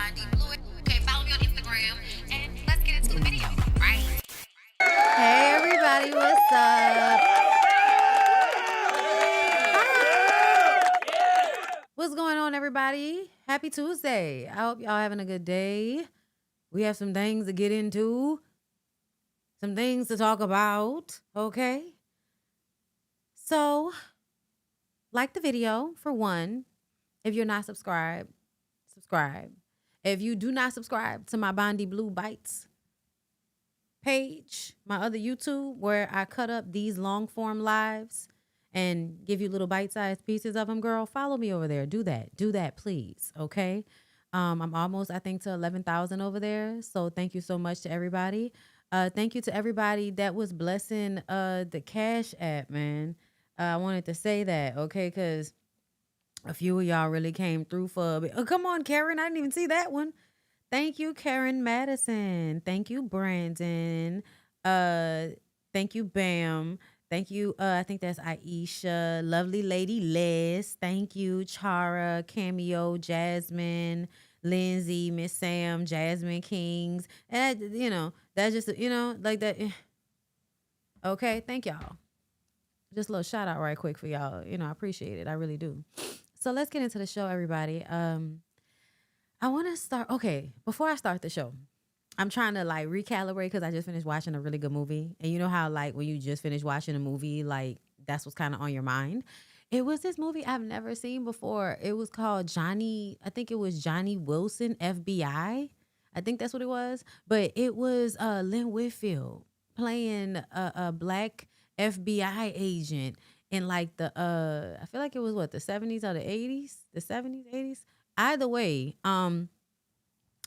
BondyBlue. Okay, follow me on Instagram and let's get into the video, right? Hey everybody, what's up? What's going on, everybody? Happy Tuesday. I hope y'all having a good day. We have some things to get into, some things to talk about, okay? So, like the video, for one. If you're not subscribed, subscribe. If you do not subscribe to my BondyBlue Bites page, my other YouTube, where I cut up these long form lives and give you little bite-sized pieces of them, girl, follow me over there. Do that, please, okay? I'm almost, I think, to 11,000 over there. So thank you so much to everybody. Thank you to everybody that was blessing the Cash App, man. I wanted to say that, okay, because a few of y'all really came through for a bit. Oh, come on, Karen. I didn't even see that one. Thank you, Karen Madison. Thank you, Brandon. Thank you, Bam. Thank you. I think that's Aisha. Lovely Lady Les. Thank you, Chara, Cameo, Jasmine, Lindsay, Miss Sam, Jasmine Kings. And that's just like that. Okay, thank y'all. Just a little shout out right quick for y'all. I appreciate it. I really do. So let's get into the show, everybody. I want to start. Okay, before I start the show, I'm trying to like recalibrate because I just finished watching a really good movie. And you know how like when you just finish watching a movie, like that's what's kind of on your mind. It was this movie I've never seen before. It was called Johnny. I think it was Johnny Wilson, FBI. I think that's what it was. But it was Lynn Whitfield playing a black FBI agent in like the I feel like it was what, the 70s or the 80s, the 70s, 80s. Either way, the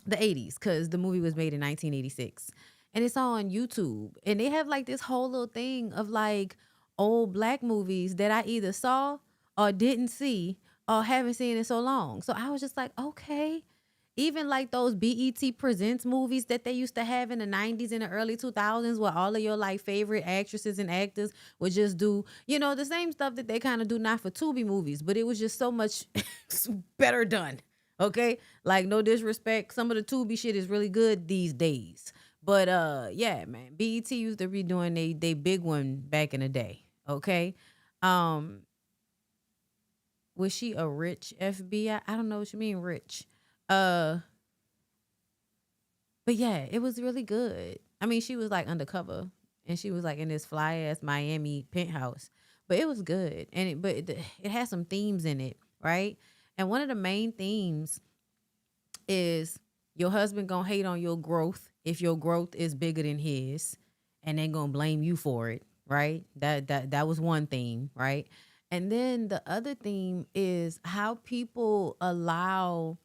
80s, because the movie was made in 1986, and it's on YouTube, and they have like this whole little thing of like old black movies that I either saw or didn't see or haven't seen in so long. So I was just like, okay. Even like those BET Presents movies that they used to have in the 90s and the early 2000s, where all of your like favorite actresses and actors would just do, the same stuff that they kind of do now for Tubi movies, but it was just so much better done. Okay? Like, no disrespect. Some of the Tubi shit is really good these days. But yeah, man. BET used to be doing they big one back in the day. Okay? Was she a rich FBI? I don't know what you mean, rich. But yeah, it was really good. I mean, she was like undercover and she was like in this fly ass Miami penthouse, but it was good. And it has some themes in it, right? And one of the main themes is your husband gonna hate on your growth if your growth is bigger than his, and then gonna blame you for it, right? That was one theme, right? And then the other theme is how people allow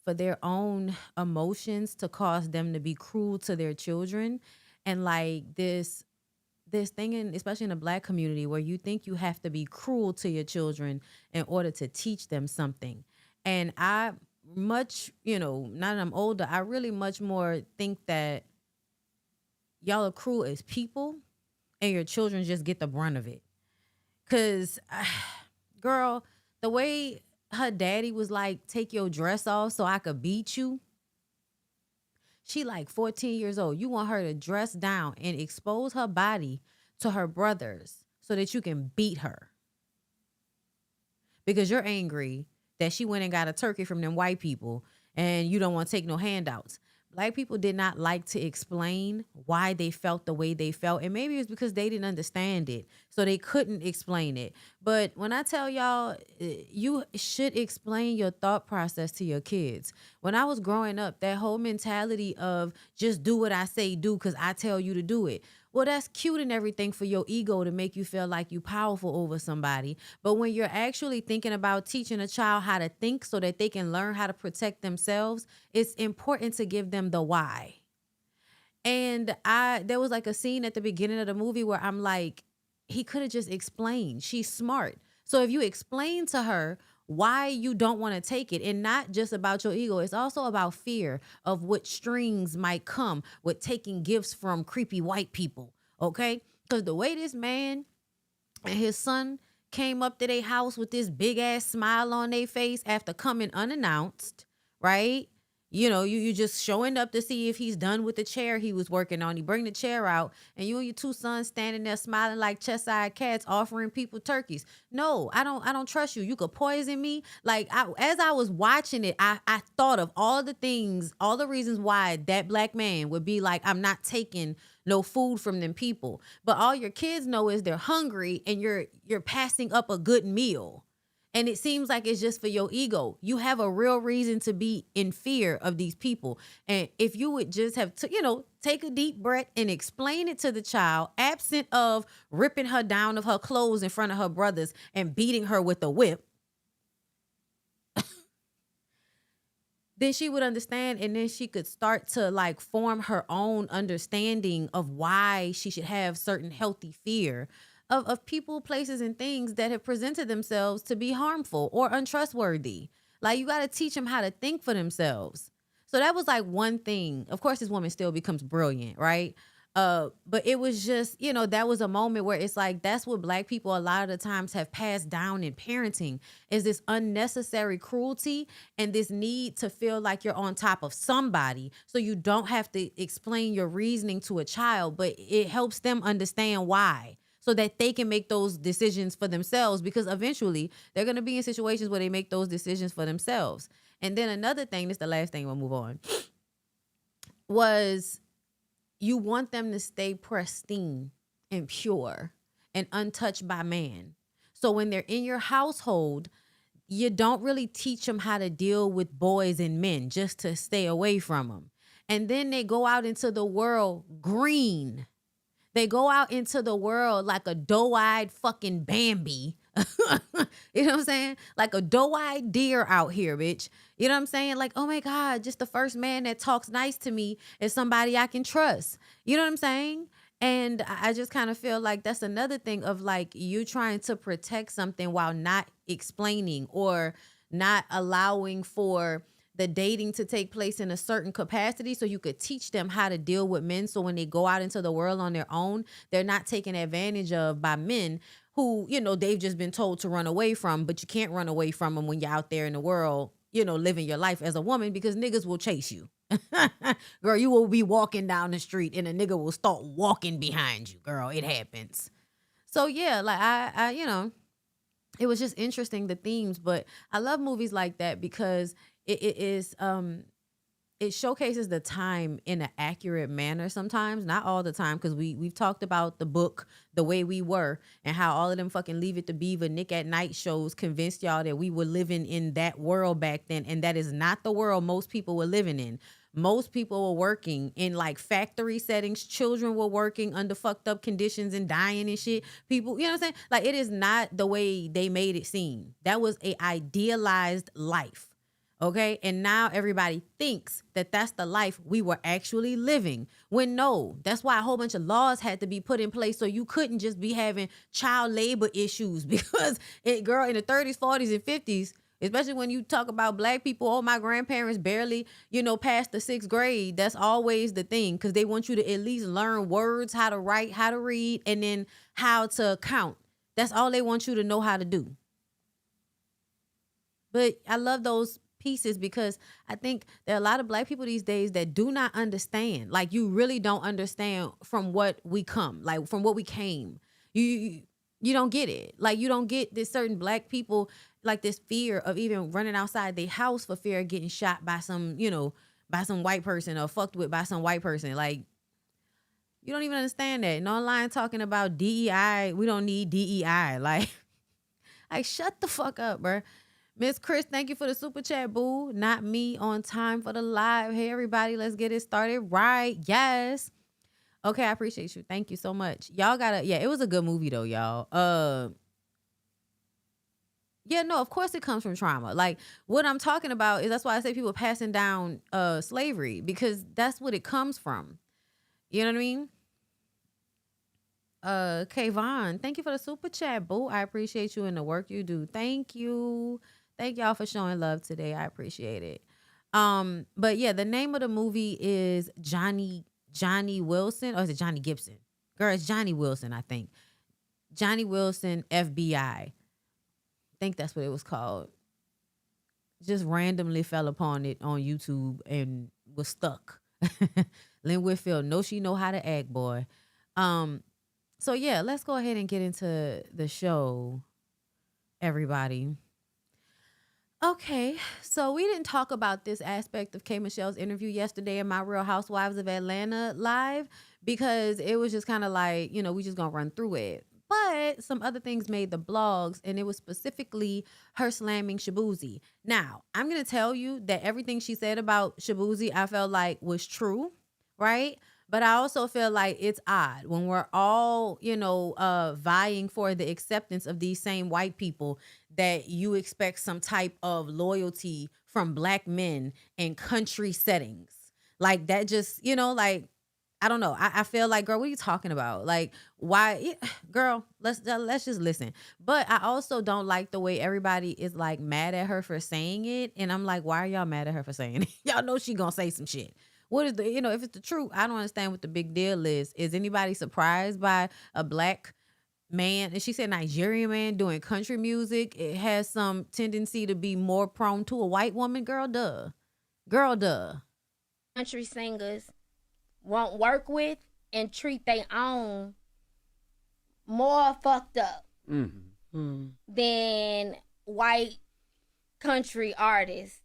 for their own emotions to cause them to be cruel to their children. And like this thing, especially in the black community, where you think you have to be cruel to your children in order to teach them something. And I much, now that I'm older, I really much more think that y'all are cruel as people and your children just get the brunt of it. Cause girl, the way her daddy was like, take your dress off so I could beat you. She like 14 years old. You want her to dress down and expose her body to her brothers so that you can beat her. Because you're angry that she went and got a turkey from them white people and you don't want to take no handouts. Black people did not like to explain why they felt the way they felt. And maybe it's because they didn't understand it, so they couldn't explain it. But when I tell y'all, you should explain your thought process to your kids. When I was growing up, that whole mentality of just do what I say do because I tell you to do it. Well, that's cute and everything for your ego to make you feel like you powerful over somebody. But when you're actually thinking about teaching a child how to think so that they can learn how to protect themselves, it's important to give them the why. And there was like a scene at the beginning of the movie where I'm like, he could have just explained. She's smart. So if you explain to her why you don't want to take it, and not just about your ego, it's also about fear of what strings might come with taking gifts from creepy white people, okay? Because the way this man and his son came up to their house with this big ass smile on their face after coming unannounced, right? You just showing up to see if he's done with the chair he was working on. You bring the chair out, and you and your two sons standing there smiling like chest-eyed cats, offering people turkeys. No, I don't trust you. You could poison me. Like as I was watching it, I thought of all the things, all the reasons why that black man would be like, I'm not taking no food from them people. But all your kids know is they're hungry, and you're passing up a good meal. And it seems like it's just for your ego. You have a real reason to be in fear of these people. And if you would just have to, take a deep breath and explain it to the child, absent of ripping her down of her clothes in front of her brothers and beating her with a whip, then she would understand, and then she could start to like form her own understanding of why she should have certain healthy fear of people, places, and things that have presented themselves to be harmful or untrustworthy. Like, you got to teach them how to think for themselves. So that was like one thing. Of course, this woman still becomes brilliant, right? But it was just, that was a moment where it's like, that's what black people a lot of the times have passed down in parenting, is this unnecessary cruelty and this need to feel like you're on top of somebody. So you don't have to explain your reasoning to a child, but it helps them understand why, so that they can make those decisions for themselves, because eventually they're going to be in situations where they make those decisions for themselves. And then another thing, this is the last thing, we'll move on, was you want them to stay pristine and pure and untouched by man. So when they're in your household, you don't really teach them how to deal with boys and men, just to stay away from them. And then they go out into the world green. They go out into the world like a doe-eyed fucking Bambi. You know what I'm saying? Like a doe-eyed deer out here, bitch. You know what I'm saying? Like, oh my God, just the first man that talks nice to me is somebody I can trust. You know what I'm saying? And I just kind of feel like that's another thing of like you trying to protect something while not explaining or not allowing for the dating to take place in a certain capacity, so you could teach them how to deal with men. So when they go out into the world on their own, they're not taken advantage of by men who, they've just been told to run away from, but you can't run away from them when you're out there in the world, living your life as a woman, because niggas will chase you. Girl, you will be walking down the street and a nigga will start walking behind you. Girl, it happens. So yeah, like I it was just interesting, the themes, but I love movies like that because it showcases the time in an accurate manner sometimes, not all the time, because we've talked about the book The Way We Were and how all of them fucking Leave It to Beaver, Nick at Night shows convinced y'all that we were living in that world back then, and that is not the world most people were living in. Most people were working in like factory settings. Children were working under fucked up conditions and dying and shit. People, you know what I'm saying? Like, it is not the way they made it seem. That was a idealized life. Okay. And now everybody thinks that that's the life we were actually living, when no, that's why a whole bunch of laws had to be put in place. So you couldn't just be having child labor issues because girl, in the 30s, 40s, and 50s, especially when you talk about black people, oh, my grandparents barely, passed the 6th grade. That's always the thing, because they want you to at least learn words, how to write, how to read, and then how to count. That's all they want you to know how to do. But I love those pieces because I think there are a lot of black people these days that do not understand. Like, you really don't understand from what we come, like from what we came. You don't get it. Like, you don't get this certain black people, like this fear of even running outside their house for fear of getting shot by some, by some white person, or fucked with by some white person. Like, you don't even understand that. And online talking about DEI, we don't need DEI. Like shut the fuck up, bro. Miss Chris, thank you for the super chat, boo. Not me, on time for the live. Hey, everybody, let's get it started right. Yes. Okay, I appreciate you. Thank you so much. Y'all it was a good movie though, y'all. Yeah, no, of course it comes from trauma. Like, what I'm talking about is, that's why I say people passing down slavery, because that's what it comes from. You know what I mean? Kayvon, thank you for the super chat, boo. I appreciate you and the work you do. Thank you. Thank y'all for showing love today. I appreciate it. But yeah, the name of the movie is Johnny Wilson, or is it Johnny Gibson? Girl, it's Johnny Wilson, I think. Johnny Wilson, FBI. I think that's what it was called. just randomly fell upon it on YouTube and was stuck. Lynn Whitfield, know she know how to act, boy. So yeah, let's go ahead and get into the show, everybody. Okay, so we didn't talk about this aspect of K. Michelle's interview yesterday in My Real Housewives of Atlanta live because it was just kind of like, we just gonna run through it. But some other things made the blogs, and it was specifically her slamming Shabuzi. Now, I'm gonna tell you that everything she said about Shabuzi, I felt like was true, right? But I also feel like it's odd when we're all, vying for the acceptance of these same white people that you expect some type of loyalty from black men in country settings. Like that just, I don't know. I feel like, girl, what are you talking about? Like, why, girl? Let's just listen. But I also don't like the way everybody is like mad at her for saying it, and I'm like, why are y'all mad at her for saying it? Y'all know she gonna say some shit. What is the, if it's the truth, I don't understand what the big deal is. Is anybody surprised by a black man? And she said Nigerian man doing country music. It has some tendency to be more prone to a white woman. Girl, duh. Girl, duh. Country singers won't work with and treat their own more fucked up than white country artists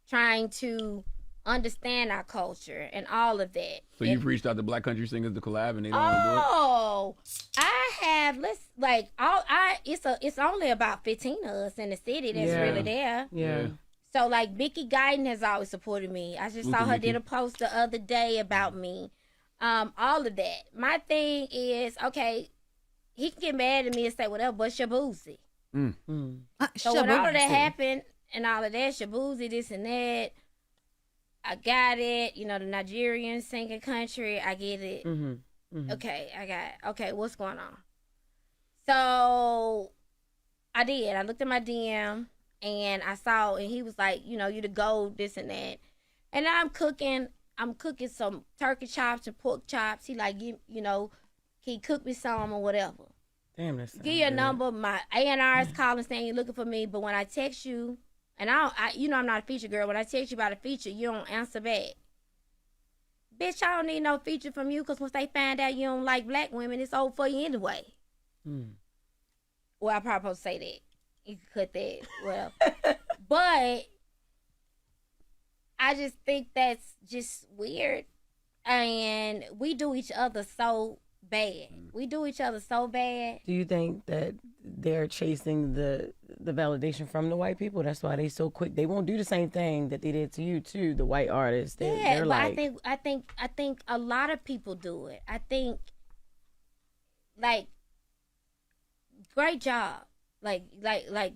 trying to understand our culture and all of that. So you've reached out to black country singers to collab and they don't want to do it? Oh, I have. It's only about 15 of us in the city that's really there. Yeah. So like Mickey Guyton has always supported me. I just saw her did a post the other day about me. All of that. My thing is, okay, he can get mad at me and say whatever, but Shabuzi. So when all of that happened and all of that, Shabuzi, this and that, I got it. The Nigerian singing country, I get it. Okay, okay, what's going on? So I did. I looked at my DM and I saw, and he was like, you the gold, this and that. And I'm cooking some turkey chops and pork chops. He like, can you cook me some or whatever? Damn, that's give you a number. My A&R is calling saying you're looking for me, but when I text you, and I'm not a feature girl. When I text you about a feature, you don't answer back. Bitch, I don't need no feature from you because once they find out you don't like black women, it's over for you anyway. Well, I probably supposed to say that. You can cut that. Well, but I just think that's just weird. And we do each other so bad. We do each other so bad. Do you think that they're chasing the validation from the white people? That's why they so quick. They won't do the same thing that they did to you too. The white artists. They're but like, I think a lot of people do it. I think like great job. Like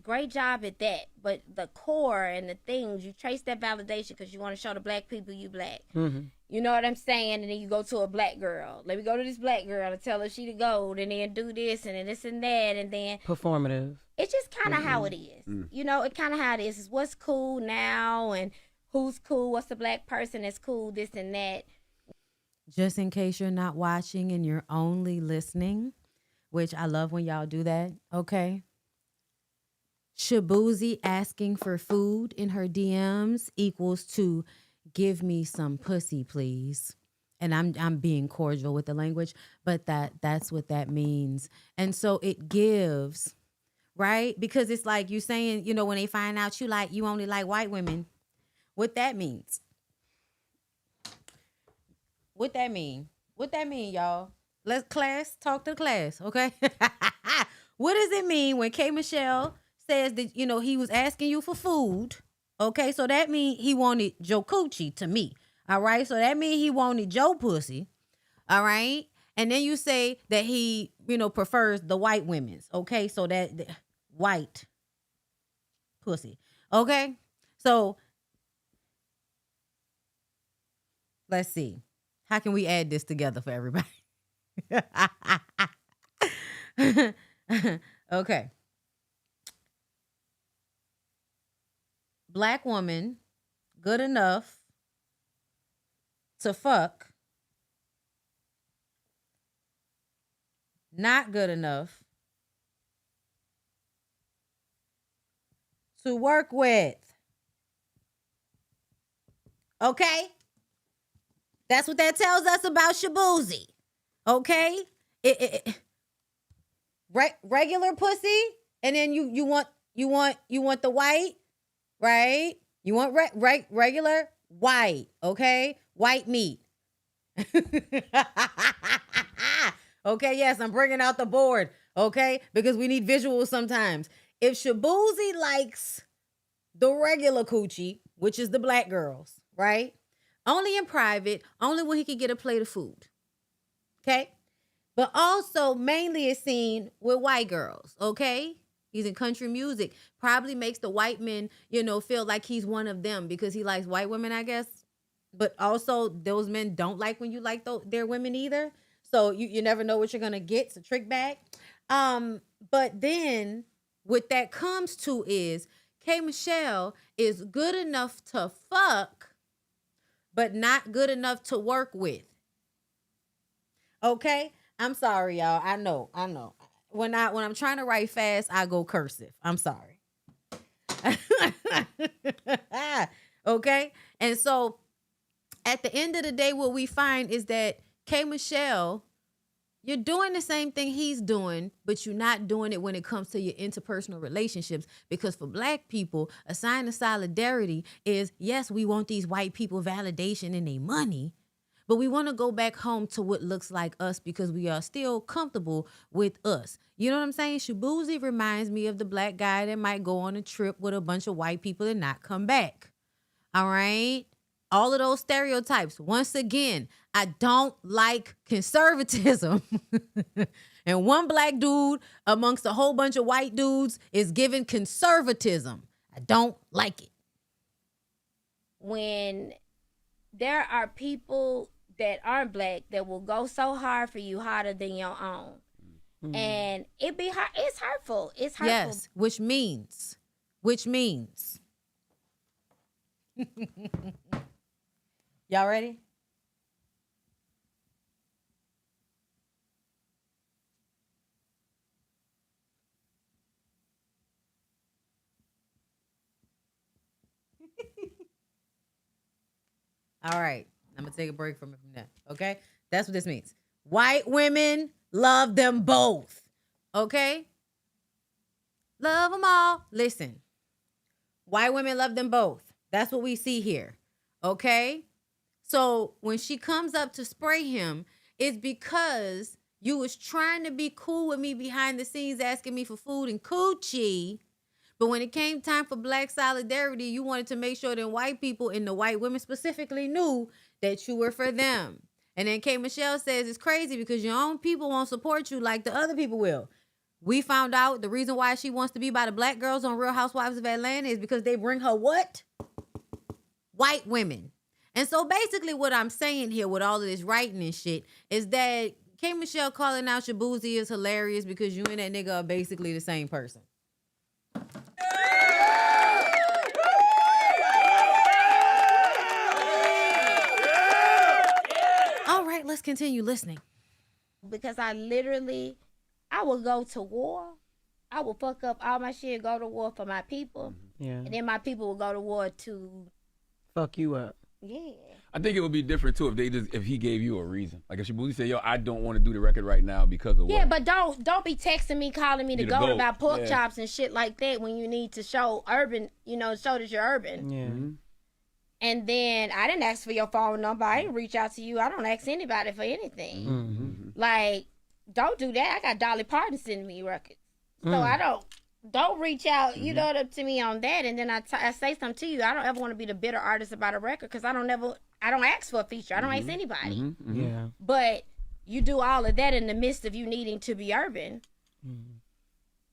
great job at that. But the core and the things, you trace that validation because you want to show the black people you black. You know what I'm saying? And then you go to a black girl. Let me go to this black girl and tell her she the gold, and then do this and then this and that, and then performative. It's just kind of how it is. It kind of how it is. It's what's cool now and who's cool, what's the black person that's cool, this and that. Just in case you're not watching and you're only listening, which I love when y'all do that, okay? Shabuzi asking for food in her DMs equals to give me some pussy, please. And I'm being cordial with the language, but that's what that means. And so it gives, right? Because it's like you saying, when they find out you only like white women, what that means. What that mean? What that mean, y'all? Let's class, talk to the class, okay? What does it mean when K. Michelle says that, he was asking you for food? Okay, so that means he wanted Joe Coochie to me. All right, so that means he wanted Joe pussy. All right, and then you say that he, prefers the white women's. Okay, so that white pussy. Okay, so let's see. How can we add this together for everybody? Okay. Black woman, good enough to fuck, not good enough to work with. Okay? That's what that tells us about Shabuzi. Okay? Regular pussy, and then you want the white, right? You want regular white, okay? White meat. Okay, yes, I'm bringing out the board, okay? Because we need visuals sometimes. If Shabuzi likes the regular coochie, which is the black girls, right? Only in private, only when he can get a plate of food, okay? But also mainly is seen with white girls, okay? He's in country music. Probably makes the white men, feel like he's one of them because he likes white women, I guess. But also those men don't like when you like their women either. So you never know what you're going to get. It's a trick bag. But then what that comes to is K. Michelle is good enough to fuck, but not good enough to work with. Okay? I'm sorry, y'all. I know. When I'm trying to write fast, I go cursive. I'm sorry. Okay? And so at the end of the day, what we find is that K. Michelle, you're doing the same thing he's doing, but you're not doing it when it comes to your interpersonal relationships. Because for black people, a sign of solidarity is, yes, we want these white people validation and their money, but we want to go back home to what looks like us because we are still comfortable with us. You know what I'm saying? Shabuzi reminds me of the black guy that might go on a trip with a bunch of white people and not come back. All right? All of those stereotypes. Once again, I don't like conservatism. And one black dude amongst a whole bunch of white dudes is given conservatism. I don't like it. When there are people that aren't black that will go so hard for you, harder than your own. Mm-hmm. And it be hard. It's hurtful. It's hurtful. Yes, which means. Y'all ready? All right. I'm going to take a break from it from now. Okay? That's what this means. White women love them both. Okay? Love them all. Listen. White women love them both. That's what we see here. Okay? So when she comes up to spray him, it's because you was trying to be cool with me behind the scenes, asking me for food and coochie. But when it came time for black solidarity, you wanted to make sure that white people and the white women specifically knew that you were for them. And then K. Michelle says it's crazy because your own people won't support you like the other people will. We found out the reason why she wants to be by the black girls on Real Housewives of Atlanta is because they bring her what? White women. And so basically what I'm saying here with all of this writing and shit is that K. Michelle calling out Shabuzi is hilarious because you and that nigga are basically the same person. All right, let's continue listening. Because I will go to war. I will fuck up all my shit, go to war for my people. Yeah. And then my people will go to war to fuck you up. Yeah. I think it would be different too if he gave you a reason. Like if Shabuzi said, "Yo, I don't want to do the record right now because of what." Yeah, but don't be texting me, calling me to You're the go GOAT. about pork chops and shit like that when you need to show urban, show that you're urban. Yeah. Mm-hmm. And then I didn't ask for your phone number. I didn't reach out to you. I don't ask anybody for anything. Mm-hmm. Like, don't do that. I got Dolly Parton sending me records, so I don't reach out. You know, to me on that. And then I say something to you. I don't ever want to be the bitter artist about a record because I don't ask for a feature. I don't ask anybody. Mm-hmm. Yeah. But you do all of that in the midst of you needing to be urban.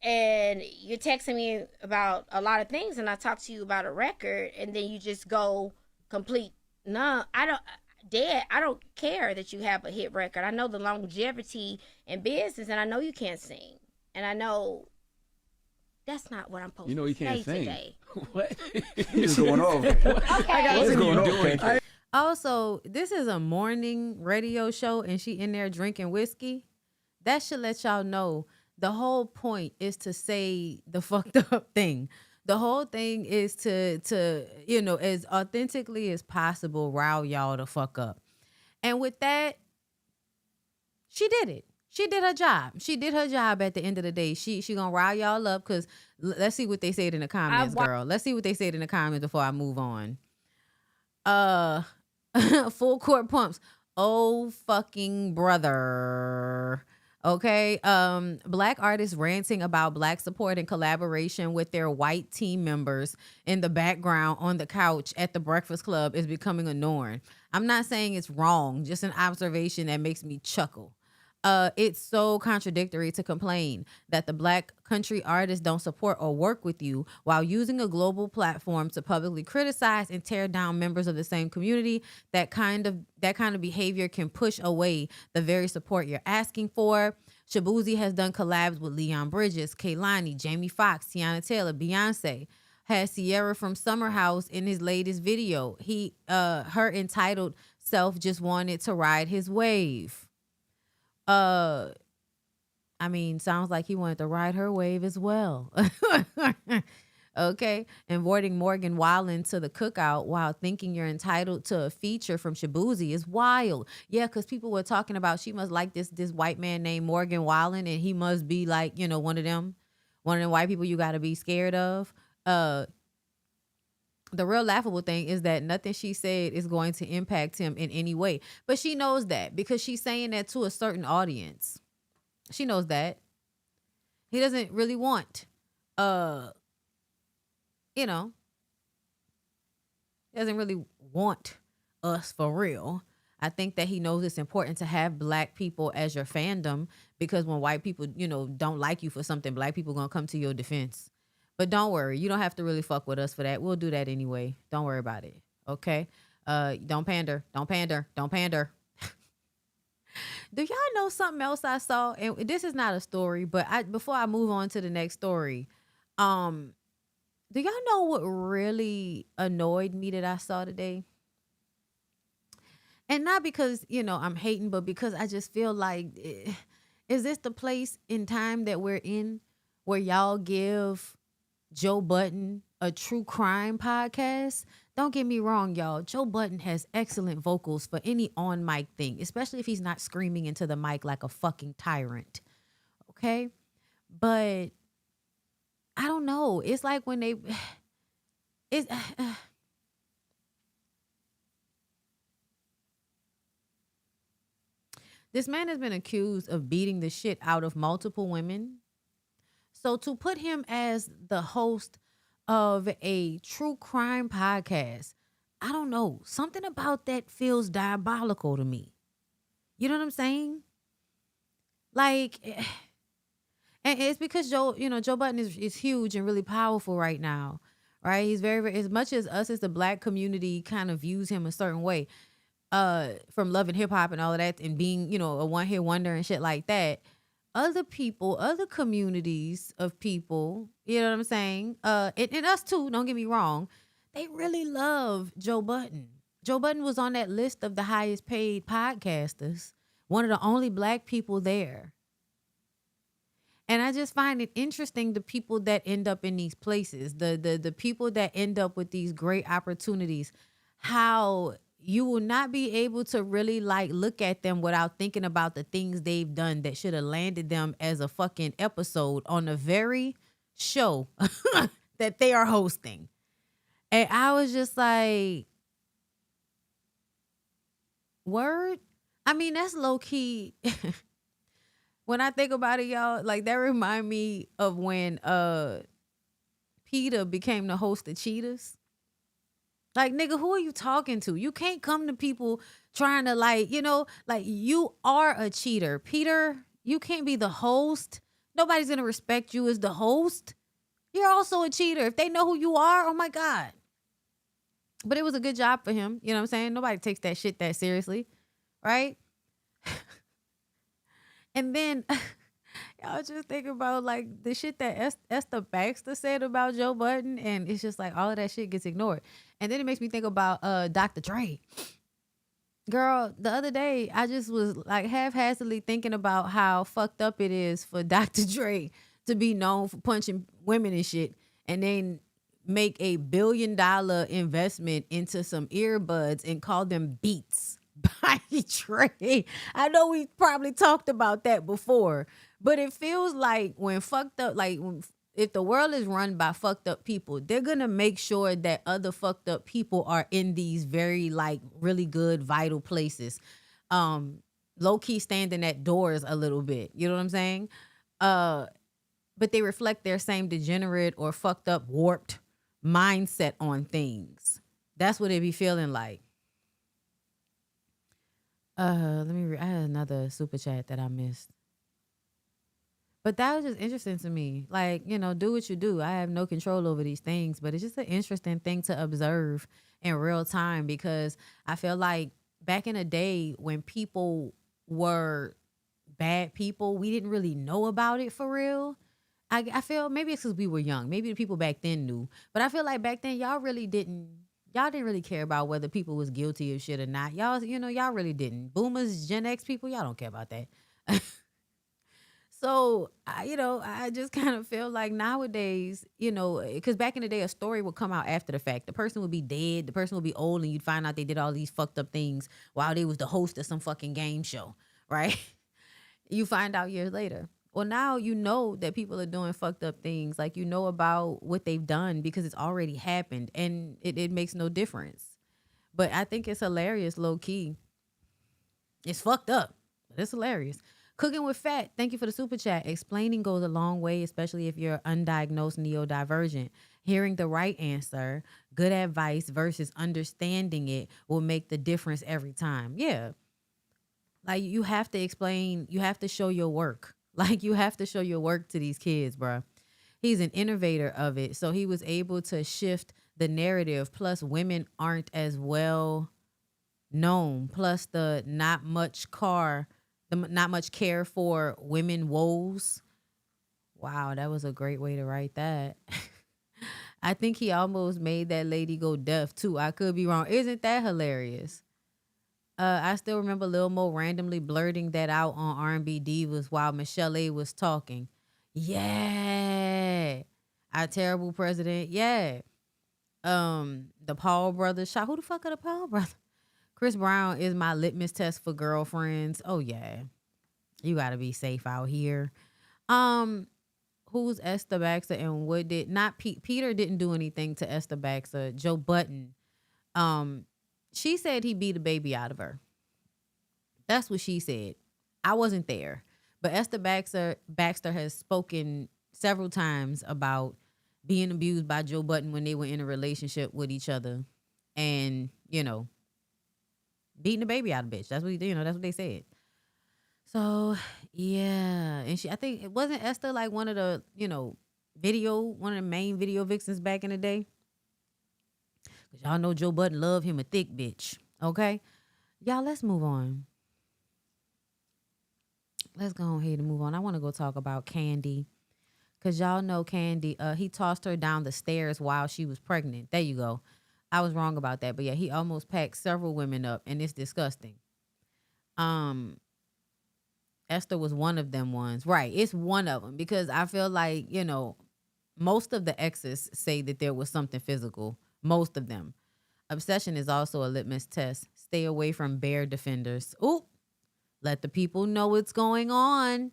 And you're texting me about a lot of things, and I talk to you about a record, and then you just go complete. No, I don't care that you have a hit record. I know the longevity in business, and I know you can't sing, and I know that's not what I'm supposed to he say can't sing. today. What? He's going off. Okay. What's going on? Also, this is a morning radio show and she in there drinking whiskey. That should let y'all know the whole point is to say the fucked up thing. The whole thing is to as authentically as possible rile y'all the fuck up. And with that, she did it. She did her job. She did her job at the end of the day. She gonna rile y'all up because let's see what they said in the comments, girl. Let's see what they said in the comments before I move on. Full court pumps. Oh fucking brother. Okay. Black artists ranting about Black support and collaboration with their white team members in the background on the couch at the Breakfast Club is becoming a norm. I'm not saying it's wrong, just an observation that makes me chuckle. It's so contradictory to complain that the Black country artists don't support or work with you while using a global platform to publicly criticize and tear down members of the same community. That kind of behavior can push away the very support you're asking for. Shaboozey has done collabs with Leon Bridges, Kehlani, Jamie Foxx, Tiana Taylor, Beyonce. Has Sierra from Summer House in his latest video. Her entitled self just wanted to ride his wave. Sounds like he wanted to ride her wave as well. Okay. And voting Morgan Wallen to the cookout while thinking you're entitled to a feature from Shaboozey is wild. Yeah, because people were talking about she must like this white man named Morgan Wallen, and he must be like, one of them white people you got to be scared of. The real laughable thing is that nothing she said is going to impact him in any way. But she knows that because she's saying that to a certain audience. She knows that. He doesn't really want, he doesn't really want us for real. I think that he knows it's important to have Black people as your fandom because when white people, don't like you for something, Black people going to come to your defense. But don't worry. You don't have to really fuck with us for that. We'll do that anyway. Don't worry about it. Okay? Don't pander. Don't pander. Don't pander. Do y'all know something else I saw? And this is not a story, but before I move on to the next story, do y'all know what really annoyed me that I saw today? And not because, I'm hating, but because I just feel like, is this the place in time that we're in where y'all give Joe Budden a true crime podcast? Don't get me wrong, y'all. Joe Budden has excellent vocals for any on mic thing, especially if he's not screaming into the mic like a fucking tyrant. Okay? But I don't know. It's like when this man has been accused of beating the shit out of multiple women. So to put him as the host of a true crime podcast, I don't know. Something about that feels diabolical to me. You know what I'm saying? Like, and it's because Joe Budden is huge and really powerful right now, right? He's very, very, as much as us as the Black community kind of views him a certain way, from loving hip hop and all of that and being, a one-hit wonder and shit like that. Other people, other communities of people, you know what I'm saying? And us too, don't get me wrong. They really love Joe Budden. Joe Budden was on that list of the highest paid podcasters, one of the only Black people there. And I just find it interesting, the people that end up in these places, the people that end up with these great opportunities, how you will not be able to really look at them without thinking about the things they've done that should have landed them as a fucking episode on the very show that they are hosting. And I was just like, word? I mean, that's low key. When I think about it, y'all, that remind me of when Peter became the host of Cheetahs. Like, nigga, who are you talking to? You can't come to people trying to you are a cheater. Peter, you can't be the host. Nobody's going to respect you as the host. You're also a cheater. If they know who you are, oh my God. But it was a good job for him. You know what I'm saying? Nobody takes that shit that seriously. Right? And then y'all just think about the shit that Esther Baxter said about Joe Budden, and it's just all of that shit gets ignored. And then it makes me think about Dr. Dre. Girl, the other day I just was haphazardly thinking about how fucked up it is for Dr. Dre to be known for punching women and shit, and then make a $1 billion investment into some earbuds and call them Beats by Trey. I know we probably talked about that before, but it feels like when fucked up, like if the world is run by fucked up people, they're gonna make sure that other fucked up people are in these very like really good vital places. Low key standing at doors a little bit. You know what I'm saying? But they reflect their same degenerate or fucked up, warped mindset on things. That's what it be feeling like. Let me read. I had another super chat that I missed. But that was just interesting to me. Like, you know, do what you do. I have no control over these things, but it's just an interesting thing to observe in real time because I feel like back in the day when people were bad people, we didn't really know about it for real. I feel maybe it's because we were young. Maybe the people back then knew. But I feel like back then y'all didn't really care about whether people was guilty of shit or not. Y'all really didn't. Boomers, Gen X people, y'all don't care about that. So, I just kind of feel like nowadays, because back in the day, a story would come out after the fact. The person would be dead. The person would be old, and you'd find out they did all these fucked up things while they was the host of some fucking game show, right? You find out years later. Well, now you know that people are doing fucked up things. Like, you know about what they've done because it's already happened, and it makes no difference. But I think it's hilarious, low key. It's fucked up, but it's hilarious. Cooking with Fat, thank you for the super chat. Explaining goes a long way, especially if you're undiagnosed neurodivergent. Hearing the right answer, good advice versus understanding it will make the difference every time. Yeah. Like, you have to explain, you have to show your work. Like, you have to show your work to these kids, bro. He's an innovator of it, so he was able to shift the narrative. Plus, women aren't as well known. Plus, the not much care for women woes. Wow, that was a great way to write that. I think he almost made that lady go deaf too. I could be wrong. Isn't that hilarious? I still remember Lil Mo randomly blurting that out on R&B Divas while Michelle A was talking. Yeah. Our terrible president. Yeah. The Paul brothers shot. Who the fuck are the Paul brothers? Chris Brown is my litmus test for girlfriends. Oh yeah. You gotta be safe out here. Who's Esther Baxter and what did not Peter didn't do anything to Esther Baxter. Joe Button. She said he beat a baby out of her. That's what she said. I wasn't there. But Esther Baxter has spoken several times about being abused by Joe Button when they were in a relationship with each other. And, beating a baby out of a bitch. That's what that's what they said. So, yeah. And I think it wasn't Esther like one of the, one of the main video vixens back in the day. Because y'all know Joe Budden love him a thick bitch. Okay? Y'all, let's move on. Let's go ahead and move on. I want to go talk about Kandi. Because y'all know Kandi, he tossed her down the stairs while she was pregnant. There you go. I was wrong about that. But yeah, he almost packed several women up, and it's disgusting. Esther was one of them ones. Right. It's one of them. Because I feel like, most of the exes say that there was something physical. Most of them. Obsession is also a litmus test. Stay away from bear defenders. Ooh, let the people know what's going on.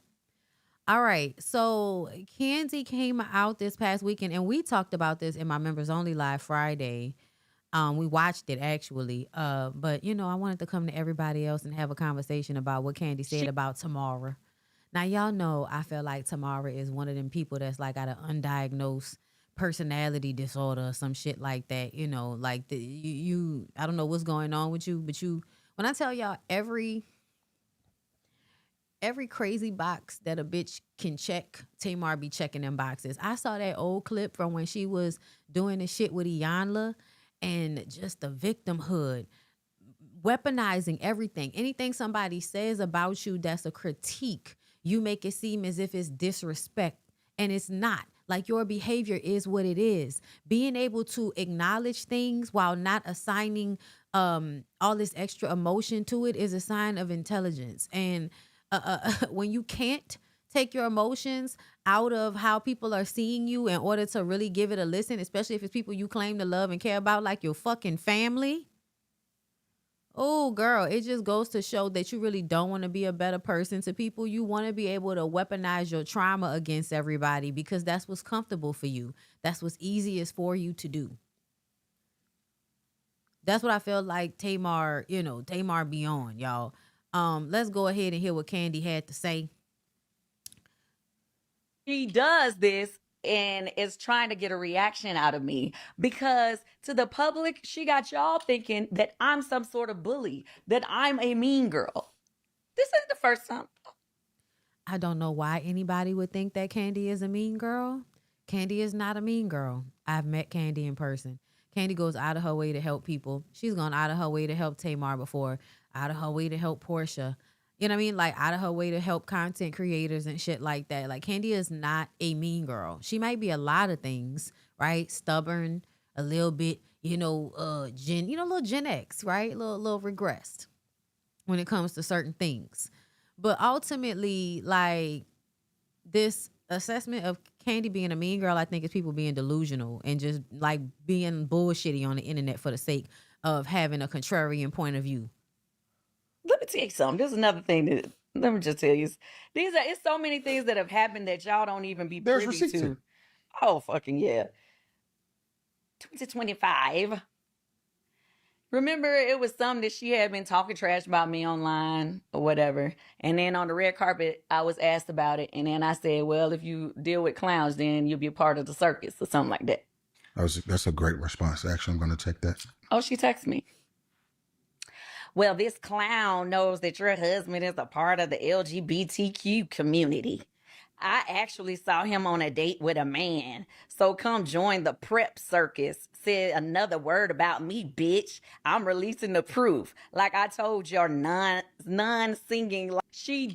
All right. So Kandi came out this past weekend, and we talked about this in my Members Only Live Friday. We watched it actually. But I wanted to come to everybody else and have a conversation about what Kandi said about Tamar. Now, y'all know I feel like Tamar is one of them people that's like got an undiagnosed personality disorder or some shit like that. Like I don't know what's going on with you, but when I tell y'all every crazy box that a bitch can check, Tamar be checking them boxes. I saw that old clip from when she was doing the shit with Iyanla and just the victimhood, weaponizing everything. Anything somebody says about you that's a critique, you make it seem as if it's disrespect, and it's not. Like, your behavior is what it is. Being able to acknowledge things while not assigning all this extra emotion to it is a sign of intelligence. And when you can't take your emotions out of how people are seeing you in order to really give it a listen, especially if it's people you claim to love and care about like your fucking family. Oh, girl, it just goes to show that you really don't want to be a better person to people. You want to be able to weaponize your trauma against everybody because that's what's comfortable for you. That's what's easiest for you to do. That's what I feel like Tamar be on, y'all. Let's go ahead and hear what Kandi had to say. She does this and is trying to get a reaction out of me because to the public, she got y'all thinking that I'm some sort of bully, that I'm a mean girl. This ain't the first time. I don't know why anybody would think that Kandi is a mean girl. Kandi is not a mean girl. I've met Kandi in person. Kandi goes out of her way to help people. She's gone out of her way to help Tamar before, out of her way to help Portia. You know what I mean? Like out of her way to help content creators and shit like that. Like Kandi is not a mean girl. She might be a lot of things, right? Stubborn, a little bit, little Gen X, right? Little regressed when it comes to certain things. But ultimately, like this assessment of Kandi being a mean girl, I think is people being delusional and just like being bullshitty on the internet for the sake of having a contrarian point of view. Let me tell you something. There's another thing that, let me just tell you. It's so many things that have happened that y'all don't even be There's privy receipts to. here. Oh, fucking yeah. 2025. Remember, it was something that she had been talking trash about me online or whatever. And then on the red carpet, I was asked about it. And then I said, well, if you deal with clowns, then you'll be a part of the circus or something like that. That's a great response. Actually, I'm going to take that. Oh, she texted me. Well, this clown knows that your husband is a part of the LGBTQ community. I actually saw him on a date with a man. So come join the prep circus. Said another word about me, bitch. I'm releasing the proof. Like I told your non-singing. She.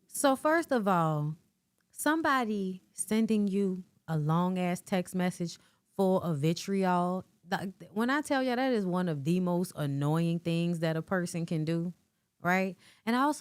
So first of all, somebody sending you a long-ass text message full of vitriol, when I tell you that is one of the most annoying things that a person can do, right? And I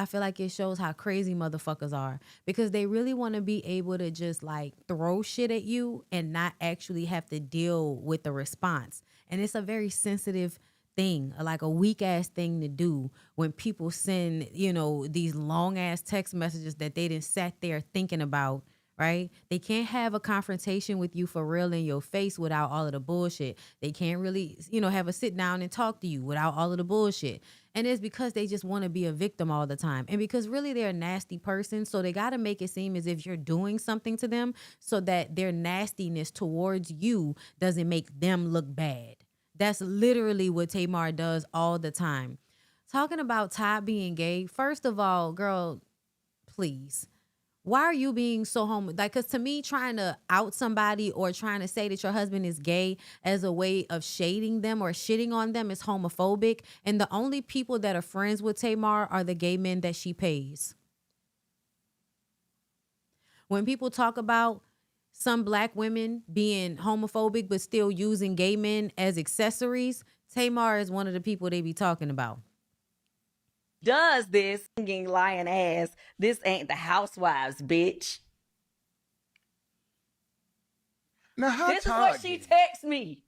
feel like it shows how crazy motherfuckers are because they really want to be able to just like throw shit at you and not actually have to deal with the response. And it's a very sensitive thing, like a weak ass thing to do when people send, these long ass text messages that they didn't sat there thinking about. Right? They can't have a confrontation with you for real in your face without all of the bullshit. They can't really, have a sit down and talk to you without all of the bullshit. And it's because they just want to be a victim all the time. And because really they're a nasty person. So they got to make it seem as if you're doing something to them so that their nastiness towards you doesn't make them look bad. That's literally what Tamar does all the time. Talking about Todd being gay. First of all, girl, please. Why are you being so because to me, trying to out somebody or trying to say that your husband is gay as a way of shading them or shitting on them is homophobic. And the only people that are friends with Tamar are the gay men that she pays. When people talk about some black women being homophobic but still using gay men as accessories, Tamar is one of the people they be talking about. Does this singing lying ass. This ain't the housewives, bitch. Now, how This is what she texted me.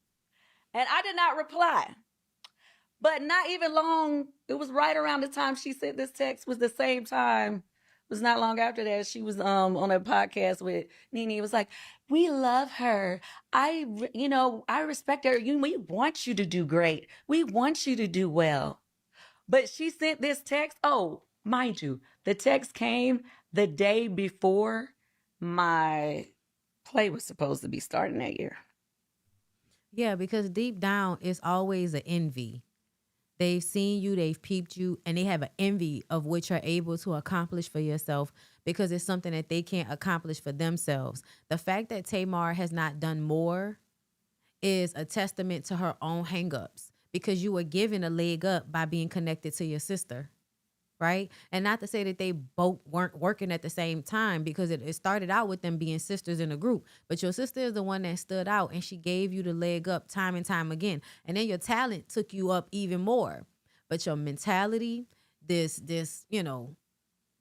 And I did not reply. But not even long, it was right around the time she sent this text was the same time. It was not long after that. She was on a podcast with Nene. It was like, we love her. I respect her. We want you to do great. We want you to do well. But she sent this text. Oh, mind you, the text came the day before my play was supposed to be starting that year. Yeah, because deep down, it's always an envy. They've seen you, they've peeped you, and they have an envy of what you're able to accomplish for yourself because it's something that they can't accomplish for themselves. The fact that Tamar has not done more is a testament to her own hangups. Because you were given a leg up by being connected to your sister, right? And not to say that they both weren't working at the same time because it started out with them being sisters in a group. But your sister is the one that stood out and she gave you the leg up time and time again. And then your talent took you up even more. But your mentality, this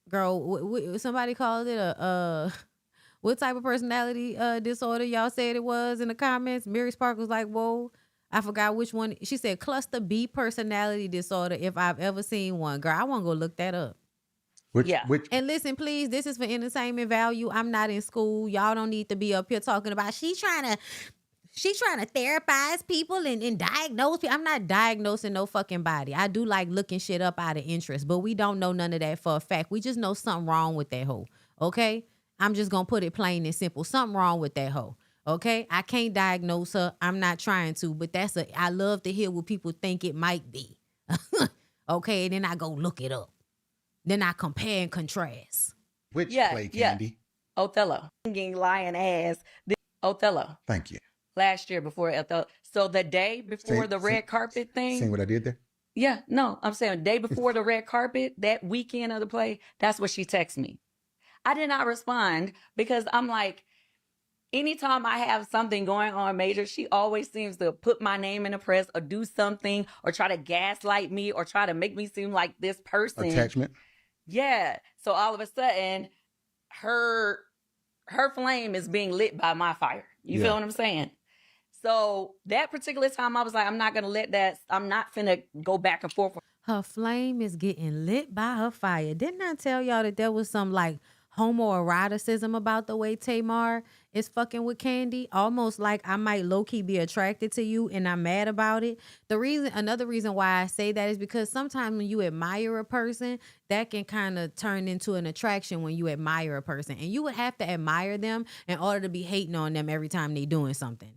girl, somebody called it a what type of personality disorder y'all said it was in the comments? Mary Spark was like, whoa, I forgot which one. She said cluster B personality disorder if I've ever seen one. Girl, I want to go look that up. Which, Yeah. which, And listen, please, this is for entertainment value. I'm not in school. Y'all don't need to be up here talking about she's trying to therapize people and diagnose people. I'm not diagnosing no fucking body. I do like looking shit up out of interest, but we don't know none of that for a fact. We just know something wrong with that hoe. Okay? I'm just gonna put it plain and simple. Something wrong with that hoe. Okay? I can't diagnose her. I'm not trying to, but I love to hear what people think it might be. Okay, and then I go look it up. Then I compare and contrast. which Yeah, play, yeah. Kandi? Othello. Singing lion ass. Othello. Thank you. Last year before Othello. So the day before the red carpet thing. See what I did there? Yeah, no, I'm saying day before the red carpet, that weekend of the play, that's what she texted me. I did not respond because I'm like, anytime I have something going on major, she always seems to put my name in the press or do something or try to gaslight me or try to make me seem like this person. Attachment. Yeah. So all of a sudden, her flame is being lit by my fire. You feel what I'm saying? So that particular time, I was like, I'm not going to let that, I'm not finna go back and forth. Her flame is getting lit by her fire. Didn't I tell y'all that there was some like homoeroticism about the way Tamar is fucking with Kandi? Almost like I might low-key be attracted to you and I'm mad about it. Another reason why I say that is because sometimes when you admire a person, that can kind of turn into an attraction when you admire a person. And you would have to admire them in order to be hating on them every time they doing something.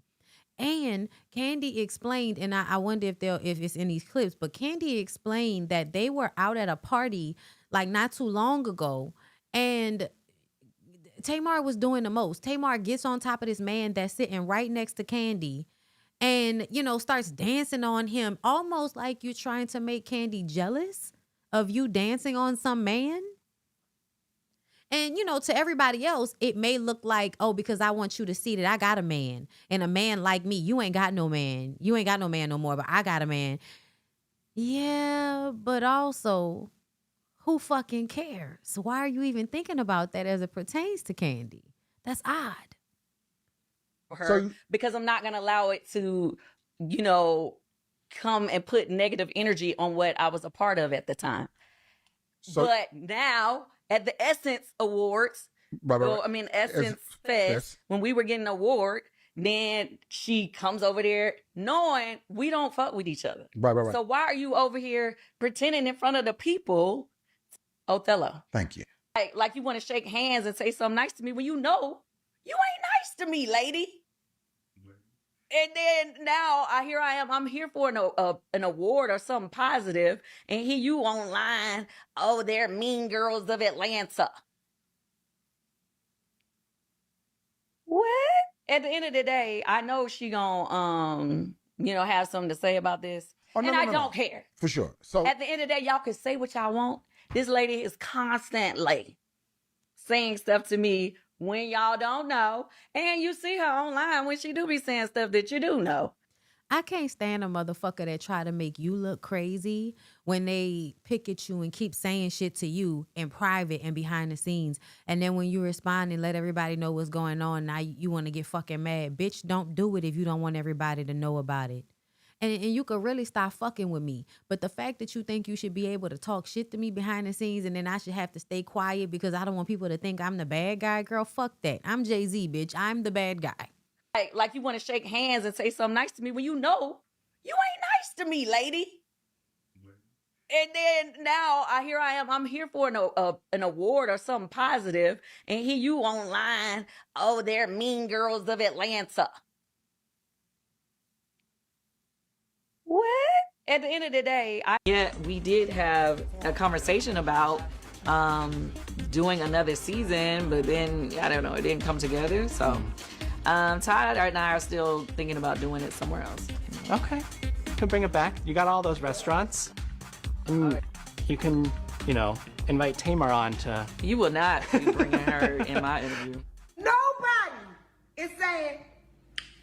And Kandi explained, and I wonder if it's in these clips, but Kandi explained that they were out at a party like not too long ago, and Tamar was doing the most. Tamar gets on top of this man that's sitting right next to Kandi and, starts dancing on him, almost like you're trying to make Kandi jealous of you dancing on some man. And, to everybody else, it may look like, oh, because I want you to see that I got a man. And a man like me, you ain't got no man. You ain't got no man no more, but I got a man. Yeah, but also, who fucking cares? Why are you even thinking about that as it pertains to Kandi? That's odd. Because I'm not going to allow it to, come and put negative energy on what I was a part of at the time. But now at the Essence Awards, Essence Fest, when we were getting an award, then she comes over there knowing we don't fuck with each other. Right. So why are you over here pretending in front of the people, Othello? Thank you. Like you want to shake hands and say something nice to me when you know you ain't nice to me, lady. And then now I'm here for an award or something positive, and here you online, oh, they're mean girls of Atlanta. What? At the end of the day, I know she gonna have something to say about this. Oh, no, and no, I no, don't no. care. For sure. So At the end of the day, y'all can say what y'all want. This lady is constantly saying stuff to me when y'all don't know. And you see her online when she do be saying stuff that you do know. I can't stand a motherfucker that try to make you look crazy when they pick at you and keep saying shit to you in private and behind the scenes. And then when you respond and let everybody know what's going on, now you want to get fucking mad. Bitch, don't do it if you don't want everybody to know about it. And you could really stop fucking with me. But the fact that you think you should be able to talk shit to me behind the scenes and then I should have to stay quiet because I don't want people to think I'm the bad guy, girl, fuck that. I'm Jay-Z, bitch. I'm the bad guy. Like you want to shake hands and say something nice to me when you know you ain't nice to me, lady. And then now I'm here for an award or something positive, and here you online, oh, they're mean girls of Atlanta. What? At the end of the day, we did have a conversation about doing another season, but then I don't know, it didn't come together. So Todd and I are still thinking about doing it somewhere else. Okay, can bring it back. You got all those restaurants, and you can, invite Tamar on to. You will not be bringing her in my interview. Nobody is saying,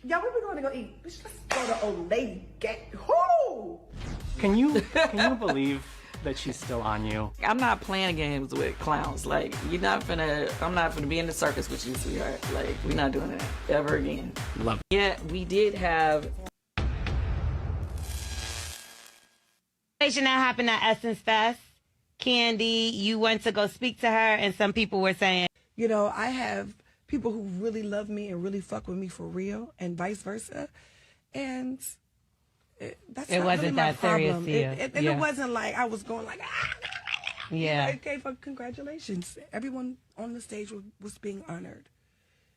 yo, where we going to go eat? Bitch, let's go to Old Lady. Who? Can you believe that she's still on you. I'm not playing games with clowns. Like, I'm not finna be in the circus with you, sweetheart. Like, we're not doing that ever again. Love it. Yeah, we did have. That happened at Essence Fest. Kandi, you went to go speak to her, and some people were saying, You know, I have people who really love me and really fuck with me for real, and vice versa. And that's It not wasn't really my that serious problem. to you. And Yeah. it wasn't like I was going like, yeah. Okay, for congratulations. Everyone on the stage was being honored.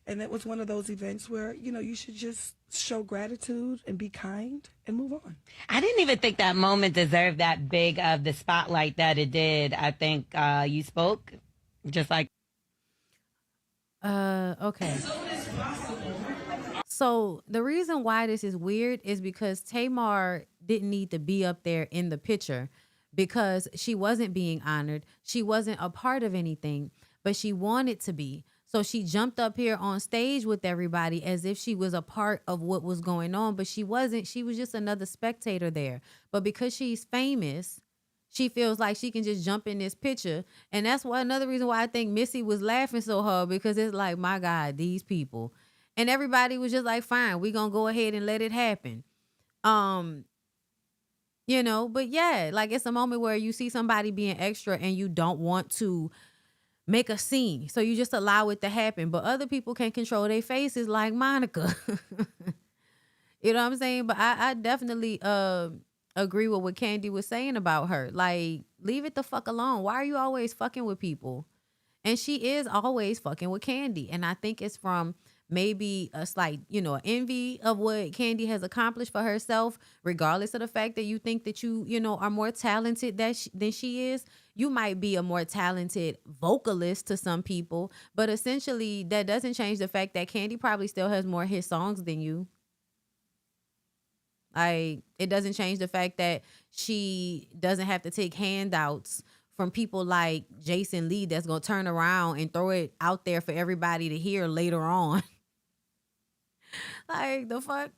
And it was one of those events where, you know, you should just show gratitude and be kind and move on. I didn't even think that moment deserved that big of the spotlight that it did. I think you spoke just like. Okay. So the reason why this is weird is because Tamar didn't need to be up there in the picture because she wasn't being honored. She wasn't a part of anything, but she wanted to be. So she jumped up here on stage with everybody as if she was a part of what was going on, but she wasn't. She was just another spectator there. But because she's famous, she feels like she can just jump in this picture. And that's why another reason why I think Missy was laughing so hard, because it's like, my God, these people. And everybody was just like, fine, we're going to go ahead and let it happen. You know, but yeah, like it's a moment where you see somebody being extra and you don't want to make a scene. So you just allow it to happen. But other people can control their faces like Monica. You know what I'm saying? But I definitely agree with what Kandi was saying about her. Like, leave it the fuck alone. Why are you always fucking with people? And she is always fucking with Kandi. And I think it's from maybe a slight, you know, envy of what Kandi has accomplished for herself, regardless of the fact that you think that you know, are more talented than she is. You might be a more talented vocalist to some people, but essentially that doesn't change the fact that Kandi probably still has more hit songs than you. Like, it doesn't change the fact that she doesn't have to take handouts from people like Jason Lee that's going to turn around and throw it out there for everybody to hear later on. Like, the fuck?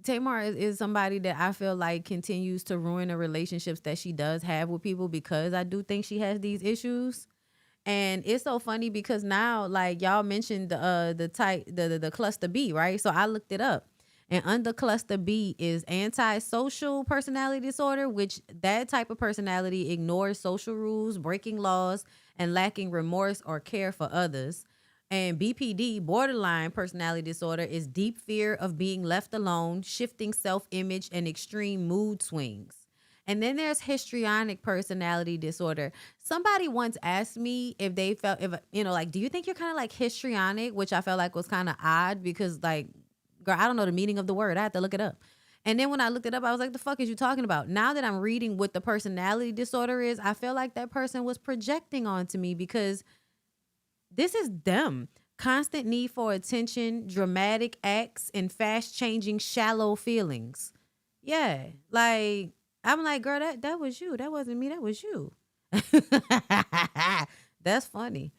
Tamar is somebody that I feel like continues to ruin the relationships that she does have with people, because I do think she has these issues. And it's so funny because now, like, y'all mentioned the cluster B, right? So I looked it up. And under cluster B is antisocial personality disorder, which that type of personality ignores social rules, breaking laws, and lacking remorse or care for others. And BPD, borderline personality disorder, is deep fear of being left alone, shifting self-image, and extreme mood swings. And then there's histrionic personality disorder. Somebody once asked me if they felt, you know, like, do you think you're kind of like histrionic? Which I felt like was kind of odd because, like, girl, I don't know the meaning of the word. I had to look it up. And then when I looked it up, I was like, the fuck is you talking about? Now that I'm reading what the personality disorder is, I feel like that person was projecting onto me, because this is them. Constant need for attention, dramatic acts, and fast-changing shallow feelings. Yeah. Like, I'm like, girl, that was you. That wasn't me. That was you. That's funny.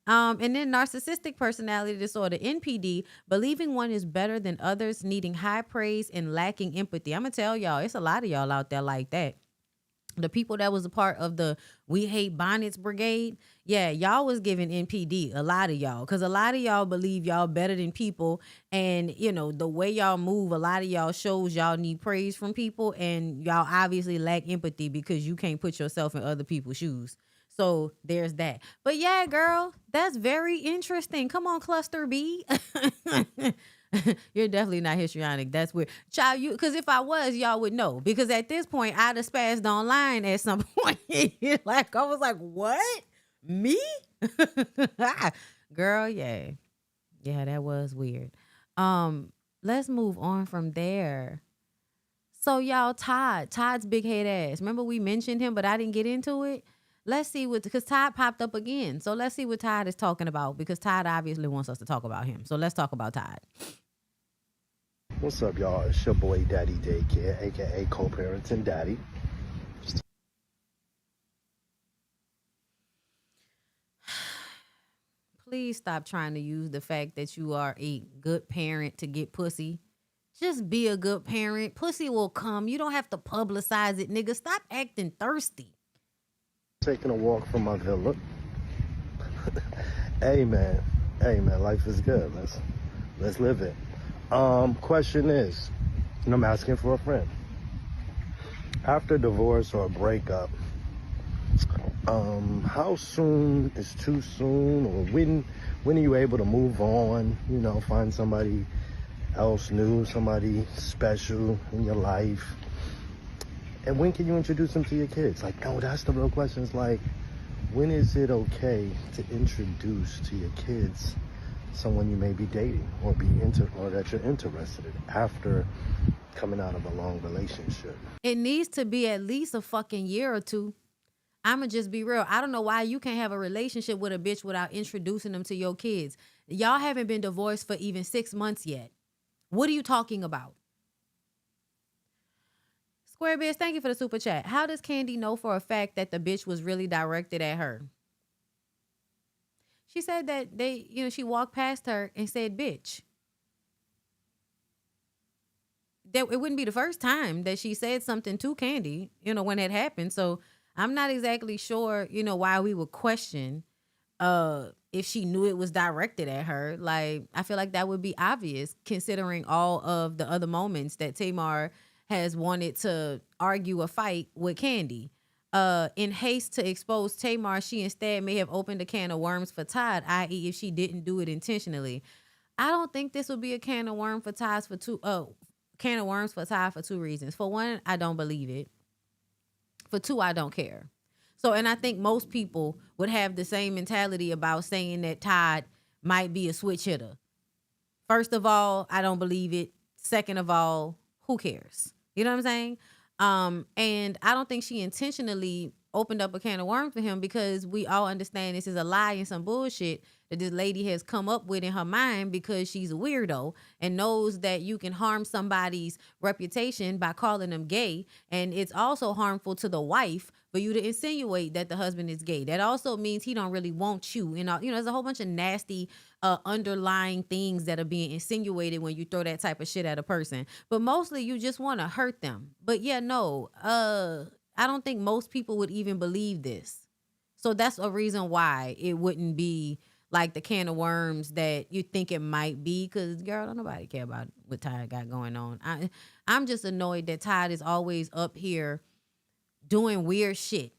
And then narcissistic personality disorder, NPD, believing one is better than others, needing high praise, and lacking empathy. I'm going to tell y'all, it's a lot of y'all out there like that. The people that was a part of the We Hate Bonnets Brigade, yeah, y'all was giving NPD, a lot of y'all, because a lot of y'all believe y'all better than people. And, you know, the way y'all move, a lot of y'all shows y'all need praise from people, and y'all obviously lack empathy because you can't put yourself in other people's shoes. So there's that. But yeah, girl, that's very interesting. Come on, cluster B. You're definitely not histrionic. That's weird. Child, because if I was, y'all would know. Because at this point, I'd have spazzed online at some point. Like, I was like, what? Me? Girl, yeah. Yeah, that was weird. Let's move on from there. So y'all, Todd's big head ass. Remember we mentioned him, but I didn't get into it? Let's see because Todd popped up again. So let's see what Todd is talking about, because Todd obviously wants us to talk about him. So let's talk about Todd. What's up, y'all? It's your boy Daddy Daycare, aka co-parenting daddy. Please stop trying to use the fact that you are a good parent to get pussy. Just be a good parent. Pussy will come. You don't have to publicize it, nigga. Stop acting thirsty. Taking a walk from my villa. Hey man, life is good. Let's live it. Question is, and I'm asking for a friend. After divorce or a breakup, how soon is too soon, or when are you able to move on? You know, find somebody else new, somebody special in your life. And when can you introduce them to your kids? Like, no, that's the real question. It's like, when is it okay to introduce to your kids someone you may be dating or or that you're interested in after coming out of a long relationship? It needs to be at least a fucking year or two. I'ma just be real. I don't know why you can't have a relationship with a bitch without introducing them to your kids. Y'all haven't been divorced for even 6 months yet. What are you talking about? Square Biz, thank you for the super chat. How does Kandi know for a fact that the bitch was really directed at her? She said that she walked past her and said, bitch. That it wouldn't be the first time that she said something to Kandi, when it happened. So I'm not exactly sure, why we would question if she knew it was directed at her. Like, I feel like that would be obvious considering all of the other moments that Tamar has wanted to argue a fight with Kandi. In haste to expose Tamar, she instead may have opened a can of worms for Todd, i.e. if she didn't do it intentionally. I don't think this would be a can of worms for Todd for two reasons. For one, I don't believe it. For two, I don't care. So, and I think most people would have the same mentality about saying that Todd might be a switch hitter. First of all, I don't believe it. Second of all, who cares? You know what I'm saying? And I don't think she intentionally opened up a can of worms for him, because we all understand this is a lie and some bullshit that this lady has come up with in her mind because she's a weirdo and knows that you can harm somebody's reputation by calling them gay. And it's also harmful to the wife for you to insinuate that the husband is gay. That also means he don't really want you. There's a whole bunch of nasty underlying things that are being insinuated when you throw that type of shit at a person. But mostly you just want to hurt them. But yeah, no, I don't think most people would even believe this. So that's a reason why it wouldn't be like the can of worms that you think it might be, because, girl, don't nobody care about what Todd got going on. I'm just annoyed that Todd is always up here doing weird shit.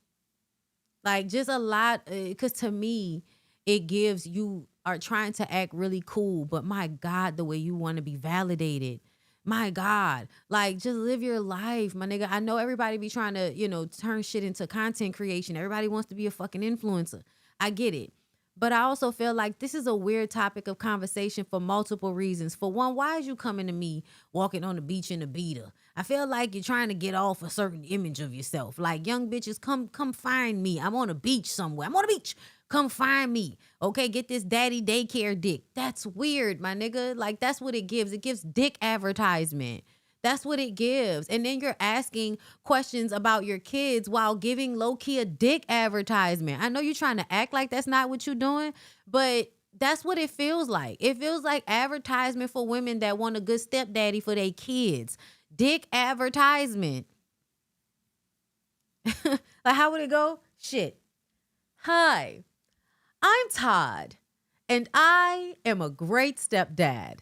Like, just a lot, because to me, it gives you are trying to act really cool, but my God, the way you want to be validated. My God, like, just live your life, my nigga. I know everybody be trying to, turn shit into content creation. Everybody wants to be a fucking influencer. I get it. But I also feel like this is a weird topic of conversation for multiple reasons. For one, why is you coming to me walking on the beach in a beater? I feel like you're trying to get off a certain image of yourself. Like, young bitches, come find me. I'm on a beach somewhere. I'm on a beach. Come find me. Okay, get this daddy daycare dick. That's weird, my nigga. Like, that's what it gives. It gives dick advertisement. That's what it gives. And then you're asking questions about your kids while giving low-key a dick advertisement. I know you're trying to act like that's not what you're doing, but that's what it feels like. It feels like advertisement for women that want a good stepdaddy for their kids. Dick advertisement. Like, how would it go? Shit. Hi, I'm Todd, and I am a great stepdad.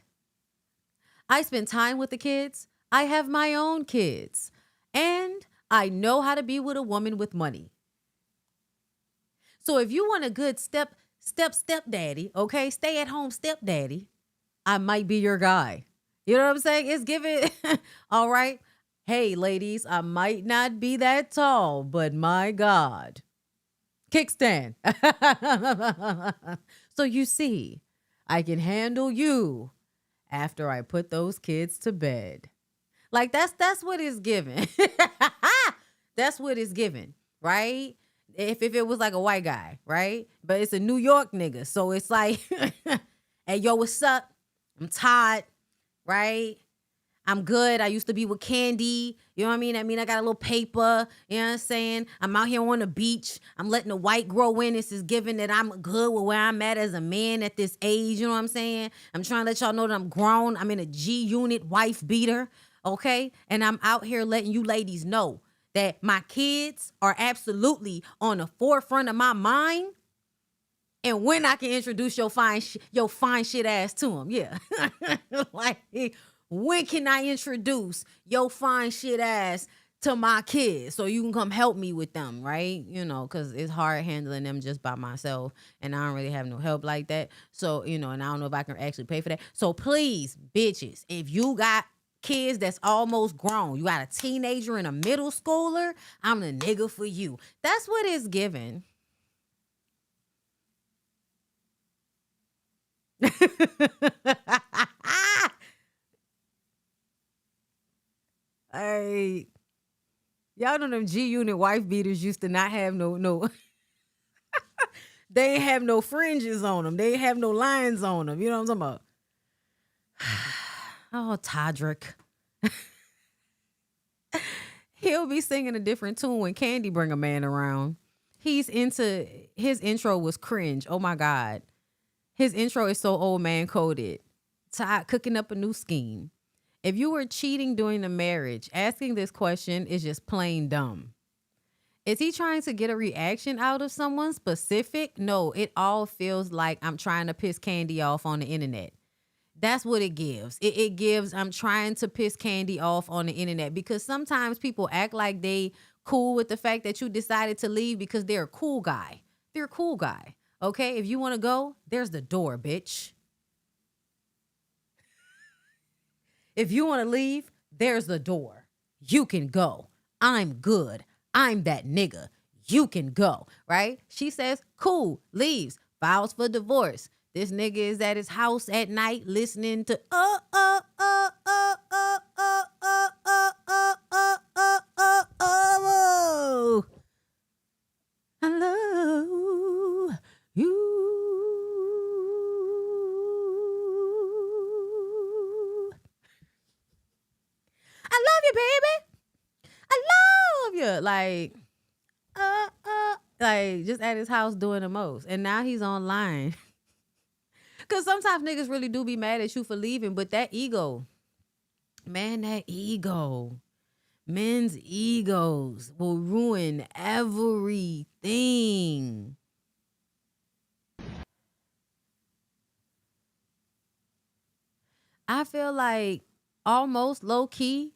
I spend time with the kids. I have my own kids, and I know how to be with a woman with money. So if you want a good stepdaddy, okay, stay at home stepdaddy, I might be your guy. You know what I'm saying? It's giving, all right. Hey, ladies, I might not be that tall, but my God. Kickstand. So you see, I can handle you after I put those kids to bed. Like, that's what it's given. That's what it's given, right? If it was like a white guy, right? But it's a New York nigga. So it's like, hey, yo, what's up? I'm Todd, right? I'm good. I used to be with Kandi. You know what I mean? I got a little paper. You know what I'm saying? I'm out here on the beach. I'm letting the white grow in. This is giving that I'm good with where I'm at as a man at this age. You know what I'm saying? I'm trying to let y'all know that I'm grown. I'm in a G unit wife beater. Okay? And I'm out here letting you ladies know that my kids are absolutely on the forefront of my mind. And when I can introduce your fine shit ass to them. Yeah. Like, when can I introduce your fine shit ass to my kids so you can come help me with them, right? You know, because it's hard handling them just by myself, and I don't really have no help like that. So, you know, and I don't know if I can actually pay for that. So please, bitches, if you got kids that's almost grown, you got a teenager and a middle schooler, I'm the nigga for you. That's what it's given. Hey, y'all know them G unit wife beaters used to not have no they ain't have no fringes on them. They ain't have no lines on them. You know what I'm talking about? Oh, Todrick. He'll be singing a different tune when Kandi bring a man around. His intro was cringe. Oh my God. His intro is so old man coded. Todd cooking up a new scheme. If you were cheating during the marriage, asking this question is just plain dumb. Is he trying to get a reaction out of someone specific? No, it all feels like I'm trying to piss Kandi off on the internet. That's what it gives. It gives I'm trying to piss Kandi off on the internet, because sometimes people act like they cool with the fact that you decided to leave because they're a cool guy. They're a cool guy. Okay? If you want to go, there's the door, bitch. If you want to leave, there's the door. You can go. I'm good. I'm that nigga. You can go, right? She says, cool, leaves, files for divorce. This nigga is at his house at night listening to hello, you. I love you, baby. I love you. Like just at his house doing the most. And now he's online. Because sometimes niggas really do be mad at you for leaving, but that ego, man, that ego, men's egos will ruin everything. I feel like almost low key.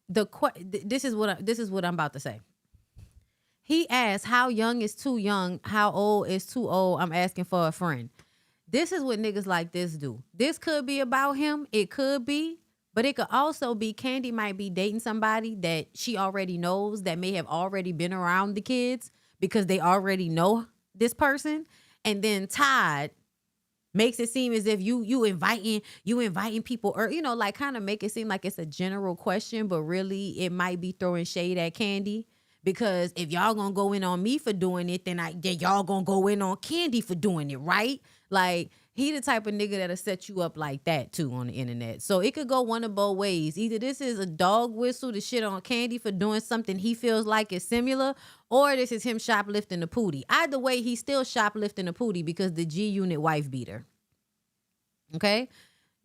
This is what I'm about to say. He asked, how young is too young? How old is too old? I'm asking for a friend. This is what niggas like this do. This could be about him. It could be. But it could also be Kandi might be dating somebody that she already knows that may have already been around the kids because they already know this person. And then Todd makes it seem as if you inviting people, or, you know, like kind of make it seem like it's a general question, but really it might be throwing shade at Kandi. Because if y'all gonna go in on me for doing it, then y'all gonna go in on Kandi for doing it, right? Like, he the type of nigga that'll set you up like that too on the internet. So it could go one of both ways. Either this is a dog whistle to shit on Kandi for doing something he feels like is similar, or this is him shoplifting the pootie. Either way, he's still shoplifting the pootie because the G unit wife beater. Okay?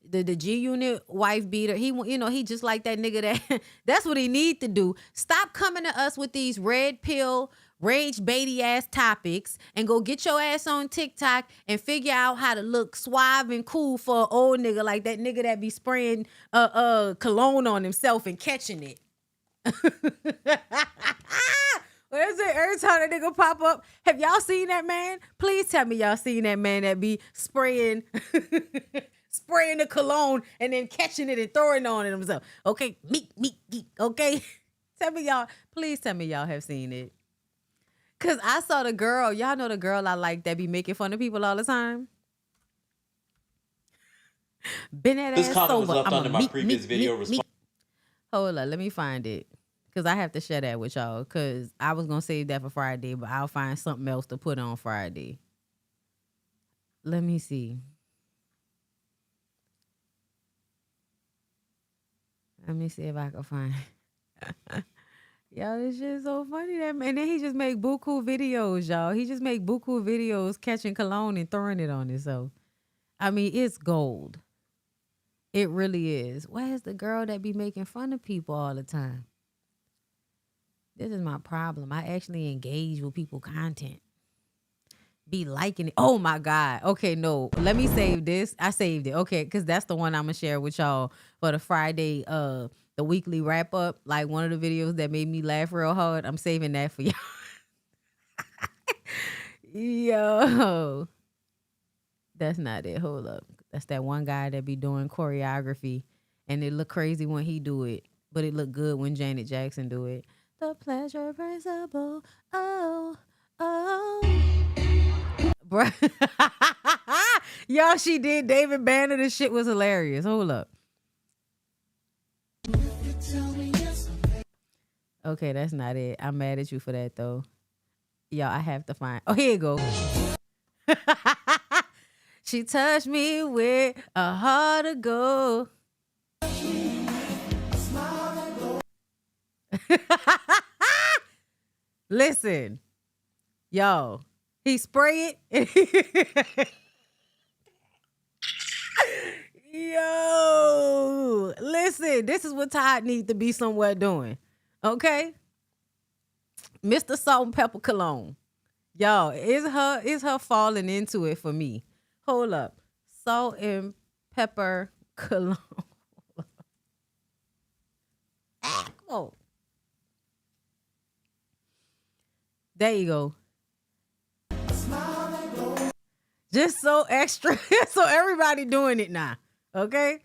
The G unit wife beater, he just like that nigga that's what he need to do. Stop coming to us with these red pill, rage baity ass topics and go get your ass on TikTok and figure out how to look suave and cool for an old nigga like that nigga that be spraying cologne on himself and catching it. What is it? Every time that nigga pop up, have y'all seen that man? Please tell me y'all seen that man that be spraying spraying the cologne and then catching it and throwing it on himself. Okay, meek, okay? Please tell me y'all have seen it. Cause I saw the girl, y'all know the girl I like that be making fun of people all the time. Been that This ass comment was sober. left under my previous video response. Hold on, let me find it. Cause I have to share that with y'all. Cause I was gonna save that for Friday, but I'll find something else to put on Friday. Let me see. Let me see if I can find. Yo, this shit is so funny. That man, and then he just make buku videos, y'all. He just make buku videos catching cologne and throwing it on himself. I mean, it's gold. It really is. Where's the girl that be making fun of people all the time? This is my problem. I actually engage with people content. Be liking it. Oh my God. Okay, no. Let me save this. I saved it. Okay, because that's the one I'm gonna share with y'all for the Friday, the weekly wrap up. Like one of the videos that made me laugh real hard. I'm saving that for y'all. Yo. That's not it. Hold up. That's that one guy that be doing choreography and it look crazy when he do it, but it look good when Janet Jackson do it. The pleasure principle. Oh, oh. Bruh. Y'all, she did David Banner. This shit was hilarious. Hold up. Okay, that's not it. I'm mad at you for that though. Y'all, I have to find. Oh, here you go. She touched me with a heart of gold. Listen, yo, he spray it. Yo, listen, this is what Todd needs to be somewhere doing. Okay? Mr. Salt and Pepper Cologne. Y'all, it's her falling into it for me. Hold up. Salt and Pepper Cologne. Oh. There you go. Just so extra. So everybody doing it now. Okay?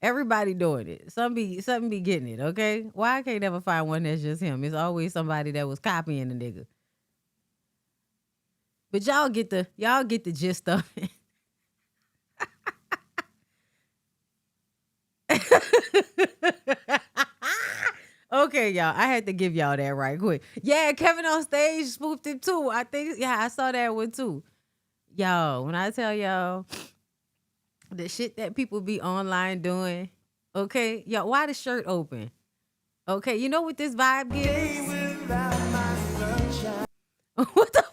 Everybody doing it. Something be getting it, okay? Why I can't never find one that's just him? It's always somebody that was copying the nigga. But y'all get the gist of it. Okay, y'all. I had to give y'all that right quick. Yeah, Kevin on stage spoofed it too. I think, yeah, I saw that one too. Y'all, when I tell y'all the shit that people be online doing, okay? Y'all, why the shirt open? Okay, you know what this vibe gives? What the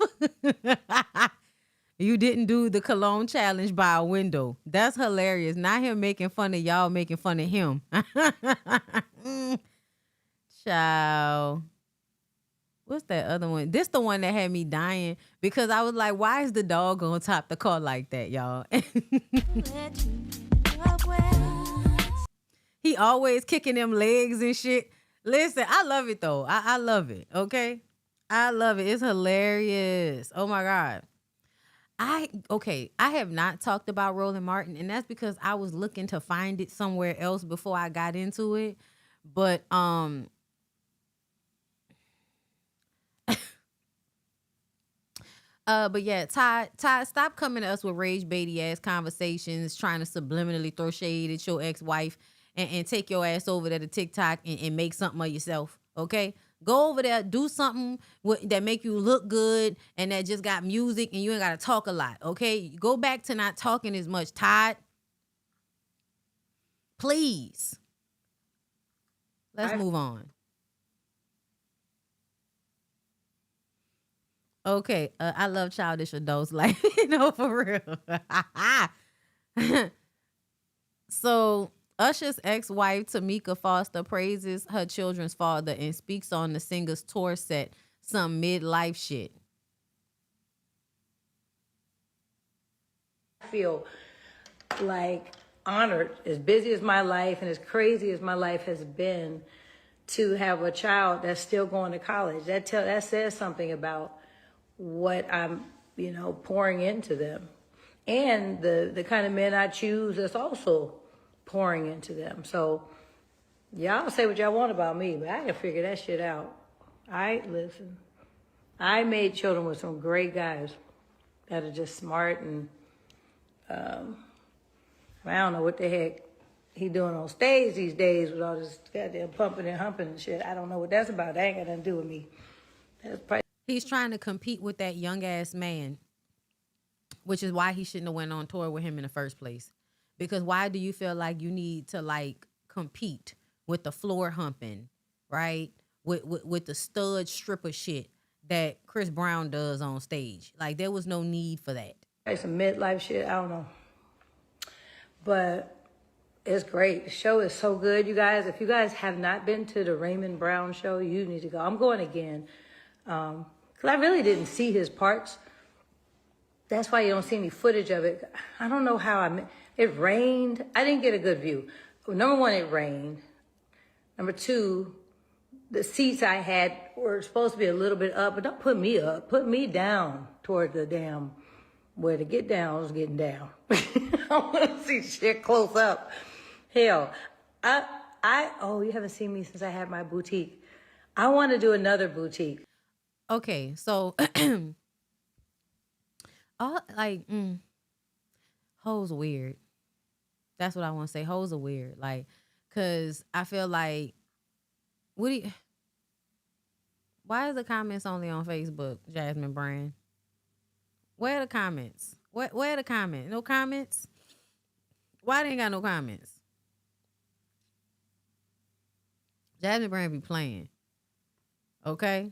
You didn't do the cologne challenge by a window. That's hilarious. Not him making fun of y'all making fun of him. Ciao. What's that other one? This the one that had me dying because I was like, why is the dog on top the car like that, y'all? He always kicking them legs and shit. Listen, I love it though. I love it, okay? I love it. It's hilarious. Oh my God. I have not talked about Roland Martin, and that's because I was looking to find it somewhere else before I got into it. But but yeah, Todd, stop coming to us with rage baity ass conversations, trying to subliminally throw shade at your ex-wife and take your ass over there to TikTok and make something of yourself. Okay? Go over there, do something that make you look good and that just got music and you ain't got to talk a lot. Okay? Go back to not talking as much, Todd. Please. Let's move on. Okay, I love childish adults, like, you know, for real. So, Usher's ex-wife, Tamika Foster, praises her children's father and speaks on the singer's tour set, some midlife shit. I feel like honored, as busy as my life and as crazy as my life has been, to have a child that's still going to college. That says something about what I'm, pouring into them. And the kind of men I choose that's also pouring into them. So y'all say what y'all want about me, but I can figure that shit out. Listen. I made children with some great guys that are just smart and I don't know what the heck he doing on stage these days with all this goddamn pumping and humping and shit. I don't know what that's about. That ain't got nothing to do with me. He's trying to compete with that young ass man, which is why he shouldn't have went on tour with him in the first place. Because why do you feel like you need to like compete with the floor humping, right? With the stud stripper shit that Chris Brown does on stage. Like, there was no need for that. It's some midlife shit. I don't know. But it's great. The show is so good, you guys. If you guys have not been to the Raymond Brown show, you need to go. I'm going again. Because I really didn't see his parts. That's why you don't see any footage of it. I don't know how it rained. I didn't get a good view. Number one, it rained. Number two, the seats I had were supposed to be a little bit up, but don't put me up. Put me down toward the damn, where to get down, I was getting down. I want to see shit close up. Hell, oh, you haven't seen me since I had my boutique. I want to do another boutique. Okay, so, hoes weird. That's what I want to say. Hoes are weird. Like, because I feel like, why is the comments only on Facebook, Jasmine Brand? Where are the comments? Where are the comments? No comments? Why they ain't got no comments? Jasmine Brand be playing. Okay?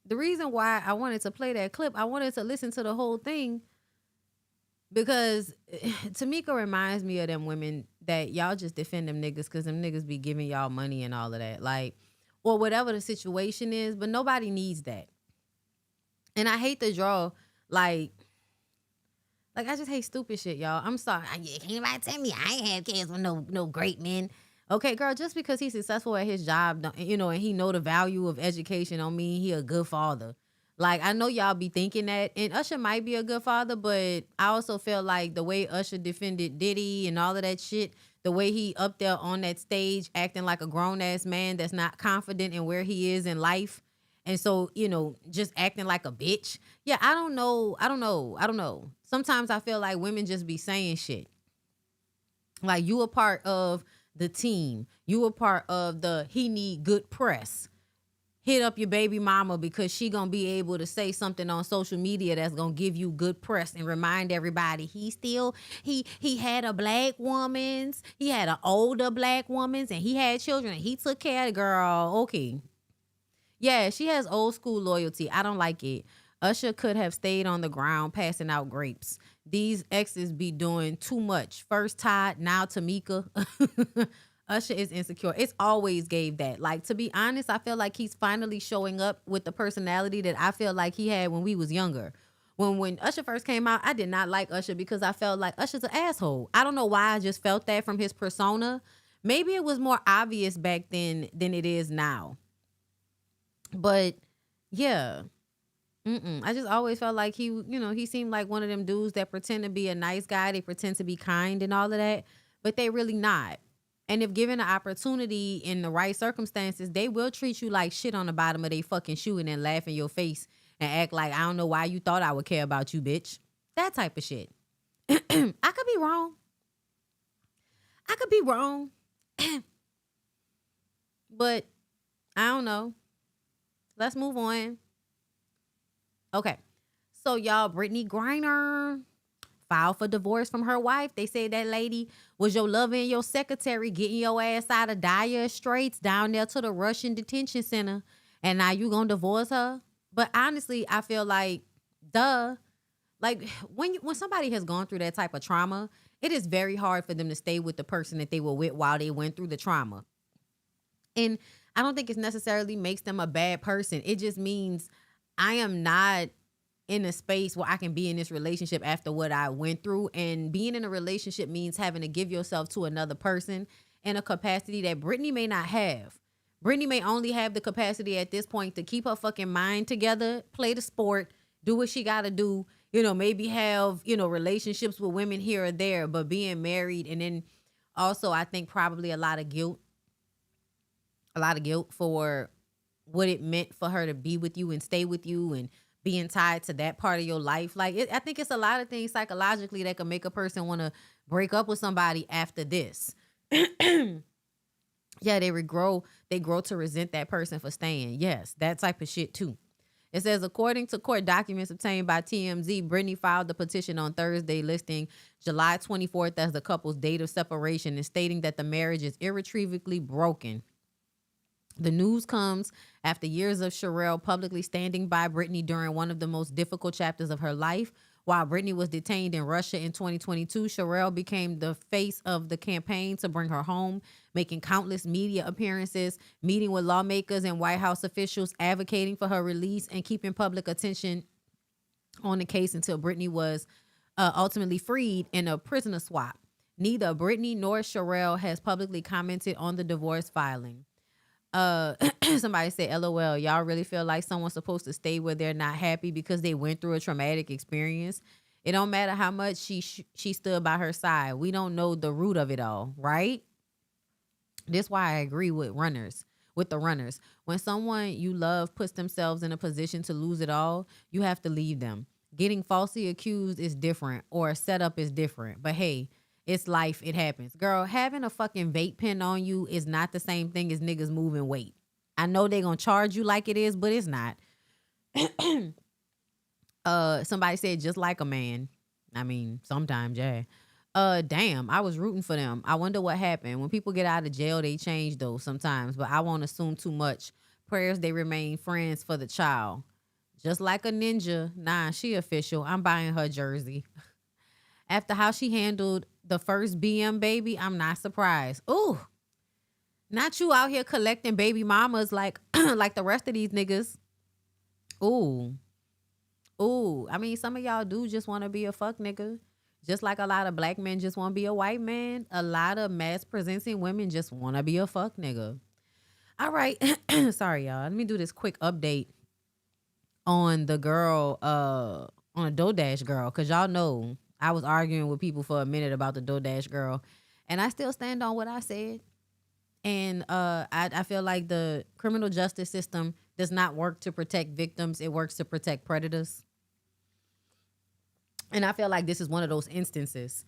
The reason why I wanted to play that clip, I wanted to listen to the whole thing because Tamika reminds me of them women that y'all just defend them niggas because them niggas be giving y'all money and all of that. Like, or whatever the situation is, but nobody needs that. And I hate to draw, like I just hate stupid shit, y'all. I'm sorry. Can't nobody tell me I ain't have kids with no great men. Okay, girl, just because he's successful at his job, you know, and he know the value of education don't mean he a good father. Like, I know y'all be thinking that, and Usher might be a good father, but I also feel like the way Usher defended Diddy and all of that shit, the way he up there on that stage acting like a grown-ass man that's not confident in where he is in life, and so, you know, just acting like a bitch. Yeah, I don't know. Sometimes I feel like women just be saying shit. Like, you a part of the team. You a part of the he need good press. Hit up your baby mama because she gonna be able to say something on social media that's gonna give you good press and remind everybody he had a black woman's, he had an older black woman's, and he had children and he took care of the girl. Okay. Yeah, she has old school loyalty. I don't like it. Usher could have stayed on the ground passing out grapes. These exes be doing too much. First Todd, now Tamika. Usher is insecure. It's always gave that. Like, to be honest, I feel like he's finally showing up with the personality that I feel like he had when we was younger. When Usher first came out, I did not like Usher because I felt like Usher's an asshole. I don't know why I just felt that from his persona. Maybe it was more obvious back then than it is now. But, yeah. I just always felt like he seemed like one of them dudes that pretend to be a nice guy. They pretend to be kind and all of that, but they really not. And if given the opportunity in the right circumstances, they will treat you like shit on the bottom of their fucking shoe and then laugh in your face and act like, I don't know why you thought I would care about you, bitch. That type of shit. I could be wrong. But I don't know. Let's move on. Okay. So y'all, Brittany Griner filed for divorce from her wife. They say that lady was your lover and your secretary getting your ass out of dire straits down there to the Russian detention center. And now you gonna divorce her? But honestly, I feel like, like when somebody has gone through that type of trauma, it is very hard for them to stay with the person that they were with while they went through the trauma. And I don't think it necessarily makes them a bad person. It just means I am not in a space where I can be in this relationship after what I went through. And being in a relationship means having to give yourself to another person in a capacity that Brittany may not have. Brittany may only have the capacity at this point to keep her fucking mind together, play the sport, do what she got to do, maybe have, relationships with women here or there, but being married. And then also, I think probably a lot of guilt for what it meant for her to be with you and stay with you and being tied to that part of your life. Like, I think it's a lot of things psychologically that can make a person want to break up with somebody after this. Yeah, they grow to resent that person for staying. Yes, that type of shit too. It says, according to court documents obtained by TMZ, Brittany filed the petition on Thursday listing July 24th as the couple's date of separation and stating that the marriage is irretrievably broken. The news comes after years of Sherelle publicly standing by Brittany during one of the most difficult chapters of her life. While Brittany was detained in Russia in 2022, Sherelle became the face of the campaign to bring her home, making countless media appearances, meeting with lawmakers and White House officials, advocating for her release, and keeping public attention on the case until Brittany was ultimately freed in a prisoner swap. Neither Brittany nor Sherelle has publicly commented on the divorce filing. Somebody said, LOL, y'all really feel like someone's supposed to stay where they're not happy because they went through a traumatic experience? It don't matter how much she stood by her side. We don't know the root of it all, right? This is why I agree with the runners. When someone you love puts themselves in a position to lose it all, you have to leave them. Getting falsely accused is different, or a setup is different. But hey, it's life. It happens. Girl, having a fucking vape pen on you is not the same thing as niggas moving weight. I know they gonna charge you like it is, but it's not. Somebody said just like a man. I mean, sometimes, yeah. Damn, I was rooting for them. I wonder what happened. When people get out of jail, they change though sometimes, but I won't assume too much. Prayers they remain friends for the child. Just like a ninja. Nah, she official. I'm buying her jersey. After how she handled the first BM baby, I'm not surprised. Ooh, not you out here collecting baby mamas like like the rest of these niggas. Ooh. I mean, some of y'all do just want to be a fuck nigga. Just like a lot of black men just want to be a white man. A lot of mass presenting women just want to be a fuck nigga. All right. Sorry, y'all. Let me do this quick update on the girl, on a DoorDash girl. Because y'all know I was arguing with people for a minute about the DoorDash girl. And I still stand on what I said. And I feel like the criminal justice system does not work to protect victims. It works to protect predators. And I feel like this is one of those instances.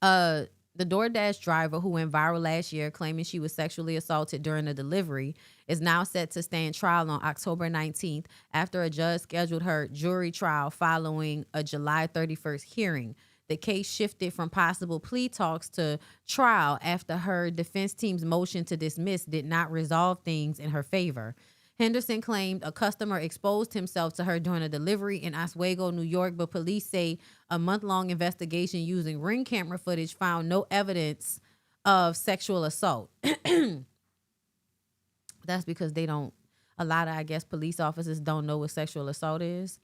The DoorDash driver who went viral last year claiming she was sexually assaulted during a delivery is now set to stand trial on October 19th after a judge scheduled her jury trial following a July 31st hearing. The case shifted from possible plea talks to trial after her defense team's motion to dismiss did not resolve things in her favor. Henderson claimed a customer exposed himself to her during a delivery in Oswego, New York, but police say a month-long investigation using Ring camera footage found no evidence of sexual assault. That's because a lot of, I guess, police officers don't know what sexual assault is.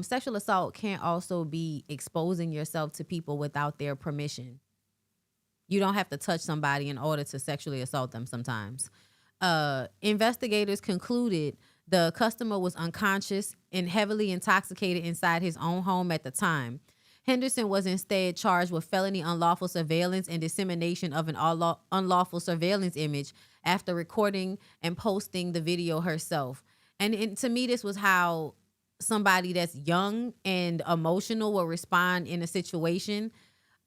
Sexual assault can also be exposing yourself to people without their permission. You don't have to touch somebody in order to sexually assault them sometimes. Investigators concluded the customer was unconscious and heavily intoxicated inside his own home at the time. Henderson was instead charged with felony unlawful surveillance and dissemination of an unlawful surveillance image after recording and posting the video herself. And to me, this was how somebody that's young and emotional will respond in a situation.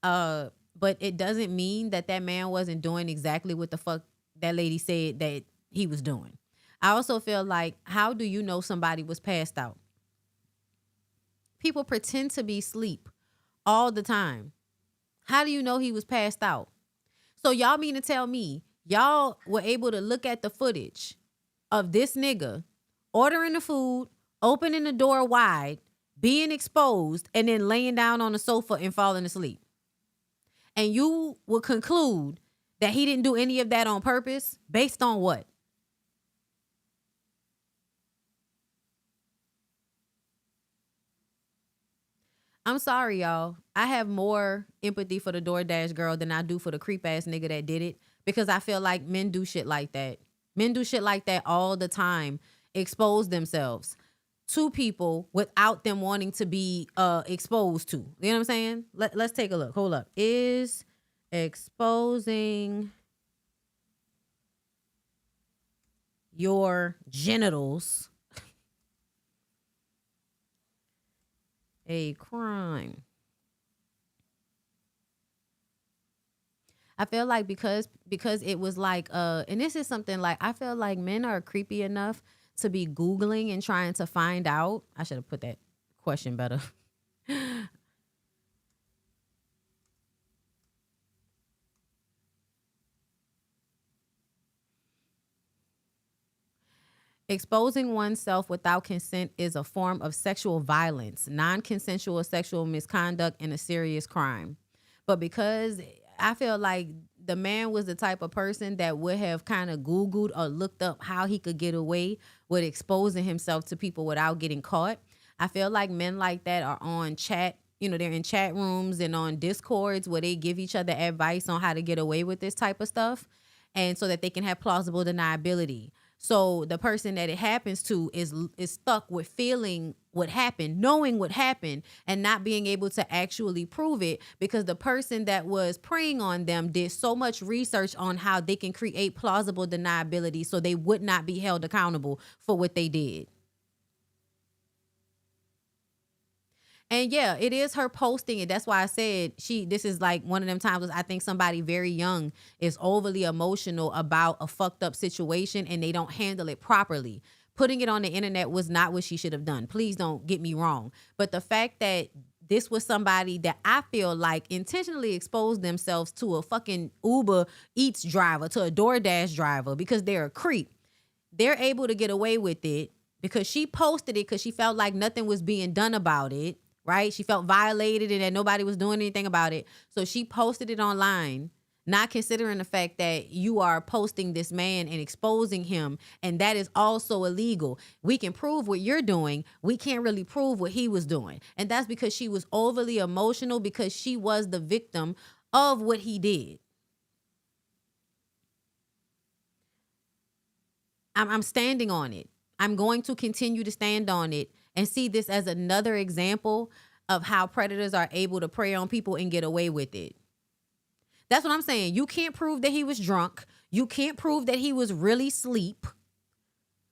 But it doesn't mean that man wasn't doing exactly what the fuck that lady said that he was doing. I also feel like, how do you know somebody was passed out? People pretend to be asleep all the time. How do you know he was passed out? So y'all mean to tell me y'all were able to look at the footage of this nigga ordering the food, opening the door wide, being exposed, and then laying down on the sofa and falling asleep? And you will conclude that he didn't do any of that on purpose? Based on what? I'm sorry, y'all. I have more empathy for the DoorDash girl than I do for the creep ass nigga that did it, because I feel like men do shit like that. Men do shit like that all the time. Expose themselves to people without them wanting to be exposed to. You know what I'm saying? Let's take a look. Hold up. Is exposing your genitals a crime? I feel like because it was like and this is something like I feel like men are creepy enough to be Googling and trying to find out. I should have put that question better. Exposing oneself without consent is a form of sexual violence, non-consensual sexual misconduct, and a serious crime. But because I feel like the man was the type of person that would have kind of Googled or looked up how he could get away with exposing himself to people without getting caught, I feel like men like that are on chat. You know, they're in chat rooms and on Discords where they give each other advice on how to get away with this type of stuff, and so that they can have plausible deniability. So the person that it happens to is stuck with feeling what happened, knowing what happened, and not being able to actually prove it because the person that was preying on them did so much research on how they can create plausible deniability so they would not be held accountable for what they did. And yeah, it is her posting it. That's why I said this is like one of them times I think somebody very young is overly emotional about a fucked up situation and they don't handle it properly. Putting it on the internet was not what she should have done. Please don't get me wrong. But the fact that this was somebody that I feel like intentionally exposed themselves to a fucking Uber Eats driver, to a DoorDash driver because they're a creep. They're able to get away with it because she posted it because she felt like nothing was being done about it. Right? She felt violated and that nobody was doing anything about it. So she posted it online, not considering the fact that you are posting this man and exposing him. And that is also illegal. We can prove what you're doing. We can't really prove what he was doing. And that's because she was overly emotional because she was the victim of what he did. I'm standing on it. I'm going to continue to stand on it and see this as another example of how predators are able to prey on people and get away with it. That's what I'm saying. You can't prove that he was drunk. You can't prove that he was really asleep.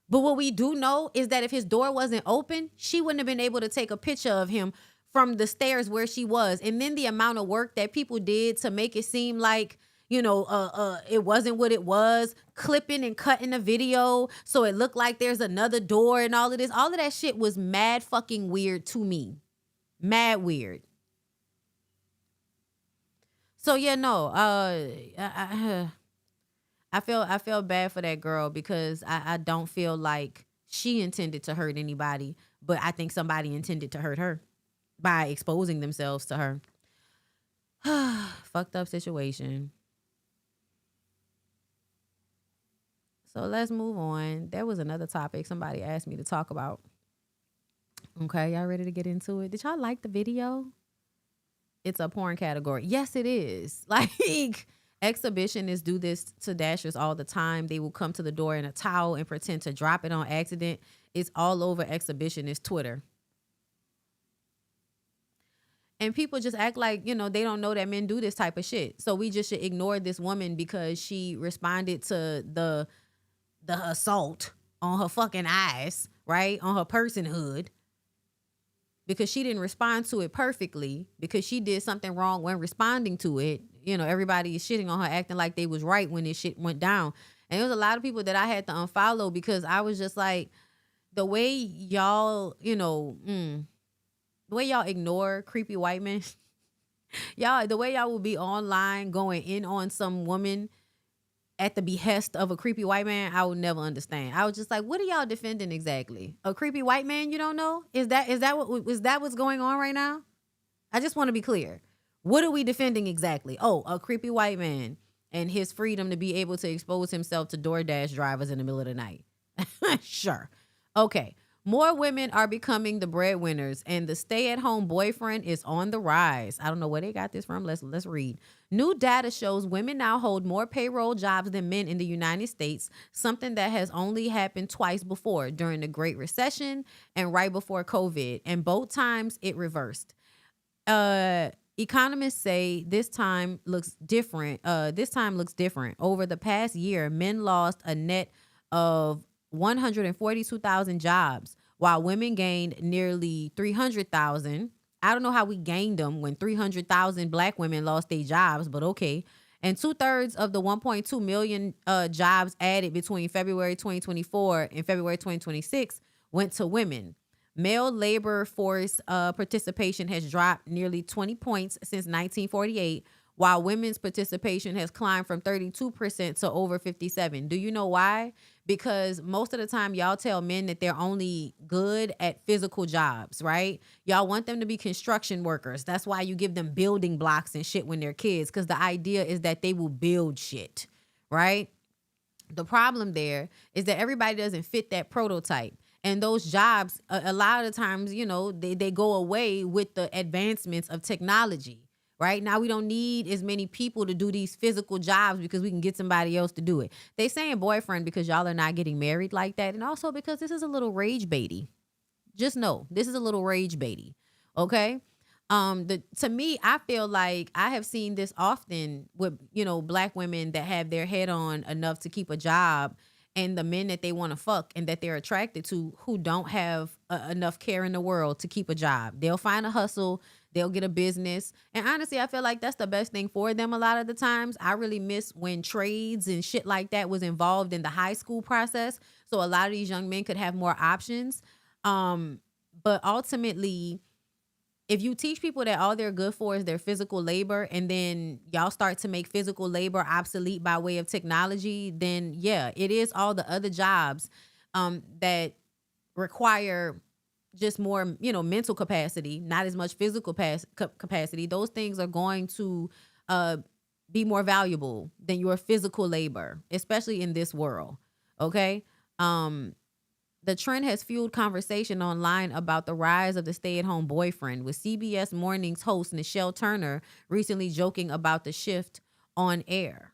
But what we do know is that if his door wasn't open, she wouldn't have been able to take a picture of him from the stairs where she was. And then the amount of work that people did to make it seem like, you know, it wasn't what it was, clipping and cutting the video so it looked like there's another door and all of this. All of that shit was mad fucking weird to me. Mad weird. So yeah, no, I feel bad for that girl because I don't feel like she intended to hurt anybody, but I think somebody intended to hurt her by exposing themselves to her. Fucked up situation. So let's move on. There was another topic somebody asked me to talk about. Okay, y'all ready to get into it? Did y'all like the video? It's a porn category. Yes, it is. Like, exhibitionists do this to dashers all the time. They will come to the door in a towel and pretend to drop it on accident. It's all over exhibitionist Twitter. And people just act like, you know, they don't know that men do this type of shit. So we just should ignore this woman because she responded to the assault on her fucking eyes, right? On her personhood. Because she didn't respond to it perfectly, because she did something wrong when responding to it. You know, everybody is shitting on her, acting like they was right when this shit went down. And there was a lot of people that I had to unfollow because I was just like, the way y'all, you know, the way y'all ignore creepy white men, the way y'all will be online going in on some woman at the behest of a creepy white man, I would never understand. I was just like, what are y'all defending exactly? A creepy white man you don't know? Is that what's going on right now? I just want to be clear. What are we defending exactly? Oh, a creepy white man and his freedom to be able to expose himself to DoorDash drivers in the middle of the night. Sure. Okay. More women are becoming the breadwinners, and the stay-at-home boyfriend is on the rise. I don't know where they got this from. Let's read. New data shows women now hold more payroll jobs than men in the United States, something that has only happened twice before, during the Great Recession and right before COVID, and both times it reversed. Economists say this time looks different. Over the past year, men lost a net of 142,000 jobs, while women gained nearly 300,000. I don't know how we gained them when 300,000 black women lost their jobs, but okay. And 2/3 of the 1.2 million jobs added between February 2024 and February 2026 went to women. Male labor force participation has dropped nearly 20 points since 1948, while women's participation has climbed from 32% to over 57%. Do you know why? Because most of the time y'all tell men that they're only good at physical jobs, right? Y'all want them to be construction workers. That's why you give them building blocks and shit when they're kids, because the idea is that they will build shit, right? The problem there is that everybody doesn't fit that prototype. And those jobs, a lot of the times, you know, they go away with the advancements of technology. Right now, we don't need as many people to do these physical jobs because we can get somebody else to do it. They saying boyfriend because y'all are not getting married like that. And also because this is a little rage baity. Just know this is a little rage baity. Okay. To me, I feel like I have seen this often with, you know, black women that have their head on enough to keep a job, and the men that they want to fuck and that they're attracted to who don't have enough care in the world to keep a job. They'll find a hustle. They'll get a business. And honestly, I feel like that's the best thing for them a lot of the times. I really miss when trades and shit like that was involved in the high school process. So a lot of these young men could have more options. But ultimately, if you teach people that all they're good for is their physical labor, and then y'all start to make physical labor obsolete by way of technology, then yeah, it is all the other jobs that require just more, you know, mental capacity, not as much physical capacity. Those things are going to be more valuable than your physical labor, especially in this world. Okay. The trend has fueled conversation online about the rise of the stay-at-home boyfriend, with CBS Mornings host Nichelle Turner recently joking about the shift on air.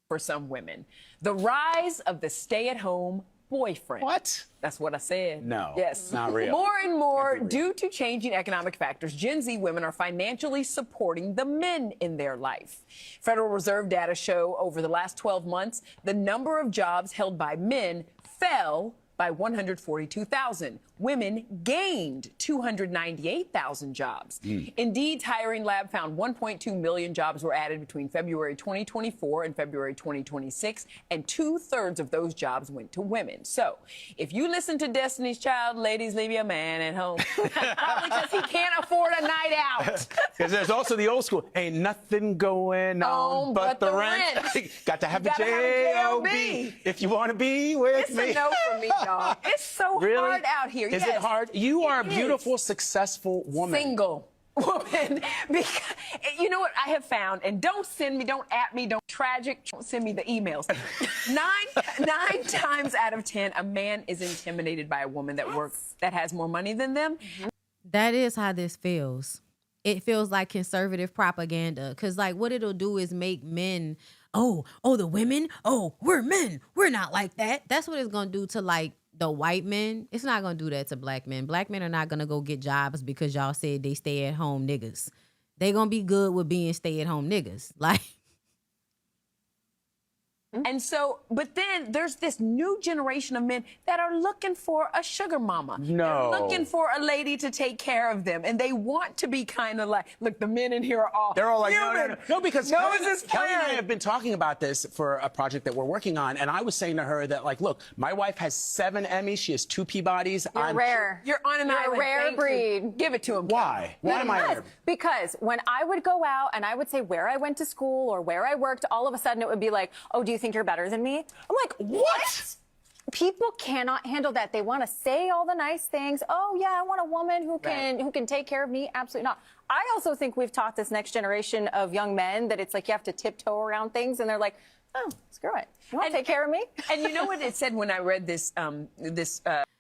For some women, the rise of the stay-at-home boyfriend. What? That's what I said. No. Yes. Not real. More and more, due to changing economic factors, Gen Z women are financially supporting the men in their life. Federal Reserve data show over the last 12 months, the number of jobs held by men fell by 142,000. Women gained 298,000 jobs. Indeed's hiring lab found 1.2 million jobs were added between February 2024 and February 2026, and 2/3 of those jobs went to women. So if you listen to Destiny's Child, ladies, leave your man at home. Probably because he can't afford a night out. Because there's also the old school, ain't nothing going on but the rent. Got to have the J-O-B if you want to be with me. It's a no for me, dog. It's so hard out here. Is it hard? You are a beautiful, successful woman. Single woman. Because, you know what I have found? And don't send me, don't at me, don't tragic, don't send me the emails. Nine times out of 10, a man is intimidated by a woman that works, that has more money than them. That is how this feels. It feels like conservative propaganda. Because, like, what it'll do is make men, oh, the women, oh, we're men. We're not like that. That's what it's going to do to, like, the white men. It's not going to do that to black men. Black men are not going to go get jobs because y'all said they stay at home niggas. They going to be good with being stay at home niggas. Like. And so, but then there's this new generation of men that are looking for a sugar mama. No. They're looking for a lady to take care of them. And they want to be kind of like, look, the men in here are all They're all like, human. no, because No, Kelly and I have been talking about this for a project that we're working on. And I was saying to her that, like, look, my wife has 7 Emmys. She has 2 Peabodys. You're rare. You're on an You're island. a rare Thank breed. you. Give it to him. Why? Why am I rare? Because when I would go out and I would say where I went to school or where I worked, all of a sudden it would be like, oh, do you think you're better than me? I'm like, what? People cannot handle that. They want to say all the nice things. Oh yeah, I want a woman who can take care of me. Absolutely not. I also think we've taught this next generation of young men that it's like you have to tiptoe around things, and they're like, oh, screw it. You want to take care of me? And you know what it said when I read this?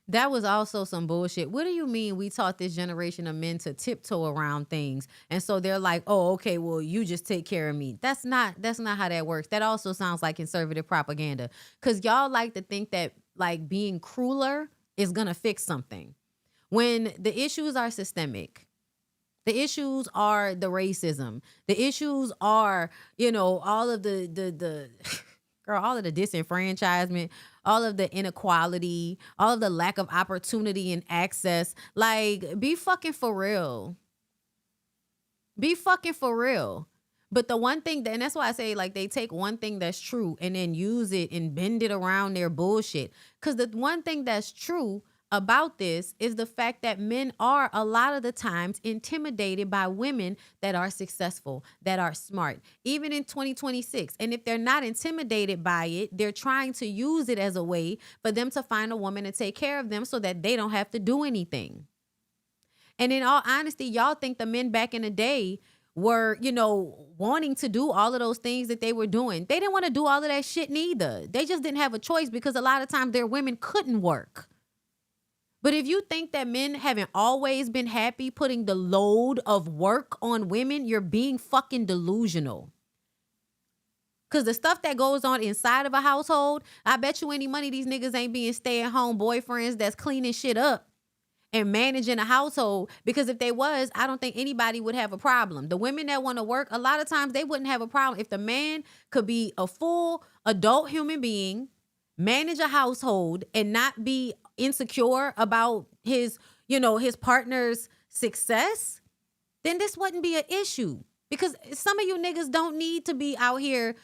That was also some bullshit. What do you mean we taught this generation of men to tiptoe around things? And so they're like, oh, okay, well, you just take care of me. That's not how that works. That also sounds like conservative propaganda. Because y'all like to think that, like, being crueler is going to fix something. When the issues are systemic, the issues are the racism. The issues are, you know, all of the all of the disenfranchisement, all of the inequality, all of the lack of opportunity and access. Like, be fucking for real. Be fucking for real. But the one thing and that's why I say like they take one thing that's true and then use it and bend it around their bullshit. Because the one thing that's true about this is the fact that men are a lot of the times intimidated by women that are successful, that are smart, even in 2026. And if they're not intimidated by it, they're trying to use it as a way for them to find a woman to take care of them so that they don't have to do anything. And in all honesty, y'all think the men back in the day were, wanting to do all of those things that they were doing. They didn't want to do all of that shit neither. They just didn't have a choice because a lot of times their women couldn't work. But if you think that men haven't always been happy putting the load of work on women, you're being fucking delusional. Because the stuff that goes on inside of a household, I bet you any money these niggas ain't being stay-at-home boyfriends that's cleaning shit up and managing a household. Because if they was, I don't think anybody would have a problem. The women that want to work, a lot of times they wouldn't have a problem if the man could be a full adult human being, manage a household, and not be insecure about his partner's success, then this wouldn't be an issue. Because some of you niggas don't need to be out here,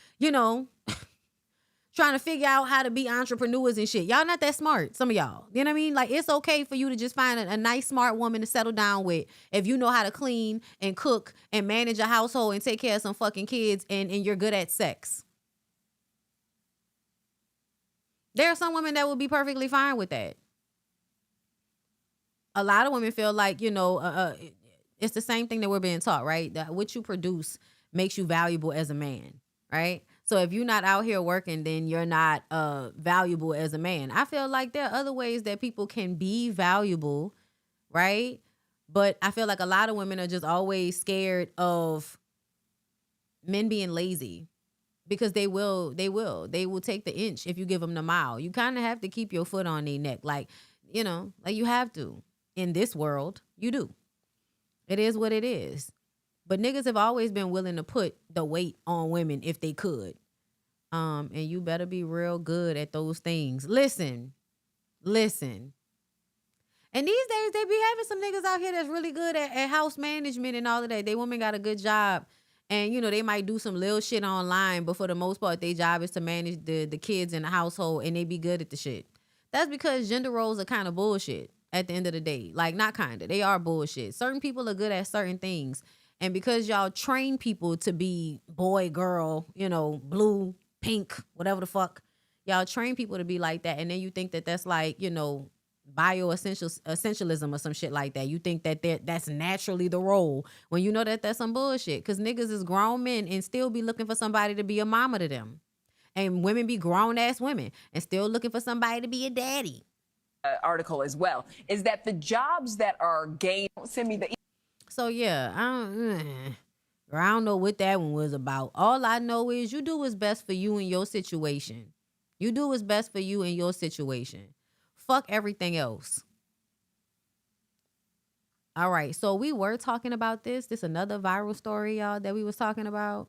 trying to figure out how to be entrepreneurs and shit. Y'all not that smart, some of y'all. You know what I mean? Like, it's okay for you to just find a nice, smart woman to settle down with if you know how to clean and cook and manage a household and take care of some fucking kids and you're good at sex. There are some women that would be perfectly fine with that. A lot of women feel like, it's the same thing that we're being taught, right? That what you produce makes you valuable as a man, right? So if you're not out here working, then you're not valuable as a man. I feel like there are other ways that people can be valuable, right? But I feel like a lot of women are just always scared of men being lazy. Because they will take the inch if you give them the mile. You kind of have to keep your foot on their neck. Like you have to. In this world, you do. It is what it is. But niggas have always been willing to put the weight on women if they could. And you better be real good at those things. Listen. And these days, they be having some niggas out here that's really good at house management and all of that. They women got a good job. And, they might do some little shit online, but for the most part, their job is to manage the kids in the household, and they be good at the shit. That's because gender roles are kind of bullshit at the end of the day. Like, not kind of. They are bullshit. Certain people are good at certain things. And because y'all train people to be boy, girl, blue, pink, whatever the fuck, y'all train people to be like that. And then you think that that's like, essentialism or some shit like that. You think that that's naturally the role when you know that that's some bullshit. Because niggas is grown men and still be looking for somebody to be a mama to them. And women be grown ass women and still looking for somebody to be a daddy. Article as well is that the jobs that are gained. Send me the. So yeah, I don't know what that one was about. All I know is you do what's best for you in your situation. You do what's best for you in your situation. Fuck everything else. All right, so we were talking about this. This another viral story, y'all, that we was talking about.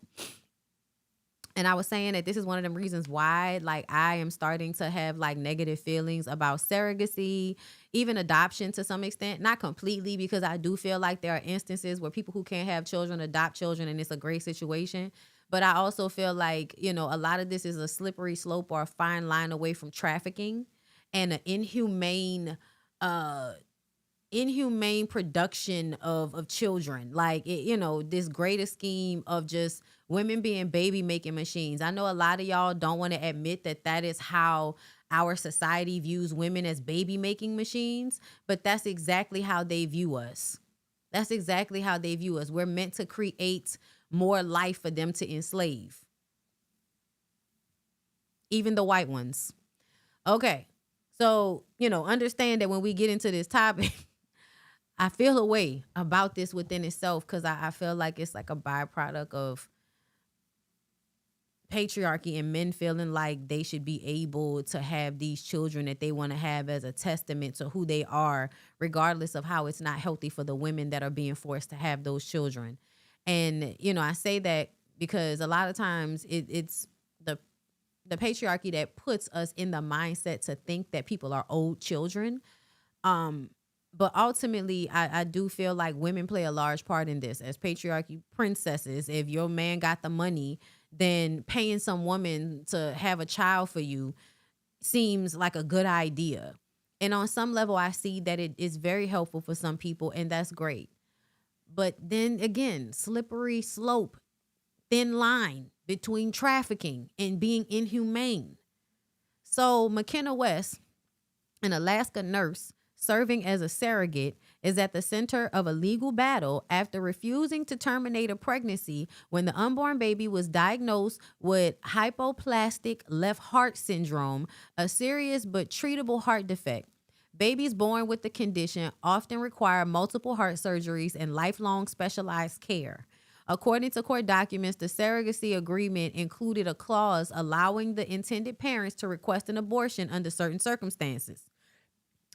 And I was saying that this is one of them reasons why, like, I am starting to have, like, negative feelings about surrogacy, even adoption to some extent. Not completely, because I do feel like there are instances where people who can't have children adopt children, and it's a great situation. But I also feel like, a lot of this is a slippery slope or a fine line away from trafficking and an inhumane production of children. Like, this greater scheme of just women being baby making machines. I know a lot of y'all don't want to admit that is how our society views women, as baby making machines, but that's exactly how they view us. That's exactly how they view us. We're meant to create more life for them to enslave. Even the white ones. Okay. So, understand that when we get into this topic, I feel a way about this within itself, because I feel like it's like a byproduct of patriarchy and men feeling like they should be able to have these children that they want to have as a testament to who they are, regardless of how it's not healthy for the women that are being forced to have those children. And, I say that because a lot of times it's the patriarchy that puts us in the mindset to think that people are old children. But ultimately, I do feel like women play a large part in this as patriarchy princesses. If your man got the money, then paying some woman to have a child for you seems like a good idea. And on some level, I see that it is very helpful for some people, and that's great. But then again, slippery slope, thin line between trafficking and being inhumane. So McKenna West, an Alaska nurse serving as a surrogate, is at the center of a legal battle after refusing to terminate a pregnancy when the unborn baby was diagnosed with hypoplastic left heart syndrome, a serious but treatable heart defect. Babies born with the condition often require multiple heart surgeries and lifelong specialized care. According to court documents, the surrogacy agreement included a clause allowing the intended parents to request an abortion under certain circumstances.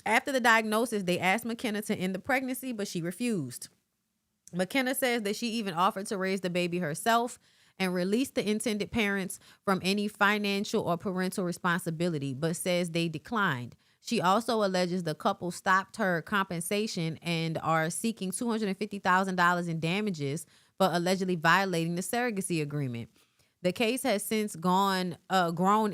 After the diagnosis, they asked McKenna to end the pregnancy, but she refused. McKenna says that she even offered to raise the baby herself and release the intended parents from any financial or parental responsibility, but says they declined. She also alleges the couple stopped her compensation and are seeking $250,000 in damages for allegedly violating the surrogacy agreement. The case has since grown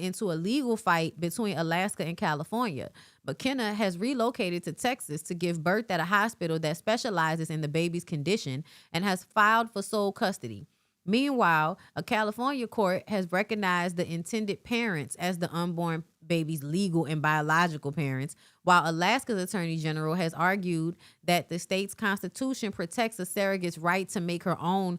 into a legal fight between Alaska and California. McKenna has relocated to Texas to give birth at a hospital that specializes in the baby's condition and has filed for sole custody. Meanwhile, a California court has recognized the intended parents as the unborn baby's legal and biological parents, while Alaska's Attorney General has argued that the state's constitution protects a surrogate's right to make her own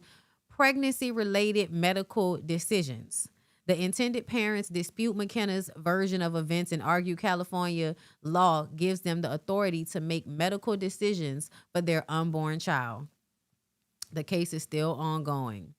pregnancy-related medical decisions. The intended parents dispute McKenna's version of events and argue California law gives them the authority to make medical decisions for their unborn child. The case is still ongoing.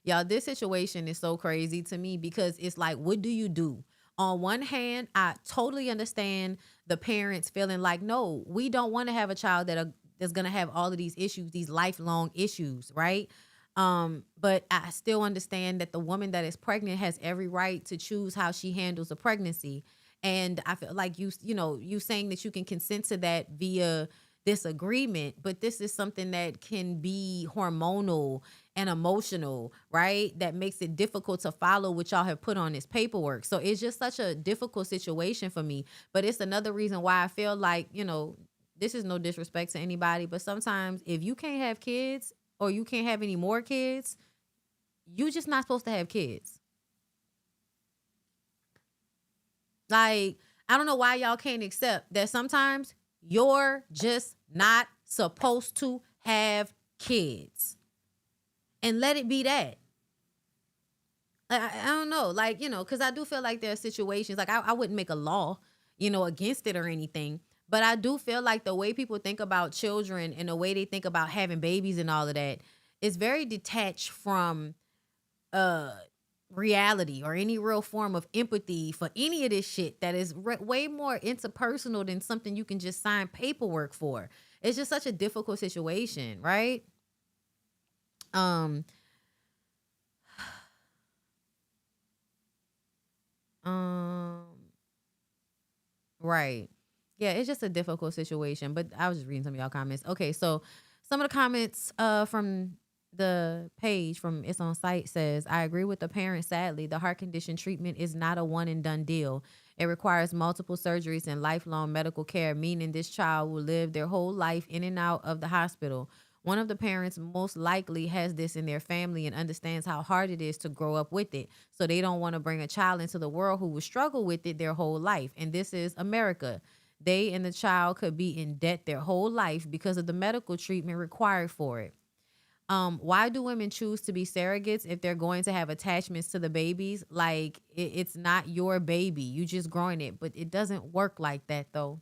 Y'all, this situation is so crazy to me because it's like, what do you do? On one hand, I totally understand the parents feeling like, no, we don't want to have a child that's going to have all of these issues, these lifelong issues, right? But I still understand that the woman that is pregnant has every right to choose how she handles a pregnancy. And I feel like you saying that you can consent to that via this agreement, but this is something that can be hormonal and emotional, right? That makes it difficult to follow what y'all have put on this paperwork. So it's just such a difficult situation for me. But it's another reason why I feel like, this is no disrespect to anybody, but sometimes if you can't have kids or you can't have any more kids, you just not supposed to have kids. Like, I don't know why y'all can't accept that sometimes you're just not supposed to have kids. And let it be that. I don't know, because I do feel like there are situations, like I wouldn't make a law, against it or anything. But I do feel like the way people think about children and the way they think about having babies and all of that is very detached from reality or any real form of empathy for any of this shit that is way more interpersonal than something you can just sign paperwork for. It's just such a difficult situation, right? Right. Yeah, it's just a difficult situation, but I was just reading some of y'all comments. Okay, so some of the comments from the page from It's On Site says, I agree with the parents. Sadly, the heart condition treatment is not a one and done deal. It requires multiple surgeries and lifelong medical care, meaning this child will live their whole life in and out of the hospital. One of the parents most likely has this in their family and understands how hard it is to grow up with it. So they don't want to bring a child into the world who will struggle with it their whole life. And this is America. They and the child could be in debt their whole life because of the medical treatment required for it. Why do women choose to be surrogates if they're going to have attachments to the babies? Like, it's not your baby. You just growing it. But it doesn't work like that, though.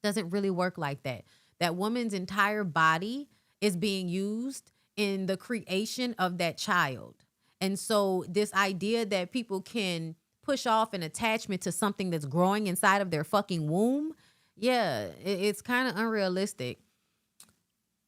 Doesn't really work like that. That woman's entire body is being used in the creation of that child. And so this idea that people can push off an attachment to something that's growing inside of their fucking womb, yeah, it's kind of unrealistic.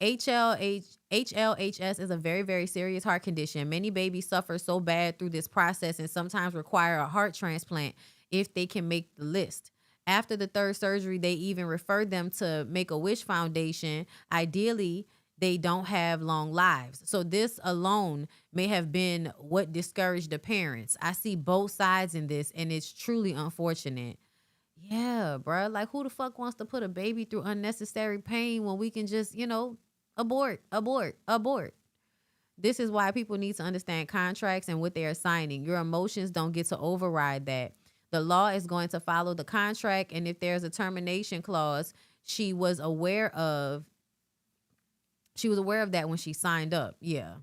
HLHS is a very, very serious heart condition. Many babies suffer so bad through this process and sometimes require a heart transplant if they can make the list. After the third surgery, they even referred them to Make-A-Wish Foundation. Ideally, they don't have long lives. So this alone may have been what discouraged the parents. I see both sides in this, and it's truly unfortunate. Yeah, bruh. Like, who the fuck wants to put a baby through unnecessary pain when we can just, abort. This is why people need to understand contracts and what they are signing. Your emotions don't get to override that. The law is going to follow the contract, and if there's a termination clause, she was aware of that when she signed up. Yeah.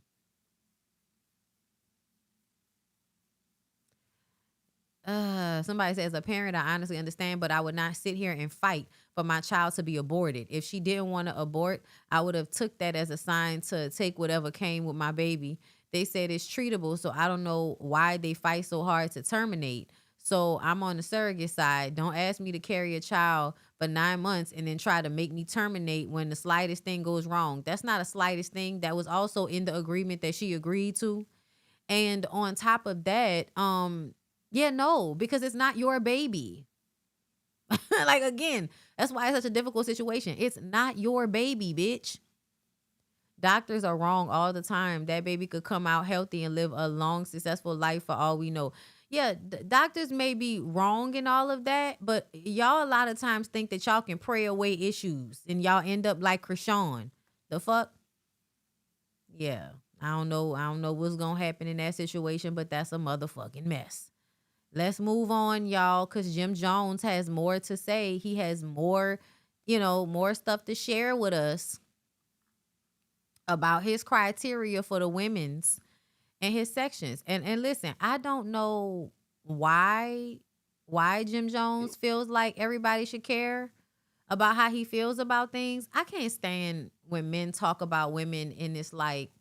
Somebody says, a parent, I honestly understand, but I would not sit here and fight for my child to be aborted. If she didn't want to abort, I would have took that as a sign to take whatever came with my baby. They said it's treatable, so I don't know why they fight so hard to terminate. So I'm on the surrogate side. Don't ask me to carry a child for 9 months and then try to make me terminate when the slightest thing goes wrong. That's not a slightest thing. That was also in the agreement that she agreed to. And on top of that, yeah, no, because it's not your baby. Like, again, that's why it's such a difficult situation. It's not your baby, bitch. Doctors are wrong all the time. That baby could come out healthy and live a long, successful life for all we know. Yeah, doctors may be wrong in all of that, but y'all a lot of times think that y'all can pray away issues and y'all end up like Krishan. The fuck? Yeah, I don't know what's gonna happen in that situation, but that's a motherfucking mess. Let's move on, y'all, because Jim Jones has more to say. He has more, more stuff to share with us about his criteria for the women's and his sections. And listen, I don't know why Jim Jones feels like everybody should care about how he feels about things. I can't stand when men talk about women in this, like,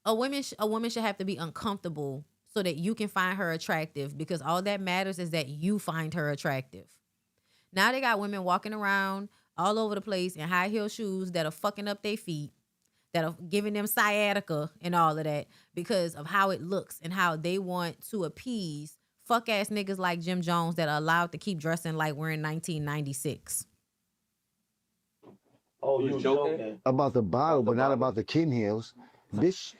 a woman should have to be uncomfortable so that you can find her attractive, because all that matters is that you find her attractive. Now they got women walking around all over the place in high heel shoes that are fucking up their feet, that are giving them sciatica and all of that because of how it looks and how they want to appease fuck ass niggas like Jim Jones that are allowed to keep dressing like we're in 1996. Oh, you joking? About the bottle, but not about the kitten heels. Bitch,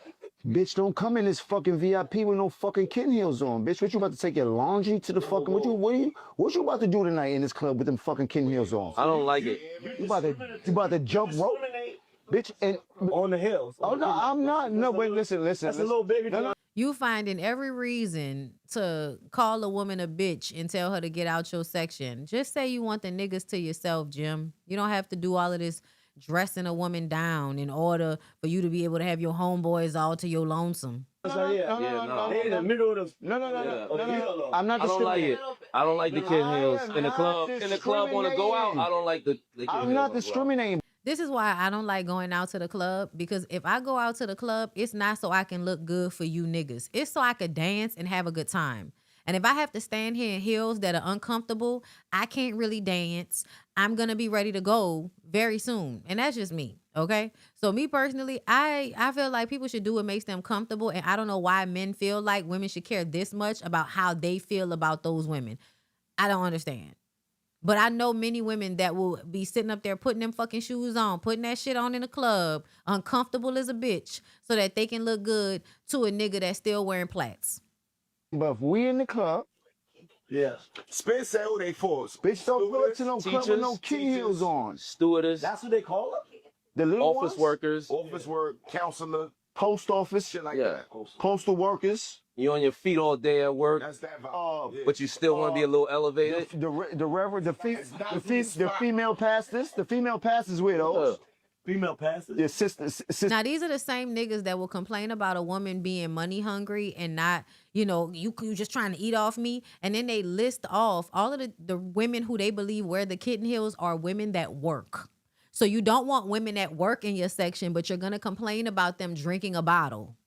don't come in this fucking VIP with no fucking kitten heels on. Bitch, what you about to take your laundry to the fucking, what you about to do tonight in this club with them fucking kitten heels on? I don't like it. You about to jump rope? Bitch, and on the hills. Oh no, I'm not. No, wait, listen. That's a little bigger. No. You finding every reason to call a woman a bitch and tell her to get out your section. Just say you want the niggas to yourself, Jim. You don't have to do all of this dressing a woman down in order for you to be able to have your homeboys all to your lonesome. No. In the middle of the No. I'm not. I don't like it. I don't like the kitten heels in the club. In the club, want to go out. I don't like the kitten heels. I'm not discriminating. This is why I don't like going out to the club, because if I go out to the club, it's not so I can look good for you niggas. It's so I could dance and have a good time. And if I have to stand here in heels that are uncomfortable, I can't really dance. I'm going to be ready to go very soon. And that's just me, okay? So me personally, I feel like people should do what makes them comfortable. And I don't know why men feel like women should care this much about how they feel about those women. I don't understand. But I know many women that will be sitting up there putting them fucking shoes on, putting that shit on in the club, uncomfortable as a bitch, so that they can look good to a nigga that's still wearing plaits. But if we in the club, yes. Spence said who they for. Bitch, don't go to no club with no kitten heels on. Stewardess. That's what they call it? The little office ones? workers. Office work, counselor. Post office. Shit like that. Postal workers. You on your feet all day at work. That's that vibe. But you still want to be a little elevated. The female pastors. The female pastors with those. Female pastors? The sisters. Now, these are the same niggas that will complain about a woman being money hungry and not, you just trying to eat off me. And then they list off all of the women who they believe wear the kitten heels are women that work. So you don't want women that work in your section, but you're going to complain about them drinking a bottle.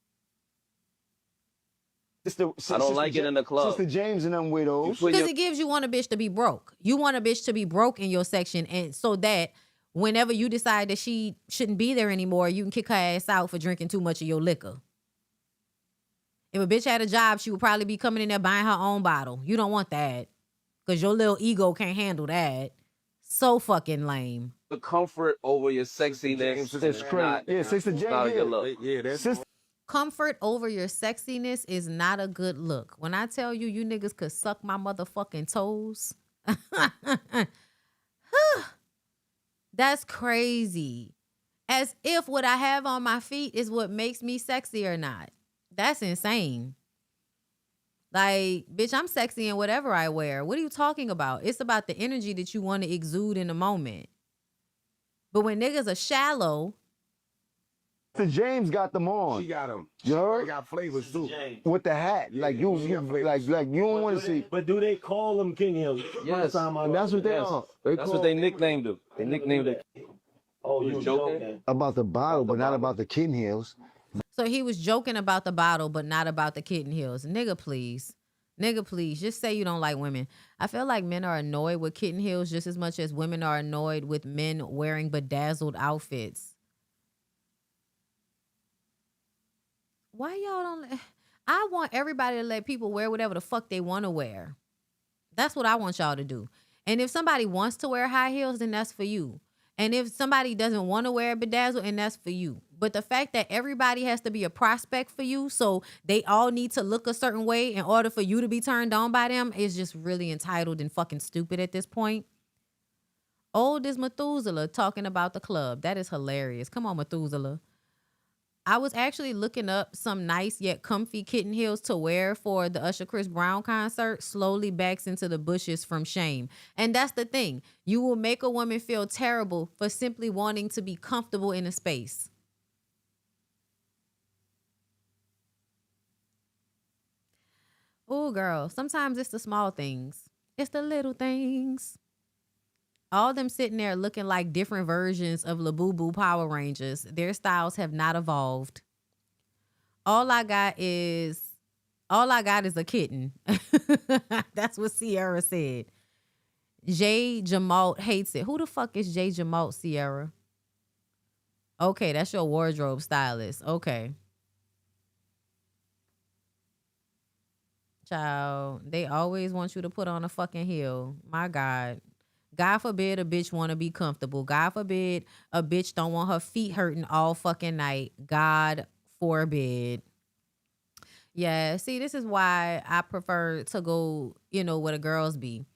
I don't like it in the club. Sister James and them widows. Because it gives you want a bitch to be broke. You want a bitch to be broke in your section, and so that whenever you decide that she shouldn't be there anymore, you can kick her ass out for drinking too much of your liquor. If a bitch had a job, she would probably be coming in there buying her own bottle. You don't want that. because your little ego can't handle that. So fucking lame. The comfort over your sexiness. That's crazy. Yeah, Sister J. Not a good look. Yeah, that's Comfort over your sexiness is not a good look. When I tell you, you niggas could suck my motherfucking toes. That's crazy. As if what I have on my feet is what makes me sexy or not. That's insane. Like, bitch, I'm sexy in whatever I wear. What are you talking about? It's about the energy that you want to exude in the moment. But when niggas are shallow. Sister James got them on. She got them. You heard? They got flavors too. With the hat. Like you like you don't want to see. But do they call them King Hills? Yes. That's what they are. That's what they nicknamed them. They nicknamed it. Oh, you joking? About the bottle, but not about the kitten heels. So he was joking about the bottle, but not about the kitten heels. Nigga, please. Nigga, please. Just say you don't like women. I feel like men are annoyed with kitten heels just as much as women are annoyed with men wearing bedazzled outfits. Why y'all don't... I want everybody to let people wear whatever the fuck they want to wear. That's what I want y'all to do. And if somebody wants to wear high heels, then that's for you. And if somebody doesn't want to wear a bedazzle, and that's for you. But the fact that everybody has to be a prospect for you, so they all need to look a certain way in order for you to be turned on by them, is just really entitled and fucking stupid at this point. Old as Methuselah talking about the club. That is hilarious. Come on, Methuselah. I was actually looking up some nice yet comfy kitten heels to wear for the Usher Chris Brown concert. Slowly backs into the bushes from shame. And that's the thing. You will make a woman feel terrible for simply wanting to be comfortable in a space. Oh, girl. Sometimes it's the small things. It's the little things. All them sitting there looking like different versions of Labubu Power Rangers. Their styles have not evolved. All I got is a kitten. That's what Sierra said. J. Jamalt hates it. Who the fuck is J. Jamalt, Sierra? Okay, that's your wardrobe stylist. Okay. Child, they always want you to put on a fucking heel. My God. God forbid a bitch want to be comfortable. God forbid a bitch don't want her feet hurting all fucking night. God forbid. Yeah, see, this is why I prefer to go, where the girls be.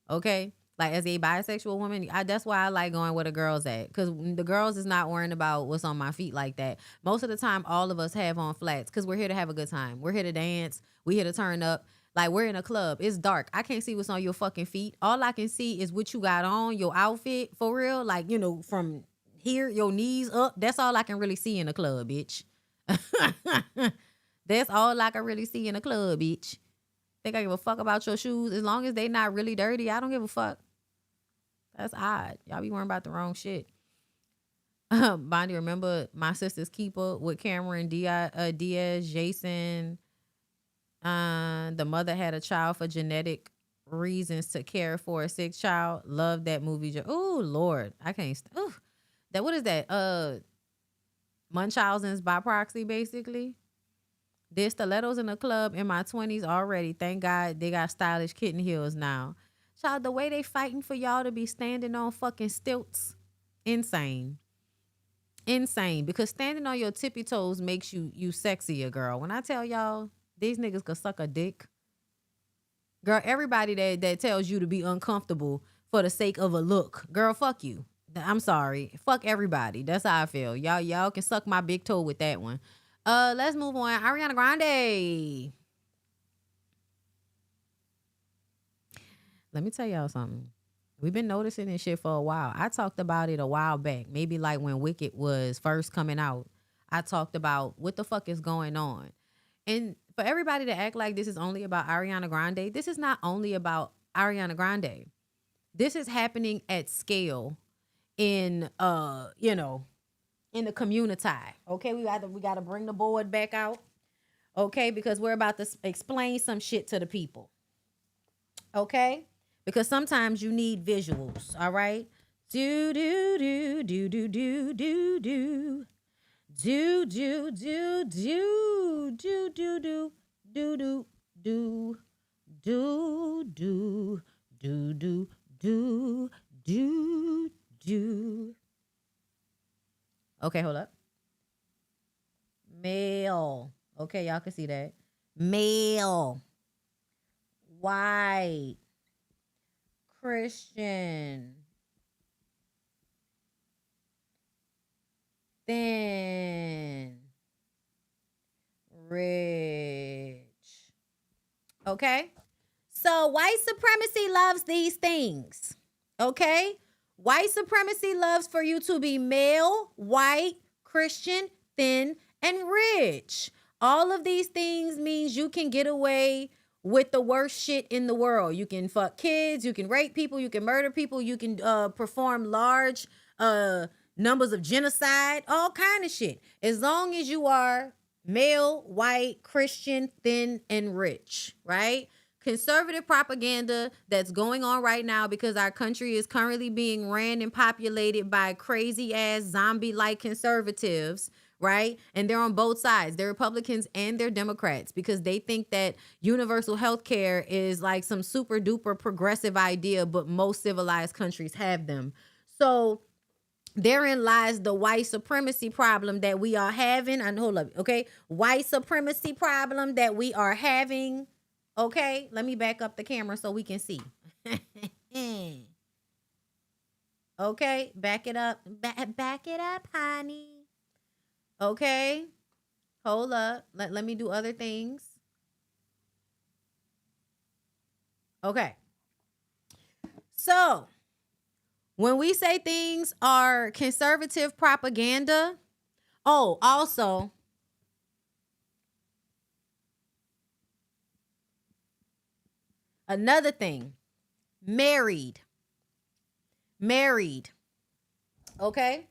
Okay? Like, as a bisexual woman, that's why I like going where the girls at. Because the girls is not worrying about what's on my feet like that. Most of the time, all of us have on flats because we're here to have a good time. We're here to dance. We're here to turn up. Like, we're in a club. It's dark. I can't see what's on your fucking feet. All I can see is what you got on, your outfit, for real. Like, from here, your knees up. That's all I can really see in a club, bitch. That's all I can really see in a club, bitch. Think I give a fuck about your shoes? As long as they not really dirty, I don't give a fuck. That's odd. Y'all be worrying about the wrong shit. Bondy, remember My Sister's Keeper with Cameron Diaz, Jason... the mother had a child for genetic reasons to care for a sick child. Love that movie. Oh, Lord. I can't. What is that? Munchausen's by proxy, basically. There's stilettos in the club in my 20s already. Thank God they got stylish kitten heels now. Child, the way they fighting for y'all to be standing on fucking stilts. Insane. Insane. Because standing on your tippy toes makes you sexier, girl. When I tell y'all, these niggas could suck a dick. Girl, everybody that tells you to be uncomfortable for the sake of a look. Girl, fuck you. I'm sorry. Fuck everybody. That's how I feel. Y'all can suck my big toe with that one. Let's move on. Ariana Grande. Let me tell y'all something. We've been noticing this shit for a while. I talked about it a while back. Maybe like when Wicked was first coming out. I talked about what the fuck is going on. And for everybody to act like this is only about Ariana Grande, this is not only about Ariana Grande. This is happening at scale in in the community. Okay, we got to bring the board back out. Okay, because we're about to explain some shit to the people. Okay? Because sometimes you need visuals, all right? Do do do do do do do do. Do do do do do do do do do do do do Okay, hold up. Male. Okay, y'all can see that. Male. White. Christian. Thin. Rich. Okay? So white supremacy loves these things. Okay? White supremacy loves for you to be male, white, Christian, thin, and rich. All of these things means you can get away with the worst shit in the world. You can fuck kids, you can rape people, you can murder people, you can perform large numbers of genocide, all kind of shit. As long as you are male, white, Christian, thin, and rich, right? Conservative propaganda that's going on right now because our country is currently being ran and populated by crazy ass zombie-like conservatives, right? And they're on both sides. They're Republicans and they're Democrats because they think that universal health care is like some super duper progressive idea, but most civilized countries have them. So therein lies the white supremacy problem that we are having. And hold up, okay? White supremacy problem that we are having. Okay, let me back up the camera so we can see. Okay, back it up. Back it up, honey. Okay, hold up. Let me do other things. Okay. So, when we say things are conservative propaganda, oh, also, another thing, married. Okay?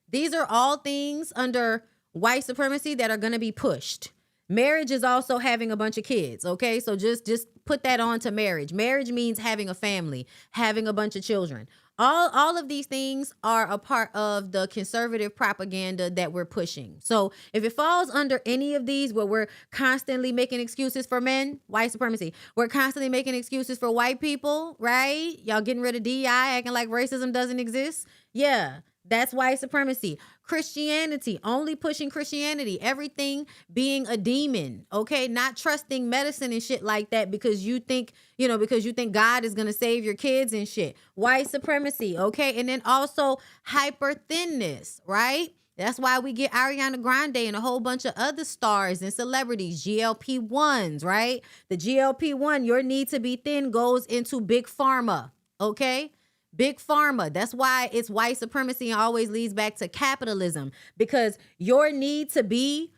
These are all things under white supremacy that are going to be pushed. Marriage is also having a bunch of kids, okay? So just put that on to marriage. Marriage means having a family, having a bunch of children. All of these things are a part of the conservative propaganda that we're pushing. So if it falls under any of these where we're constantly making excuses for men, white supremacy, we're constantly making excuses for white people, right? Y'all getting rid of DEI, acting like racism doesn't exist. Yeah, that's white supremacy. Christianity, only pushing Christianity, everything being a demon, okay? Not trusting medicine and shit like that because you think, because you think God is going to save your kids and shit. White supremacy, okay? And then also hyper thinness, right? That's why we get Ariana Grande and a whole bunch of other stars and celebrities, GLP-1s, right? The GLP-1, your need to be thin goes into big pharma, okay? Big pharma. That's why it's white supremacy and always leads back to capitalism, because your need to be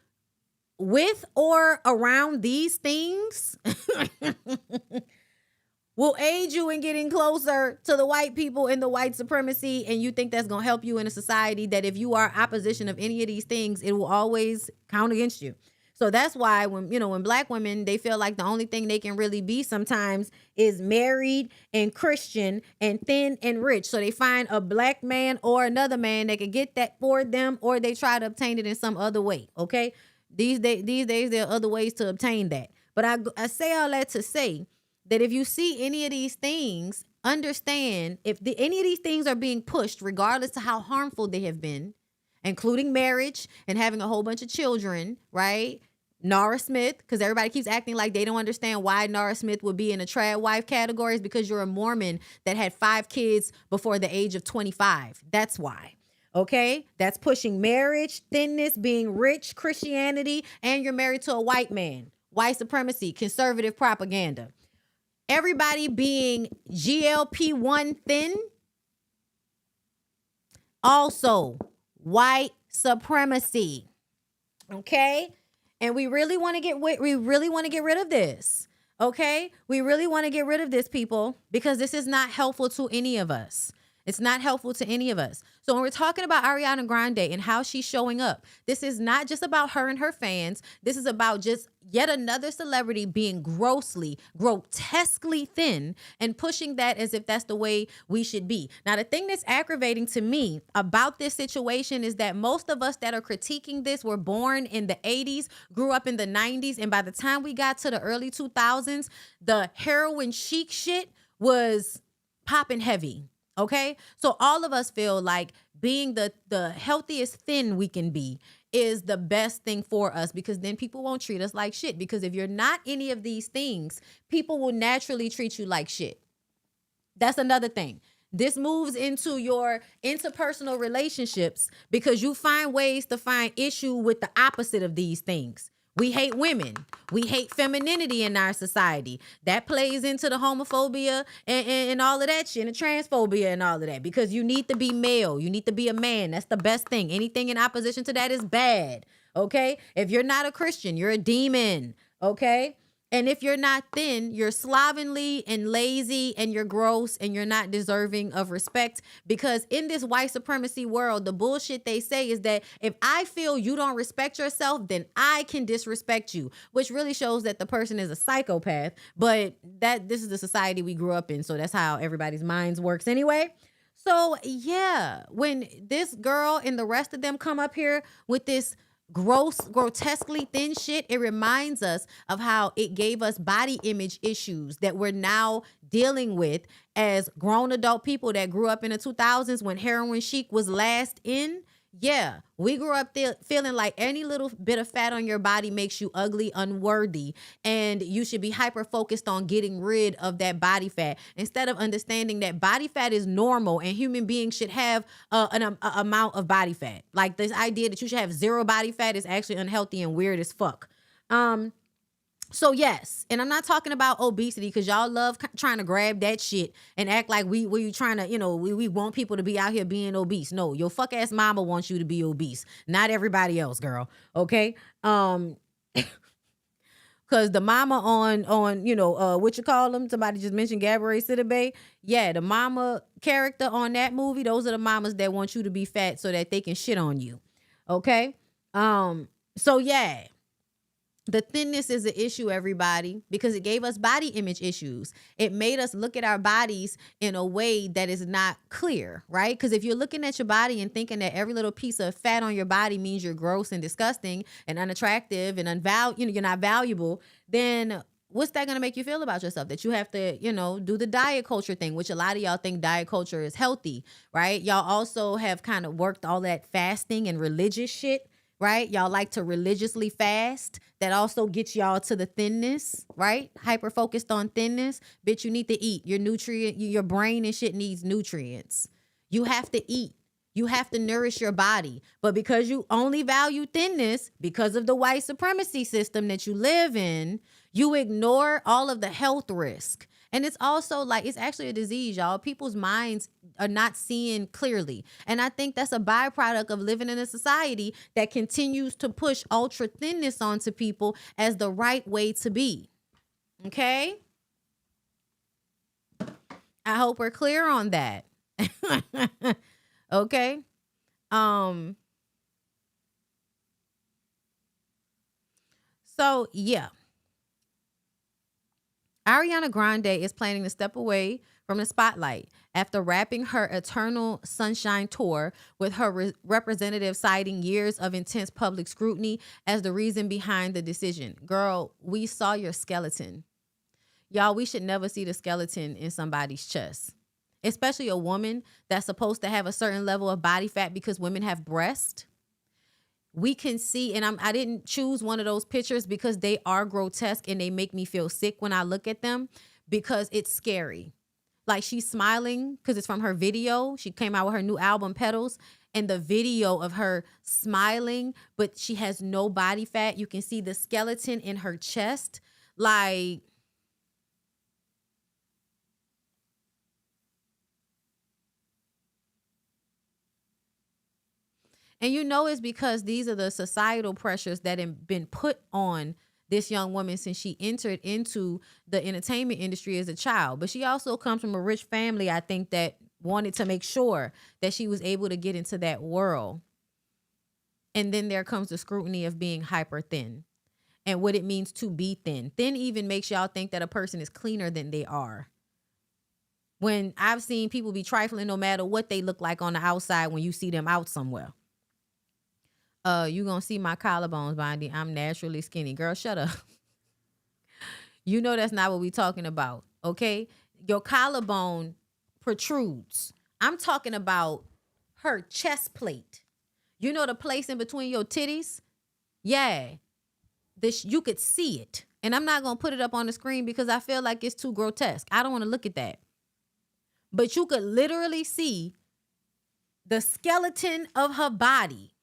with or around these things will aid you in getting closer to the white people and the white supremacy. And you think that's going to help you in a society that if you are opposition of any of these things, it will always count against you. So that's why when black women, they feel like the only thing they can really be sometimes is married and Christian and thin and rich. So they find a black man or another man that can get that for them, or they try to obtain it in some other way. Okay. These days, there are other ways to obtain that. But I say all that to say that if you see any of these things, understand if any of these things are being pushed, regardless to how harmful they have been, including marriage and having a whole bunch of children, right? Nara Smith, because everybody keeps acting like they don't understand why Nara Smith would be in a trad wife category, is because you're a Mormon that had 5 kids before the age of 25. That's why. Okay? That's pushing marriage, thinness, being rich, Christianity, and you're married to a white man. White supremacy, conservative propaganda. Everybody being GLP-1 thin, also white supremacy. Okay? And we really want to get rid of this. Okay? We really want to get rid of this, people, because this is not helpful to any of us. It's not helpful to any of us. So when we're talking about Ariana Grande and how she's showing up, this is not just about her and her fans. This is about just yet another celebrity being grotesquely thin and pushing that as if that's the way we should be. Now, the thing that's aggravating to me about this situation is that most of us that are critiquing this were born in the 80s, grew up in the 90s, and by the time we got to the early 2000s, the heroin chic shit was popping heavy. Okay, so all of us feel like being the healthiest thin we can be is the best thing for us, because then people won't treat us like shit. Because if you're not any of these things, people will naturally treat you like shit. That's another thing. This moves into your interpersonal relationships because you find ways to find issue with the opposite of these things. We hate women. We hate femininity in our society. That plays into the homophobia and all of that shit, and the transphobia and all of that, because you need to be male. You need to be a man. That's the best thing. Anything in opposition to that is bad. Okay? If you're not a Christian, you're a demon. Okay? And if you're not thin, you're slovenly and lazy and you're gross and you're not deserving of respect, because in this white supremacy world, the bullshit they say is that if I feel you don't respect yourself, then I can disrespect you, which really shows that the person is a psychopath. But this is the society we grew up in, so that's how everybody's minds works anyway. So yeah, when this girl and the rest of them come up here with this grotesquely thin shit, it reminds us of how it gave us body image issues that we're now dealing with as grown adult people that grew up in the 2000s when heroin chic was last in. Yeah, we grew up feeling like any little bit of fat on your body makes you ugly, unworthy, and you should be hyper focused on getting rid of that body fat instead of understanding that body fat is normal and human beings should have an amount of body fat. Like, this idea that you should have zero body fat is actually unhealthy and weird as fuck. So yes, and I'm not talking about obesity, because y'all love trying to grab that shit and act like we trying to, we want people to be out here being obese. No, your fuck ass mama wants you to be obese, not everybody else, girl. Okay, because the mama on what you call them? Somebody just mentioned Gabrielle Sidibe. Yeah, the mama character on that movie. Those are the mamas that want you to be fat so that they can shit on you. Okay, so yeah. The thinness is an issue, everybody, because it gave us body image issues. It made us look at our bodies in a way that is not clear, right? Because if you're looking at your body and thinking that every little piece of fat on your body means you're gross and disgusting and unattractive and you're not valuable, then what's that going to make you feel about yourself? That you have to, do the diet culture thing, which a lot of y'all think diet culture is healthy, right? Y'all also have kind of worked all that fasting and religious shit, right? Y'all like to religiously fast. That also gets y'all to the thinness, right? Hyper focused on thinness. Bitch, you need to eat. Your brain and shit needs nutrients. You have to eat. You have to nourish your body. But because you only value thinness because of the white supremacy system that you live in, you ignore all of the health risk. And it's also it's actually a disease, y'all. People's minds are not seeing clearly. And I think that's a byproduct of living in a society that continues to push ultra thinness onto people as the right way to be. Okay? I hope we're clear on that. Okay? So, yeah. Ariana Grande is planning to step away from the spotlight after wrapping her Eternal Sunshine tour, with her representative citing years of intense public scrutiny as the reason behind the decision. Girl, we saw your skeleton. Y'all, we should never see the skeleton in somebody's chest, especially a woman that's supposed to have a certain level of body fat because women have breasts. We can see, and I didn't choose one of those pictures because they are grotesque and they make me feel sick when I look at them, because it's scary. Like, she's smiling because it's from her video. She came out with her new album, Petals, and the video of her smiling, but she has no body fat. You can see the skeleton in her chest. Like, and it's because these are the societal pressures that have been put on this young woman since she entered into the entertainment industry as a child. But she also comes from a rich family, I think, that wanted to make sure that she was able to get into that world. And then there comes the scrutiny of being hyper thin and what it means to be thin. Thin even makes y'all think that a person is cleaner than they are. When I've seen people be trifling no matter what they look like on the outside when you see them out somewhere. You gonna see my collarbones, Bondy. I'm naturally skinny. Girl, shut up. You know that's not what we talking about, okay? Your collarbone protrudes. I'm talking about her chest plate. You know the place in between your titties? Yeah. You could see it. And I'm not going to put it up on the screen because I feel like it's too grotesque. I don't want to look at that. But you could literally see the skeleton of her body.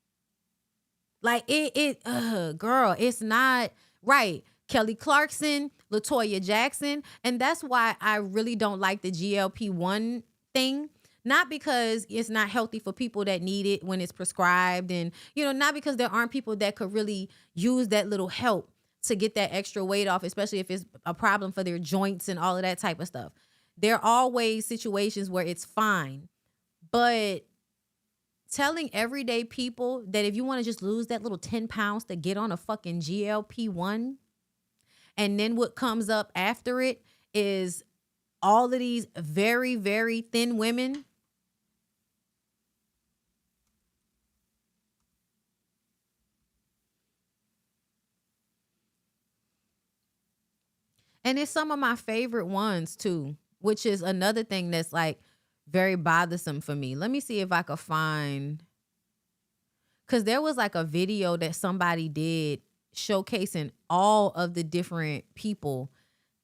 Like girl, it's not right. Kelly Clarkson, LaToya Jackson. And that's why I really don't like the GLP-1 thing. Not because it's not healthy for people that need it when it's prescribed, and, you know, not because there aren't people that could really use that little help to get that extra weight off, especially if it's a problem for their joints and all of that type of stuff. There are always situations where it's fine. But telling everyday people that if you want to just lose that little 10 pounds to get on a fucking GLP-1, and then what comes up after it is all of these very, very thin women. And it's some of my favorite ones too, which is another thing that's like very bothersome for me. Let me see if I could find, because there was like a video that somebody did showcasing all of the different people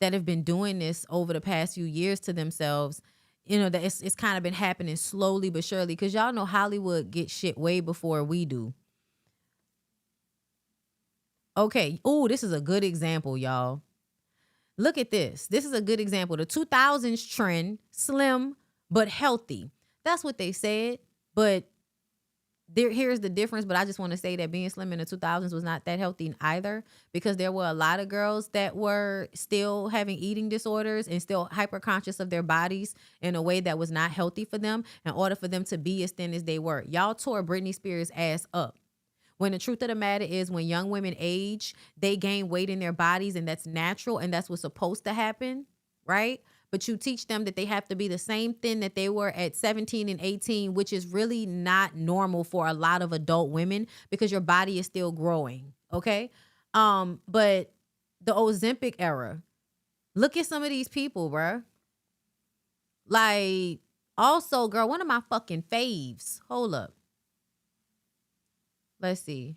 that have been doing this over the past few years to themselves. You know, that it's kind of been happening slowly but surely, because y'all know Hollywood gets shit way before we do. Okay. Oh, this is a good example, y'all. Look at this. This is a good example. The 2000s trend, slim but healthy. That's what they said. But here's the difference. But I just want to say that being slim in the 2000s was not that healthy either, because there were a lot of girls that were still having eating disorders and still hyper conscious of their bodies in a way that was not healthy for them in order for them to be as thin as they were. Y'all tore Britney Spears' ass up. When the truth of the matter is, when young women age, they gain weight in their bodies, and that's natural, and that's what's supposed to happen, right? But you teach them that they have to be the same thin that they were at 17 and 18, which is really not normal for a lot of adult women because your body is still growing, okay? But the Ozempic era, look at some of these people, bruh. Like, also, girl, one of my fucking faves. Hold up. Let's see.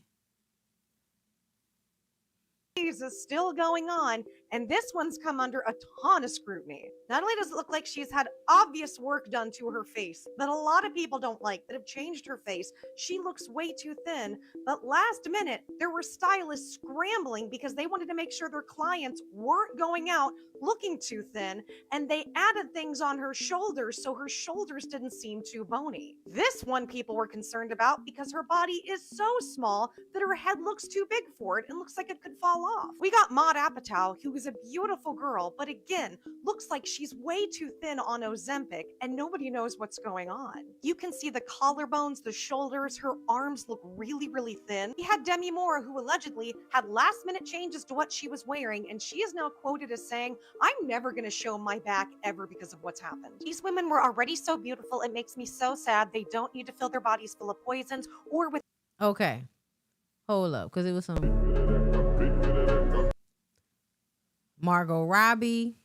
Is still going on, and this one's come under a ton of scrutiny. Not only does it look like she's had obvious work done to her face that a lot of people don't like, that have changed her face. She looks way too thin, but last minute, there were stylists scrambling because they wanted to make sure their clients weren't going out looking too thin, and they added things on her shoulders so her shoulders didn't seem too bony. This one people were concerned about because her body is so small that her head looks too big for it and looks like it could fall off. We got Maud Apatow, who is a beautiful girl, but again, looks like she's way too thin on Ozempic, and nobody knows what's going on. You can see the collarbones, the shoulders, her arms look really, really thin. We had Demi Moore, who allegedly had last-minute changes to what she was wearing, and she is now quoted as saying, "I'm never going to show my back ever because of what's happened." These women were already so beautiful, it makes me so sad they don't need to fill their bodies full of poisons or with... Okay. Hold up, because it was some... Margot Robbie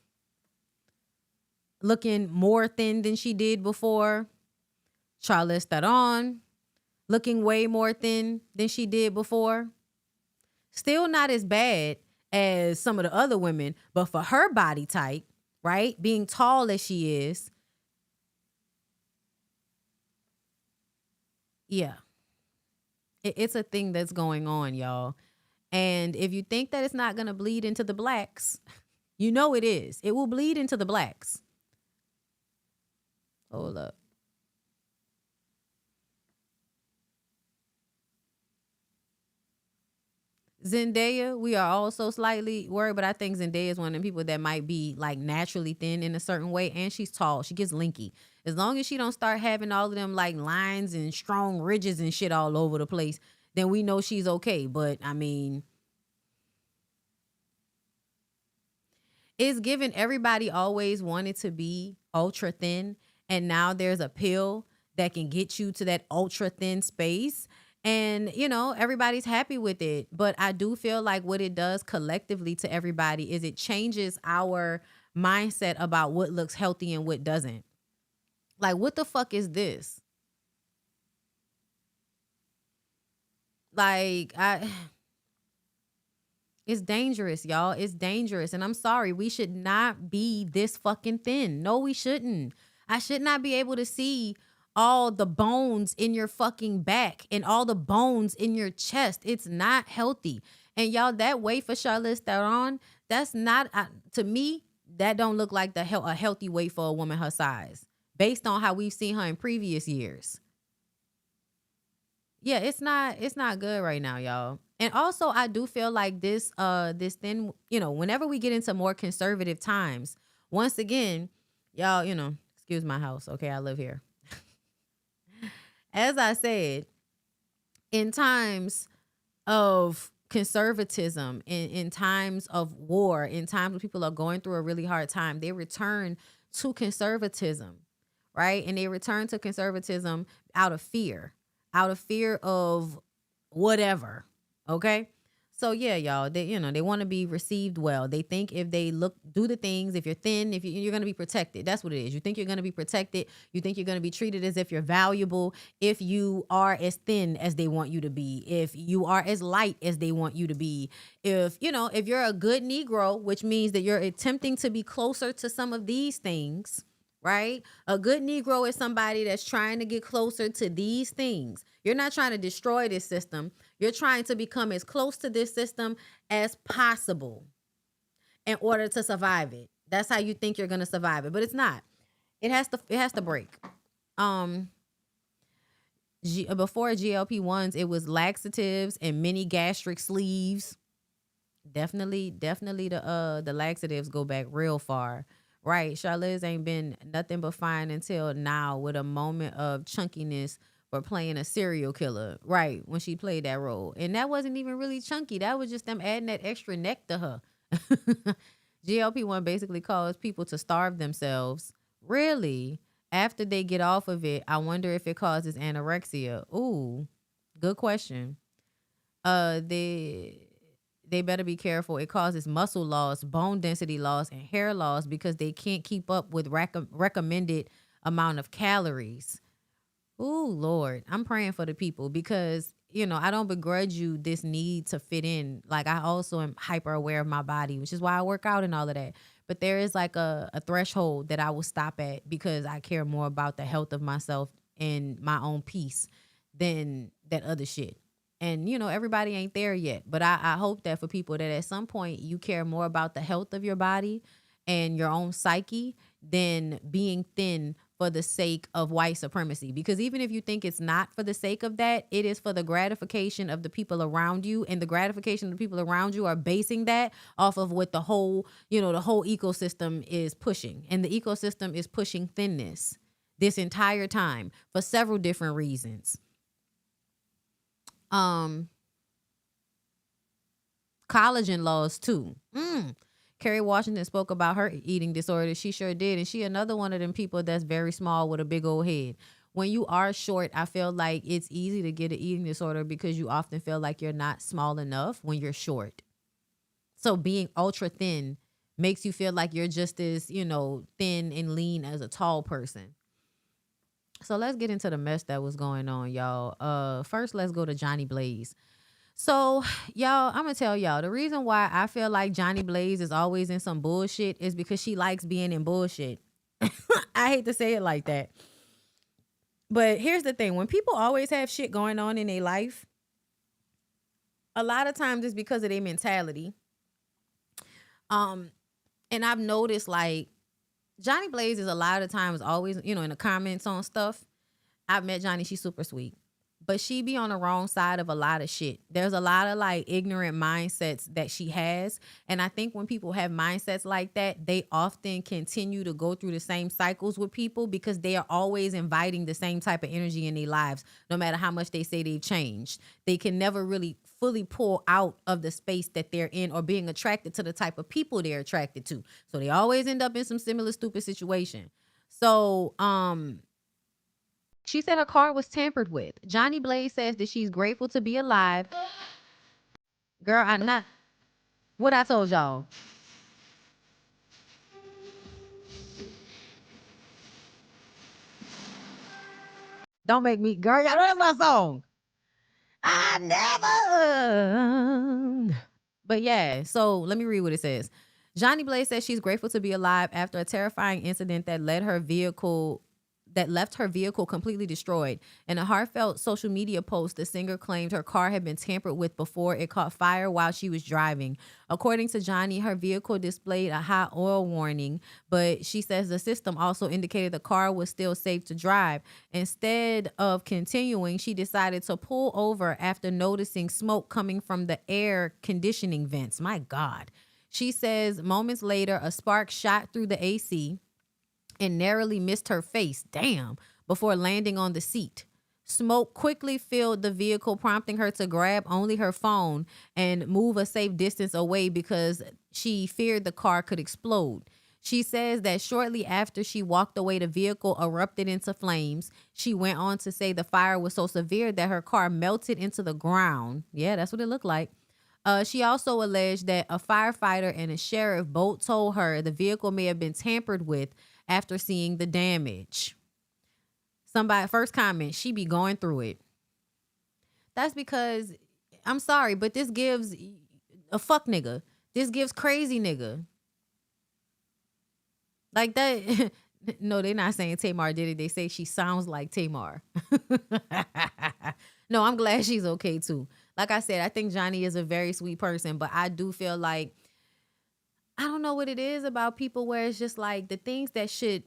looking more thin than she did before. Charlize Theron looking way more thin than she did before. Still not as bad as some of the other women, but for her body type, right? Being tall as she is. Yeah. It's a thing that's going on, y'all. And if you think that it's not going to bleed into the blacks, you know it is. It will bleed into the blacks. Hold up. Zendaya, we are also slightly worried, but I think Zendaya is one of the people that might be like naturally thin in a certain way, and she's tall. She gets linky. As long as she don't start having all of them like lines and strong ridges and shit all over the place, then we know she's okay. But I mean, it's given everybody always wanted to be ultra thin, and now there's a pill that can get you to that ultra thin space. And, you know, everybody's happy with it. But I do feel like what it does collectively to everybody is it changes our mindset about what looks healthy and what doesn't. Like, what the fuck is this? Like, it's dangerous, y'all. It's dangerous. And I'm sorry, we should not be this fucking thin. No, we shouldn't. I should not be able to see all the bones in your fucking back and all the bones in your chest. It's not healthy. And y'all, that weight for Charlize Theron, that's not, to me, that don't look like a healthy weight for a woman her size, based on how we've seen her in previous years. Yeah, it's not good right now, y'all. And also, I do feel like this thin, you know, whenever we get into more conservative times, once again, y'all, you know, excuse my house. Okay, I live here. As I said, in times of conservatism, in times of war, in times when people are going through a really hard time, they return to conservatism, right? And they return to conservatism out of fear of whatever, okay? So yeah, y'all, they want to be received well. They think if they do the things, if you're thin, if you're going to be protected. That's what it is. You think you're going to be protected. You think you're going to be treated as if you're valuable. If you are as thin as they want you to be, if you are as light as they want you to be, if you're a good Negro, which means that you're attempting to be closer to some of these things, right? A good Negro is somebody that's trying to get closer to these things. You're not trying to destroy this system. You're trying to become as close to this system as possible in order to survive it. That's how you think you're going to survive it, but it's not. It has to break. Before GLP-1s, it was laxatives and mini gastric sleeves. Definitely the laxatives go back real far. Right, Charlize ain't been nothing but fine until now, with a moment of chunkiness for playing a serial killer, right, when she played that role. And that wasn't even really chunky. That was just them adding that extra neck to her. GLP-1 basically caused people to starve themselves. Really? After they get off of it, I wonder if it causes anorexia. Ooh, good question. They better be careful. It causes muscle loss, bone density loss, and hair loss because they can't keep up with recommended amount of calories. Ooh, Lord, I'm praying for the people because, I don't begrudge you this need to fit in. Like, I also am hyper aware of my body, which is why I work out and all of that. But there is like a threshold that I will stop at because I care more about the health of myself and my own peace than that other shit. And, everybody ain't there yet. But I hope that for people that at some point you care more about the health of your body and your own psyche than being thin for the sake of white supremacy. Because even if you think it's not for the sake of that, it is for the gratification of the people around you. And the gratification of the people around you are basing that off of what the whole ecosystem is pushing. And the ecosystem is pushing thinness this entire time for several different reasons. Collagen laws too. Kerry Washington spoke about her eating disorder. She sure did. And she another one of them people that's very small with a big old head. When you are short, I feel like it's easy to get an eating disorder because you often feel like you're not small enough when you're short. So being ultra thin makes you feel like you're just as, thin and lean as a tall person. So let's get into the mess that was going on, y'all. First, let's go to Johnny Blaze. So, y'all, I'm going to tell y'all, the reason why I feel like Johnny Blaze is always in some bullshit is because she likes being in bullshit. I hate to say it like that. But here's the thing. When people always have shit going on in their life, a lot of times it's because of their mentality. And I've noticed, like, Johnny Blaze is a lot of times always, in the comments on stuff. I've met Johnny. She's super sweet. But she be on the wrong side of a lot of shit. There's a lot of like ignorant mindsets that she has. And I think when people have mindsets like that, they often continue to go through the same cycles with people because they are always inviting the same type of energy in their lives, no matter how much they say they've changed. They can never really fully pull out of the space that they're in or being attracted to the type of people they're attracted to. So they always end up in some similar stupid situation. So, she said her car was tampered with. Johnny Blaze says that she's grateful to be alive. Girl, I'm not. What I told y'all. Don't make me. Girl, y'all know that's my song. I never. But yeah, so let me read what it says. Johnny Blaze says she's grateful to be alive after a terrifying incident that left her vehicle completely destroyed. In a heartfelt social media post, the singer claimed her car had been tampered with before it caught fire while she was driving. According to Johnny, her vehicle displayed a high oil warning, but she says the system also indicated the car was still safe to drive. Instead of continuing, she decided to pull over after noticing smoke coming from the air conditioning vents. My God. She says moments later, a spark shot through the AC and narrowly missed her face, before landing on the seat. Smoke quickly filled the vehicle, prompting her to grab only her phone and move a safe distance away because she feared the car could explode. She says that shortly after she walked away, the vehicle erupted into flames. She went on to say the fire was so severe that her car melted into the ground. Yeah, that's what it looked like. She also alleged that a firefighter and a sheriff both told her the vehicle may have been tampered with after seeing the damage. Somebody, first comment, she be going through it. That's because, I'm sorry, but this gives a fuck nigga. This gives crazy nigga. Like that. No, they're not saying Tamar did it. They say she sounds like Tamar. No, I'm glad she's okay too. Like I said, I think Johnny is a very sweet person, but I do feel like, I don't know what it is about people where it's just like the things that should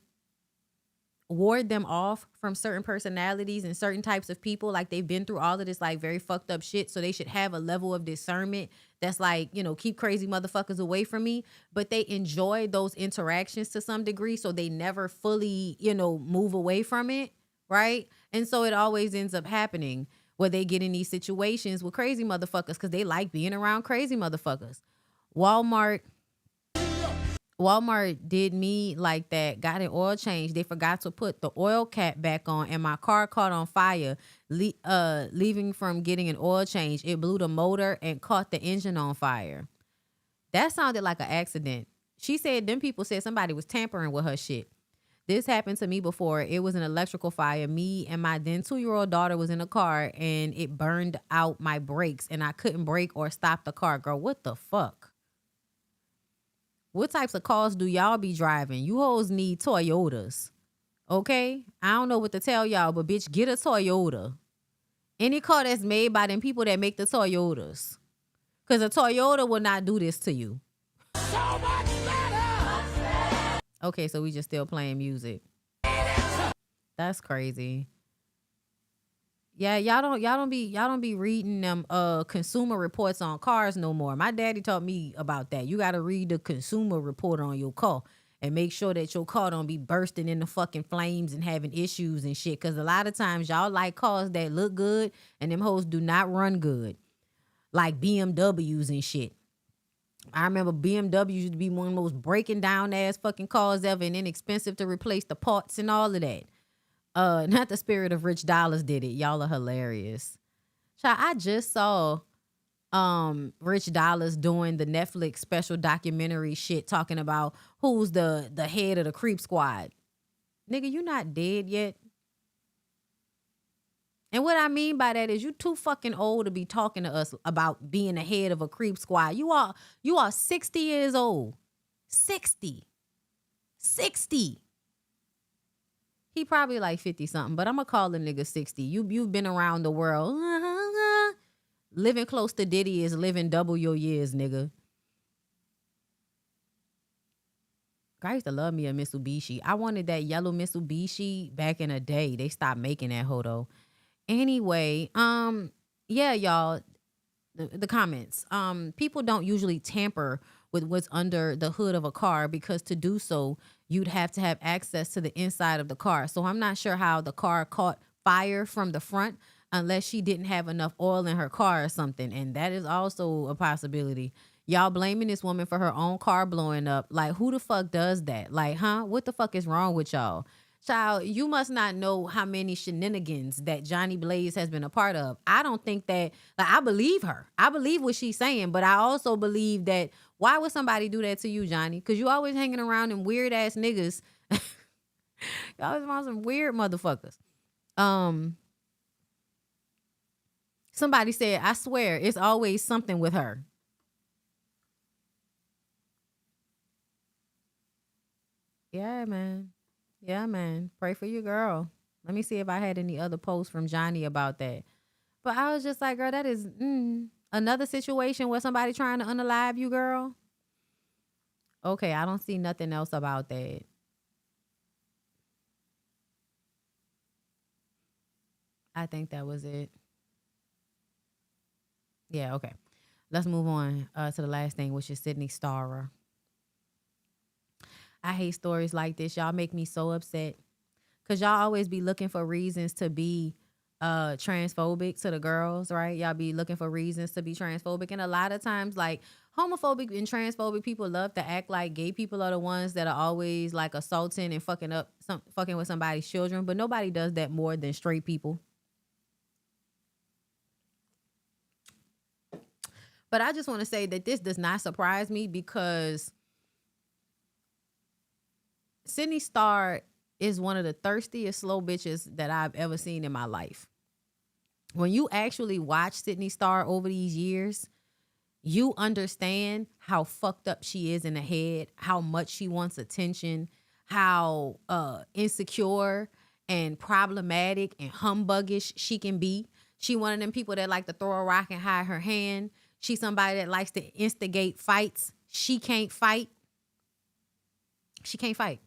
ward them off from certain personalities and certain types of people, like they've been through all of this like very fucked up shit, so they should have a level of discernment that's like, you know, keep crazy motherfuckers away from me, but they enjoy those interactions to some degree, so they never fully, you know, move away from it, right? And so it always ends up happening where they get in these situations with crazy motherfuckers because they like being around crazy motherfuckers. Walmart did me like that, got an oil change. They forgot to put the oil cap back on and my car caught on fire, leaving from getting an oil change. It blew the motor and caught the engine on fire. That sounded like an accident. She said them people said somebody was tampering with her shit. This happened to me before. It was an electrical fire. Me and my then 2-year-old daughter was in a car and it burned out my brakes and I couldn't brake or stop the car. Girl, what the fuck? What types of cars do y'all be driving? You hoes need Toyotas. Okay? I don't know what to tell y'all, but bitch, get a Toyota. Any car that's made by them people that make the Toyotas. Because a Toyota will not do this to you. So much better. Okay, so we just still playing music. That's crazy. Yeah, y'all don't be reading them consumer reports on cars no more. My daddy taught me about that. You gotta read the consumer report on your car and make sure that your car don't be bursting into fucking flames and having issues and shit. Cause a lot of times y'all like cars that look good and them hoes do not run good. Like BMWs and shit. I remember BMWs used to be one of the most breaking down ass fucking cars ever and inexpensive to replace the parts and all of that. Not the spirit of Rich Dollars did it. Y'all are hilarious. Child, I just saw Rich Dollars doing the Netflix special documentary shit talking about who's the head of the creep squad. Nigga, you not dead yet. And what I mean by that is you too fucking old to be talking to us about being the head of a creep squad. You are 60 years old. 60. He probably like 50 something, but I'm gonna call the nigga 60. You've been around the world. Living close to Diddy is living double your years, nigga. I used to love me a Mitsubishi. I wanted that yellow Mitsubishi back in the day. They stopped making that hoe though. Anyway, yeah, y'all, the comments. People don't usually tamper with what's under the hood of a car because to do so, you'd have to have access to the inside of the car. So I'm not sure how the car caught fire from the front unless she didn't have enough oil in her car or something. And that is also a possibility. Y'all blaming this woman for her own car blowing up. Like, who the fuck does that? Like, huh? What the fuck is wrong with y'all? Child, you must not know how many shenanigans that Johnny Blaze has been a part of. I don't think that, like, I believe her. I believe what she's saying, but I also believe that why would somebody do that to you, Johnny? Because you always hanging around them weird ass niggas. You always around some weird motherfuckers. Somebody said, I swear, it's always something with her. Yeah, man. Yeah, man. Pray for your girl. Let me see if I had any other posts from Johnny about that. But I was just like, girl, that is another situation where somebody trying to unalive you, girl. Okay, I don't see nothing else about that. I think that was it. Yeah, okay. Let's move on to the last thing, which is Sidney Starr. I hate stories like this. Y'all make me so upset. Because y'all always be looking for reasons to be transphobic to the girls, right? Y'all be looking for reasons to be transphobic. And a lot of times, like, homophobic and transphobic people love to act like gay people are the ones that are always, like, assaulting and fucking with somebody's children. But nobody does that more than straight people. But I just want to say that this does not surprise me because Sidney Starr is one of the thirstiest slow bitches that I've ever seen in my life. When you actually watch Sidney Starr over these years, you understand how fucked up she is in the head, how much she wants attention, how insecure and problematic and humbuggish she can be. She one of them people that like to throw a rock and hide her hand. She's somebody that likes to instigate fights. She can't fight. She can't fight.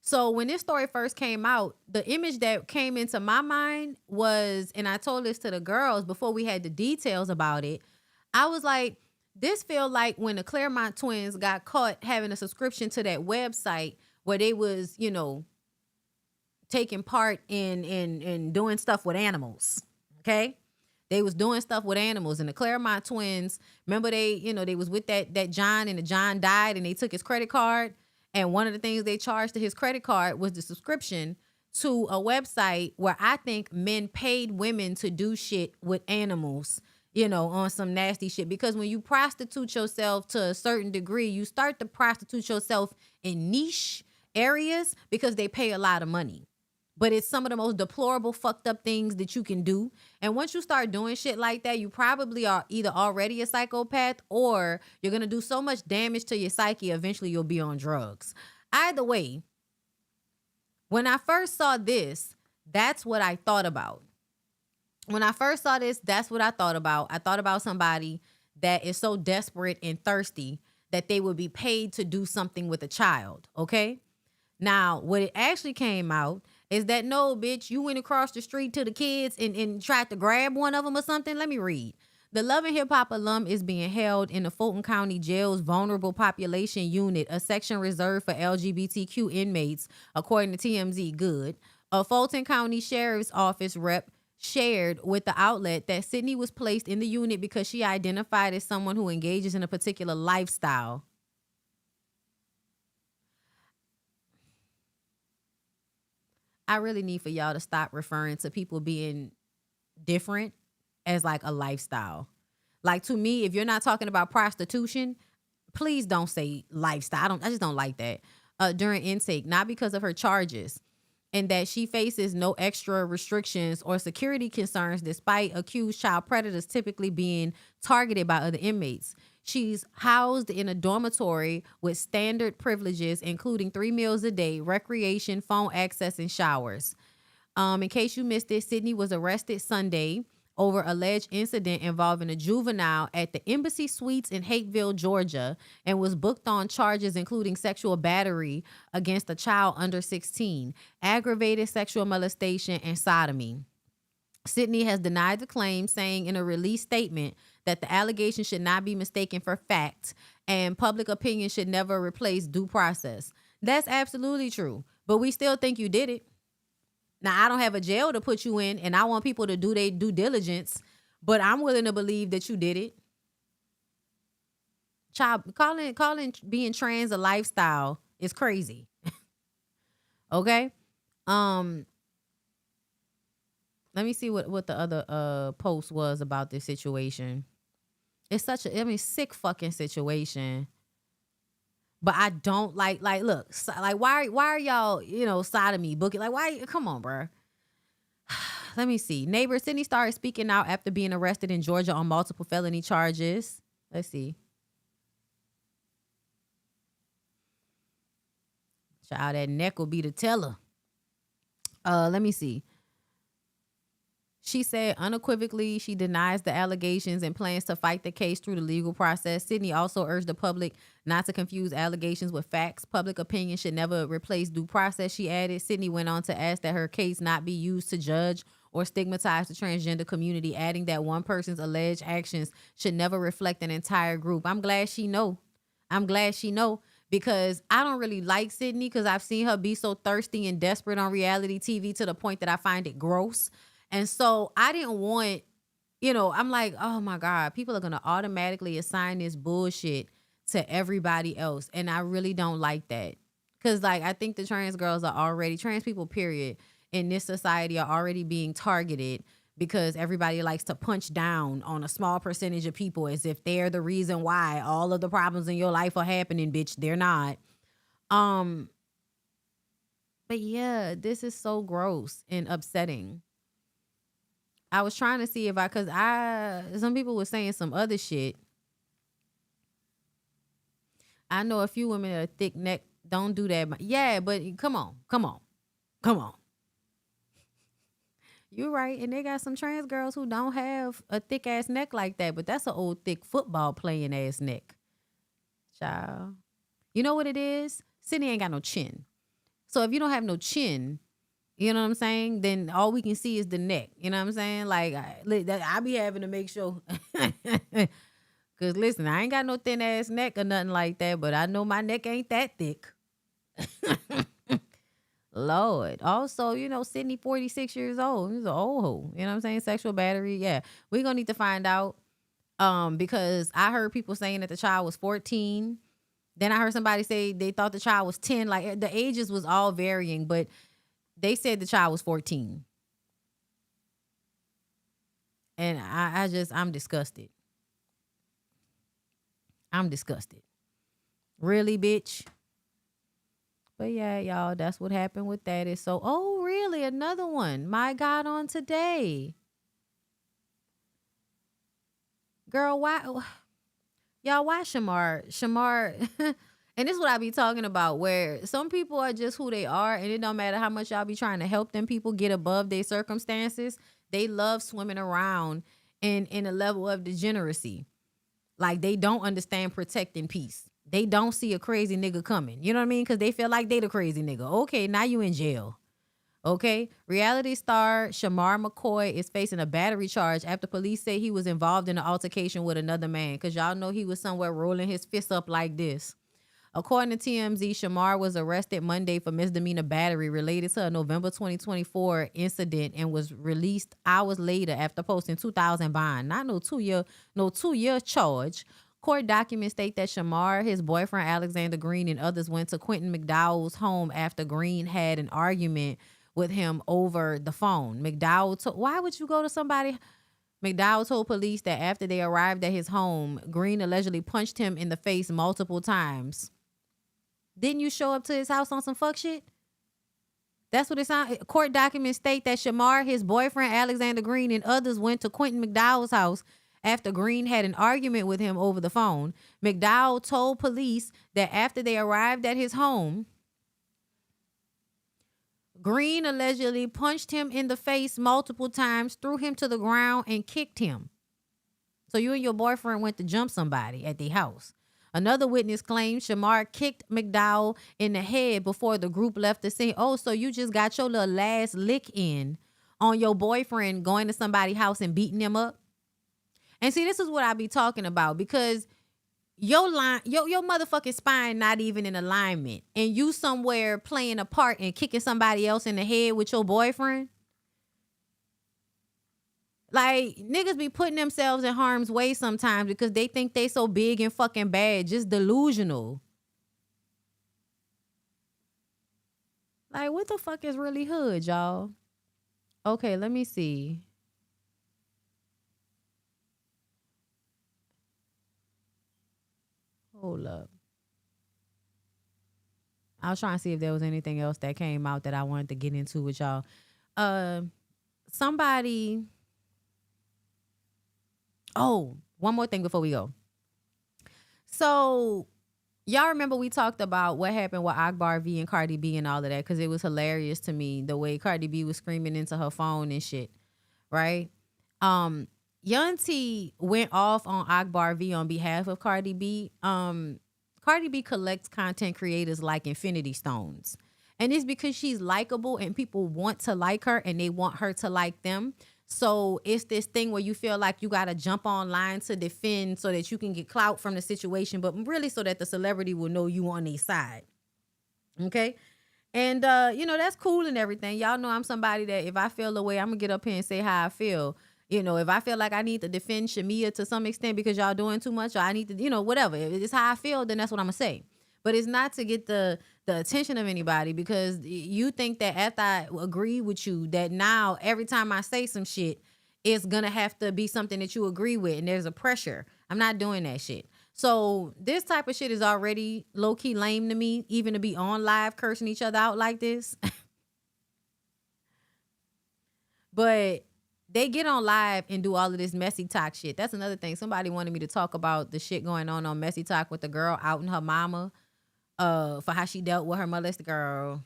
So when this story first came out, the image that came into my mind was, and I told this to the girls before we had the details about it, I was like, this feel like when the Claremont twins got caught having a subscription to that website where they was, you know, taking part in doing stuff with animals. Okay? They was doing stuff with animals, and the Claremont twins, remember they was with that John, and the John died and they took his credit card. And one of the things they charged to his credit card was the subscription to a website where I think men paid women to do shit with animals, you know, on some nasty shit. Because when you prostitute yourself to a certain degree, you start to prostitute yourself in niche areas because they pay a lot of money. But it's some of the most deplorable, fucked up things that you can do. And once you start doing shit like that, you probably are either already a psychopath or you're going to do so much damage to your psyche, eventually you'll be on drugs. Either way, when I first saw this, that's what I thought about. When I first saw this, that's what I thought about. I thought about somebody that is so desperate and thirsty that they would be paid to do something with a child, okay? Now, what it actually came out is that, no, bitch, you went across the street to the kids and tried to grab one of them or something. Let me read. The Love and Hip Hop alum is being held in the Fulton County Jail's Vulnerable Population Unit, a section reserved for LGBTQ inmates, according to TMZ Good. A Fulton County Sheriff's Office rep shared with the outlet that Sidney was placed in the unit because she identified as someone who engages in a particular lifestyle. I really need for y'all to stop referring to people being different as like a lifestyle. Like, to me, if you're not talking about prostitution, please don't say lifestyle. I just don't like that. During intake, not because of her charges, and that she faces no extra restrictions or security concerns despite accused child predators typically being targeted by other inmates. She's housed in a dormitory with standard privileges, including 3 meals a day, recreation, phone access, and showers. In case you missed it, Sidney was arrested Sunday over alleged incident involving a juvenile at the Embassy Suites in Hateville, Georgia, and was booked on charges including sexual battery against a child under 16, aggravated sexual molestation, and sodomy. Sidney has denied the claim, saying in a release statement that the allegation should not be mistaken for fact and public opinion should never replace due process. That's absolutely true. But we still think you did it. Now, I don't have a jail to put you in, and I want people to do their due diligence, but I'm willing to believe that you did it. Child, calling being trans a lifestyle is crazy. Okay? Let me see what the other post was about this situation. It's such a sick fucking situation. But I don't like look, like why are y'all, sodomy booking? Like why? Come on, bro. Let me see. Neighbor Sidney Starr is speaking out after being arrested in Georgia on multiple felony charges. Let's see. Child, that neck will be the teller. Let me see. She said unequivocally she denies the allegations and plans to fight the case through the legal process. Sidney also urged the public not to confuse allegations with facts. Public opinion should never replace due process, she added. Sidney went on to ask that her case not be used to judge or stigmatize the transgender community, adding that one person's alleged actions should never reflect an entire group. I'm glad she know. Because I don't really like Sidney because I've seen her be so thirsty and desperate on reality TV to the point that I find it gross. And so I didn't want, I'm like, oh my God, people are going to automatically assign this bullshit to everybody else. And I really don't like that. Because I think the trans girls are already, trans people, period, in this society are already being targeted because everybody likes to punch down on a small percentage of people as if they're the reason why all of the problems in your life are happening, bitch. They're not. But yeah, this is so gross and upsetting. I was trying to see if some people were saying some other shit. I know a few women that are thick neck don't do that. Yeah, but come on. You're right. And they got some trans girls who don't have a thick ass neck like that, but that's an old thick football playing ass neck. Child. You know what it is? Sidney ain't got no chin. So if you don't have no chin, you know what I'm saying? Then all we can see is the neck. You know what I'm saying? Like, I be having to make sure. Because, listen, I ain't got no thin-ass neck or nothing like that, but I know my neck ain't that thick. Lord. Also, Sidney, 46 years old. He's an old hoe. You know what I'm saying? Sexual battery. Yeah. We're going to need to find out because I heard people saying that the child was 14. Then I heard somebody say they thought the child was 10. Like, the ages was all varying, but they said the child was 14. And I'm disgusted. I'm disgusted. Really, bitch? But yeah, y'all, that's what happened with that. Is so, oh, really? Another one. My God, on today. Girl, why? Y'all, why Shamar? And this is what I be talking about, where some people are just who they are, and it don't matter how much y'all be trying to help them people get above their circumstances. They love swimming around in a level of degeneracy. Like, they don't understand protecting peace. They don't see a crazy nigga coming. You know what I mean? Because they feel like they the crazy nigga. Okay, now you in jail. Okay? Reality star Shamar McCoy is facing a battery charge after police say he was involved in an altercation with another man. Because y'all know he was somewhere rolling his fists up like this. According to TMZ, Shamar was arrested Monday for misdemeanor battery related to a November 2024 incident and was released hours later after posting $2,000 bond. Not no two-year charge. Court documents state that Shamar, his boyfriend Alexander Green, and others went to Quentin McDowell's home after Green had an argument with him over the phone. Why would you go to somebody? McDowell told police that after they arrived at his home, Green allegedly punched him in the face multiple times. Didn't you show up to his house on some fuck shit? That's what it sounds. Court documents state that Shamar, his boyfriend Alexander Green, and others went to Quentin McDowell's house after Green had an argument with him over the phone. McDowell told police that after they arrived at his home, Green allegedly punched him in the face multiple times, threw him to the ground, and kicked him. So you and your boyfriend went to jump somebody at the house. Another witness claims Shamar kicked McDowell in the head before the group left the scene. Oh, so you just got your little last lick in on your boyfriend going to somebody's house and beating them up. And see, this is what I be talking about, because your motherfucking spine not even in alignment, and you somewhere playing a part and kicking somebody else in the head with your boyfriend. Like, niggas be putting themselves in harm's way sometimes because they think they so big and fucking bad, just delusional. Like, what the fuck is really hood, y'all? Okay, let me see. Hold up. I was trying to see if there was anything else that came out that I wanted to get into with y'all. Somebody... Oh, one more thing before we go. So, y'all remember we talked about what happened with Akbar V and Cardi B and all of that, because it was hilarious to me the way Cardi B was screaming into her phone and shit, right? Young T went off on Akbar V on behalf of Cardi B. Cardi B collects content creators like Infinity Stones. And it's because she's likable and people want to like her and they want her to like them. So it's this thing where you feel like you got to jump online to defend so that you can get clout from the situation, but really so that the celebrity will know you on their side. Okay? And, that's cool and everything. Y'all know I'm somebody that if I feel the way, I'm going to get up here and say how I feel. If I feel like I need to defend Shamia to some extent because y'all doing too much, or I need to, whatever. If it's how I feel, then that's what I'm going to say. But it's not to get the attention of anybody, because you think that after I agree with you, that now every time I say some shit, it's going to have to be something that you agree with, and there's a pressure. I'm not doing that shit. So this type of shit is already low-key lame to me, even to be on live cursing each other out like this. But they get on live and do all of this messy talk shit. That's another thing. Somebody wanted me to talk about the shit going on Messy Talk with the girl outing her mama for how she dealt with her molested girl.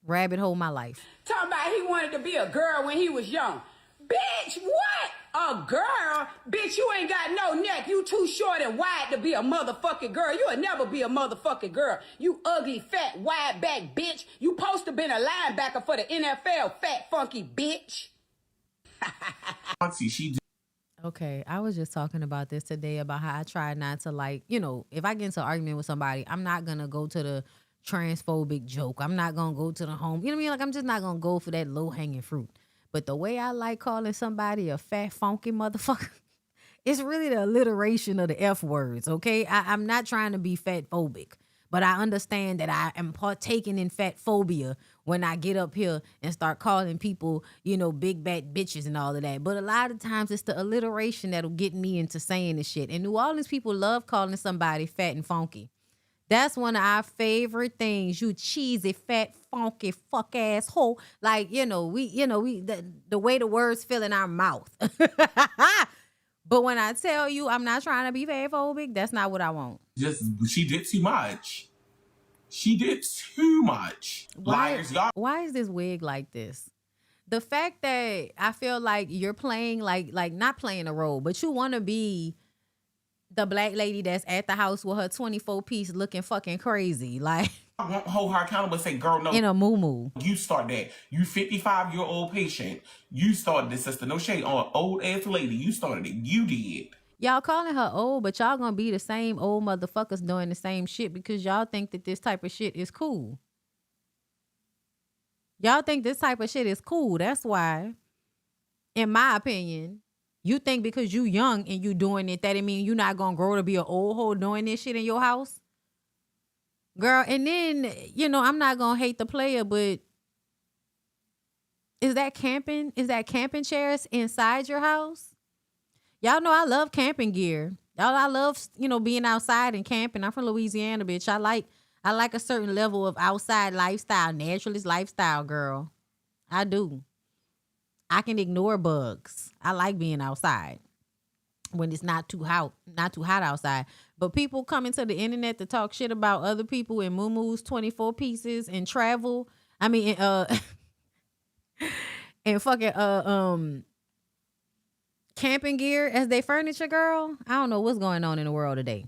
Rabbit hole my life. Talking about he wanted to be a girl when he was young. Bitch, what? A girl? Bitch, you ain't got no neck. You too short and wide to be a motherfucking girl. You'll never be a motherfucking girl. You ugly, fat, wide back bitch. You supposed to been a linebacker for the NFL, fat, funky bitch. Okay, I was just talking about this today about how I try not to, like, if I get into an argument with somebody, I'm not going to go to the transphobic joke. I'm not going to go to the home. You know what I mean? Like, I'm just not going to go for that low-hanging fruit. But the way I like calling somebody a fat, funky motherfucker, it's really the alliteration of the F words, okay? I'm not trying to be fat phobic, but I understand that I am partaking in fat phobia when I get up here and start calling people, big bad bitches and all of that. But a lot of times it's the alliteration that'll get me into saying this shit. And New Orleans people love calling somebody fat and funky. That's one of our favorite things. You cheesy, fat, funky, fuck ass hoe. Like, the way the words feel in our mouth. But when I tell you I'm not trying to be fat phobic, that's not what I want. She did too much. She did too much. Why is this wig like this? The fact that I feel like you're playing like not playing a role, but you want to be the black lady that's at the house with her 24-piece looking fucking crazy. Like, I won't hold her accountable and say, girl, no. In a moo-moo. You start that. You 55-year-old patient. You started this, sister. No shade on old ass lady. You started it. You did. Y'all calling her old, but y'all gonna be the same old motherfuckers doing the same shit because y'all think that this type of shit is cool. Y'all think this type of shit is cool. That's why, in my opinion, you think because you young and you doing it, that it mean you not gonna grow to be an old hoe doing this shit in your house? Girl, and then, I'm not gonna hate the player, but is that camping? Is that camping chairs inside your house? Y'all know I love camping gear. I love, being outside and camping. I'm from Louisiana, bitch. I like a certain level of outside lifestyle, naturalist lifestyle, girl. I do. I can ignore bugs. I like being outside when it's not too hot outside. But people coming to the internet to talk shit about other people in muumuus, 24 pieces, and travel. I mean, and fucking camping gear as they furniture, girl. I don't know what's going on in the world today.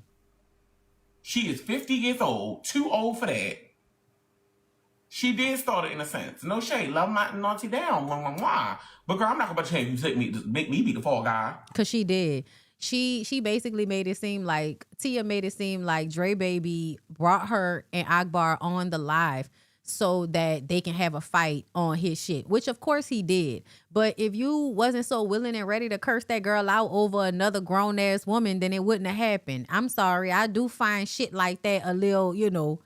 She is 50 years old, too old for that. She did start it in a sense. No shade. Love my naughty down. Wah, wah, wah. But girl, I'm not gonna change you make me be the fall guy. Cause she did. She basically made it seem like Tia made it seem like Dre Baby brought her and Akbar on the live so that they can have a fight on his shit, which of course he did. But if you wasn't so willing and ready to curse that girl out over another grown ass woman, then it wouldn't have happened. I'm sorry. I do find shit like that a little, you know,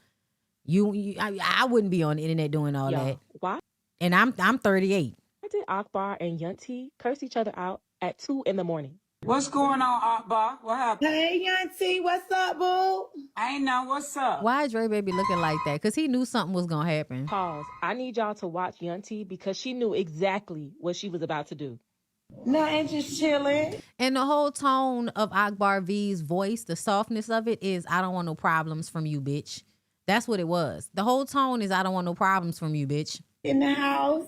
I wouldn't be on the internet doing all that. Why? And I'm 38. Why did Akbar and Yunti curse each other out at 2 a.m? What's going on, Akbar? What happened? Hey, Yancy, what's up, boo? I ain't know what's up. Why is Dre Baby looking like that? Because he knew something was going to happen. Pause. I need y'all to watch Yunti because she knew exactly what she was about to do. Nothing, just chilling. And the whole tone of Akbar V's voice, the softness of it is, I don't want no problems from you, bitch. That's what it was. The whole tone is, I don't want no problems from you, bitch. In the house.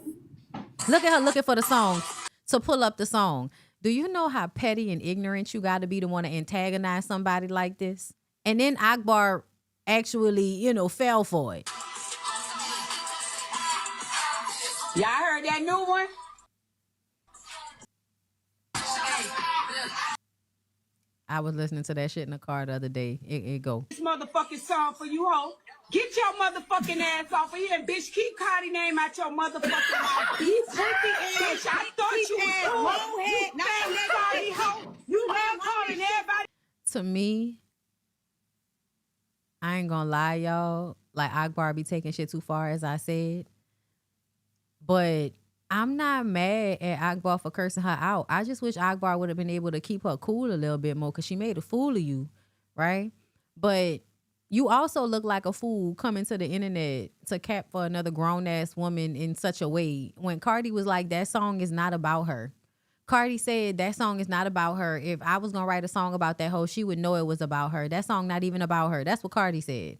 Look at her looking for the song to pull up the song. Do you know how petty and ignorant you got to be to want to antagonize somebody like this? And then Akbar actually, you know, fell for it. Y'all heard that new one? I was listening to that shit in the car the other day. It go. This motherfucking song for you, ho. Get your motherfucking ass off of here, and bitch, keep Kandi name out your motherfucking mouth. You pussy ass. Bitch, I thought you was cool. Long head, You fat body hoe. You love calling everybody. To me, I ain't gonna lie, y'all. Like, Akbar be taking shit too far, as I said. But I'm not mad at Akbar for cursing her out. I just wish Akbar would have been able to keep her cool a little bit more because she made a fool of you, right? But you also look like a fool coming to the internet to cap for another grown-ass woman in such a way. When Cardi was like, that song is not about her. Cardi said that song is not about her. If I was going to write a song about that hoe, she would know it was about her. That song not even about her. That's what Cardi said.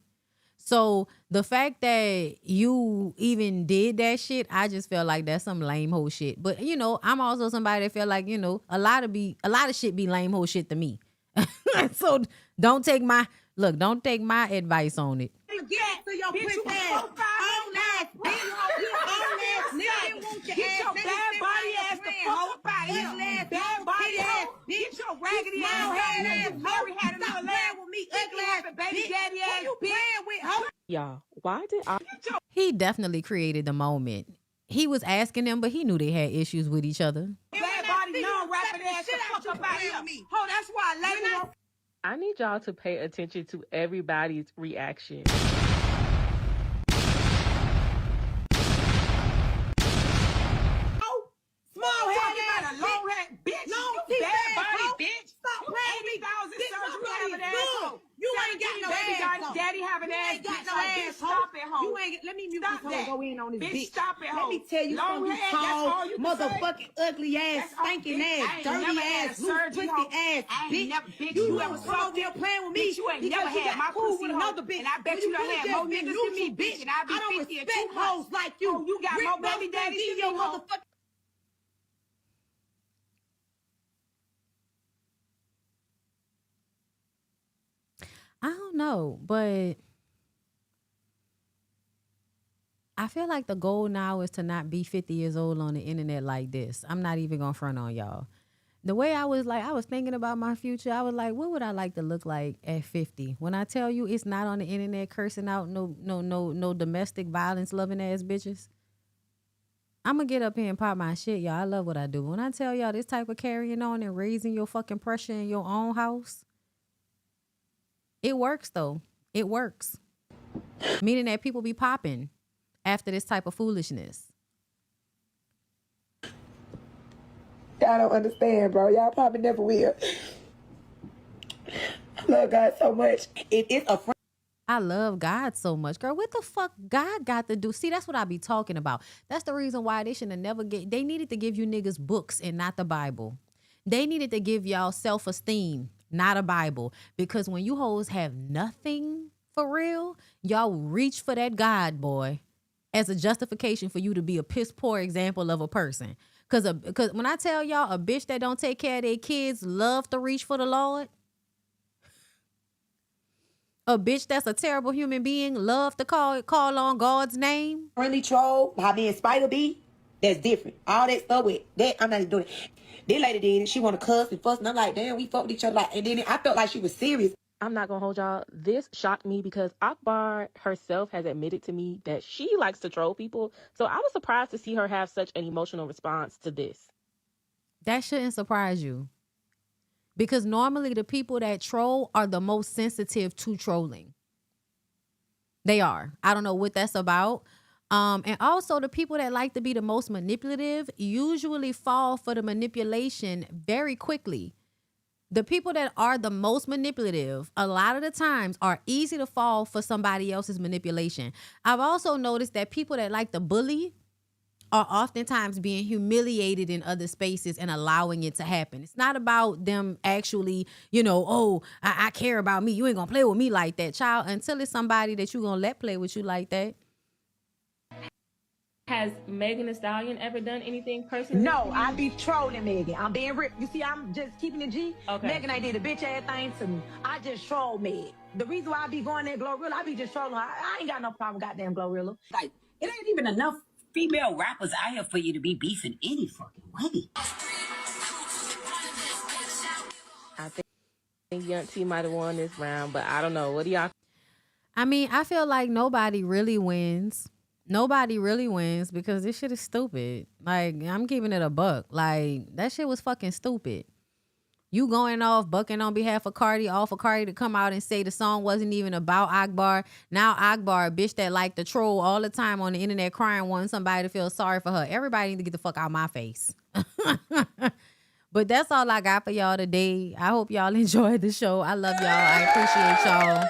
So the fact that you even did that shit, I just feel like that's some lame hoe shit. But, you know, I'm also somebody that feel like, you know, a lot of shit be lame hoe shit to me. So don't take my advice on it. Get to your pussy ass. Own ass, bitch. You own ass nigga. Want your Get ass. your bad body ass the fuck up out of here. Bad body ass. Get your raggedy ass out of here. Mary had another land with me. Ugly ass baby daddy ass. You playing with hoe? Y'all, why did He definitely created the moment. He was asking them, but he knew they had issues with each other. Bad body non-rapping ass the fuck up out of here. Ho, that's why I lady. I need y'all to pay attention to everybody's reaction. Small head, long head, bitch. Long You teeth bad ass body, hoe. bitch. Stop playing with me. 80,000 Bitch, surgery somebody having is asshole. good. You ain't got no baby ass, got though. daddy having You ass. ain't got Bitch, no like, ass, bitch, hoe. stop it, hoe. You ain't let me mute Stop this hoe that. and go in on this Bitch, bitch. stop it, hoe. Let me tell you Long something, you head, that's tall, all you can say. motherfucking ugly ass, That's all, stinking bitch. ass, I ain't dirty never had ass, a loose surgery, pussy hoe. ass, I ain't bitch. never, bitch, You you never ever come over fucked here it? playing with me. Bitch, you ain't because never you had got my cool pussy, with hoe. another bitch. And I bet When you done could've had just more been niggas than me, neutral, bitch. And I be I don't 50 and respect 2 months. hoes like you. Oh, you got Rick more baby Ross daddies done than your me, hoe. motherfucking. I don't know, but I feel like the goal now is to not be 50 years old on the internet like this. I'm not even gonna front on y'all. The way I was thinking about my future, I was like, what would I like to look like at 50? When I tell you it's not on the internet cursing out no domestic violence loving ass bitches. I'm gonna get up here and pop my shit, y'all. I love what I do. When I tell y'all this type of carrying on and raising your fucking pressure in your own house, it works though. It works. Meaning that people be popping after this type of foolishness. Y'all don't understand, bro. Y'all probably never will. I love God so much. It is a friend. I love God so much. Girl, what the fuck God got to do? See, that's what I be talking about. That's the reason why they should have never they needed to give you niggas books and not the Bible. They needed to give y'all self-esteem, not a Bible. Because when you hoes have nothing for real, y'all reach for that God, boy, as a justification for you to be a piss poor example of a person. Because when I tell y'all a bitch that don't take care of their kids love to reach for the Lord, A bitch that's a terrible human being love to call on God's name. Really troll, how me and Spider be, that's different. All that stuff with that, I'm not even doing it. This lady did it. She want to cuss and fuss, and I'm like, damn, we fucked each other. Like, and then I felt like she was serious. I'm not gonna hold y'all. This shocked me because Akbar herself has admitted to me that she likes to troll people. So I was surprised to see her have such an emotional response to this. That shouldn't surprise you. Because normally the people that troll are the most sensitive to trolling. They are. I don't know what that's about. And also the people that like to be the most manipulative usually fall for the manipulation very quickly. The people that are the most manipulative, a lot of the times, are easy to fall for somebody else's manipulation. I've also noticed that people that like to bully are oftentimes being humiliated in other spaces and allowing it to happen. It's not about them actually, I care about me. You ain't gonna play with me like that, child, until it's somebody that you gonna let play with you like that. Has Megan Thee Stallion ever done anything personally? No, I be trolling Megan. I'm being ripped. You see, I'm just keeping it G. Okay. Megan, I did a bitch ass thing to me. I just troll Meg. The reason why I be going there, Glorilla, I be just trolling her. I ain't got no problem, goddamn Glorilla. Like, it ain't even enough female rappers out here for you to be beefing any fucking way. I think Young T might have won this round, but I don't know. What do y'all? I mean, I feel like nobody really wins. Nobody really wins because this shit is stupid. Like, I'm keeping it a buck. Like, that shit was fucking stupid. You going off, bucking on behalf of Cardi, all for Cardi to come out and say the song wasn't even about Akbar. Now Akbar, a bitch that like to troll all the time on the internet crying, wanting somebody to feel sorry for her. Everybody need to get the fuck out my face. But that's all I got for y'all today. I hope y'all enjoyed the show. I love y'all. I appreciate y'all.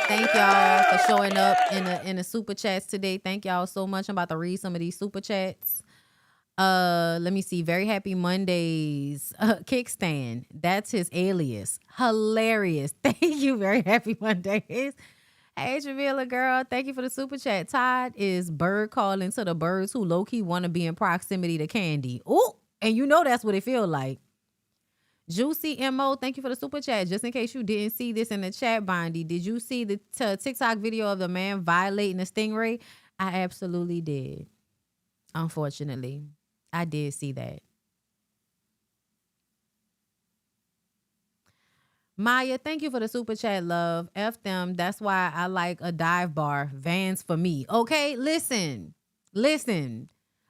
Thank y'all for showing up in the super chats today. Thank y'all so much. I'm about to read some of these super chats. Let me see. Very Happy Mondays. Kickstand. That's his alias. Hilarious. Thank you. Very Happy Mondays. Hey, Travilla girl. Thank you for the super chat. Todd is bird calling to the birds who low-key want to be in proximity to Kandi. Ooh, and you know that's what it feels like. Juicy MO, thank you for the super chat. Just in case you didn't see this in the chat, Bondy, did you see the TikTok video of the man violating a stingray? I absolutely did. Unfortunately, I did see that. Maya, thank you for the super chat, love. F them. That's why I like a dive bar. Vans for me. Okay, listen.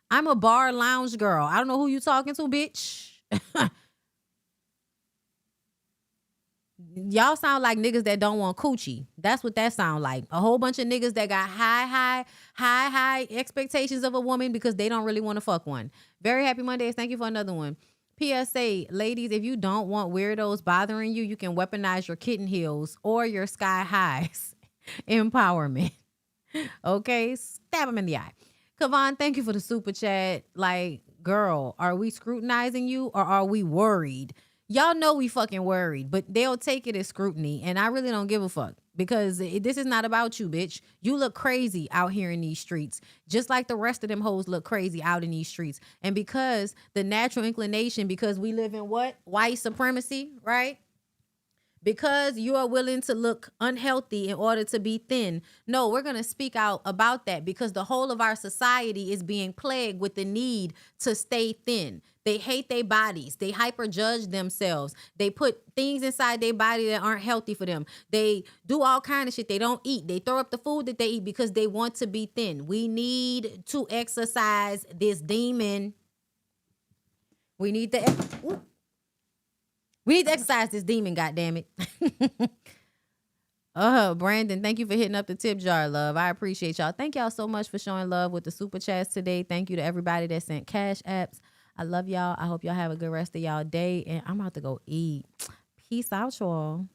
I'm a bar lounge girl. I don't know who you talking to, bitch. Y'all sound like niggas that don't want coochie. That's what that sound like. A whole bunch of niggas that got high expectations of a woman because they don't really want to fuck one. Very Happy Mondays. Thank you for another one. PSA, ladies, if you don't want weirdos bothering you, you can weaponize your kitten heels or your sky highs. Empowerment. Okay? Stab them in the eye. Kavon, thank you for the super chat. Like, girl, are we scrutinizing you or are we worried? Y'all know we fucking worried, but they'll take it as scrutiny, and I really don't give a fuck because this is not about you, bitch. You look crazy out here in these streets, just like the rest of them hoes look crazy out in these streets. And because the natural inclination, because we live in what? White supremacy, right? Because you are willing to look unhealthy in order to be thin. No, we're going to speak out about that because the whole of our society is being plagued with the need to stay thin. They hate their bodies. They hyper-judge themselves. They put things inside their body that aren't healthy for them. They do all kind of shit. They don't eat. They throw up the food that they eat because they want to be thin. We need to exercise this demon. We need to exercise this demon, goddammit. Brandon, thank you for hitting up the tip jar, love. I appreciate y'all. Thank y'all so much for showing love with the super chats today. Thank you to everybody that sent cash apps. I love y'all. I hope y'all have a good rest of y'all day. And I'm about to go eat. Peace out, y'all.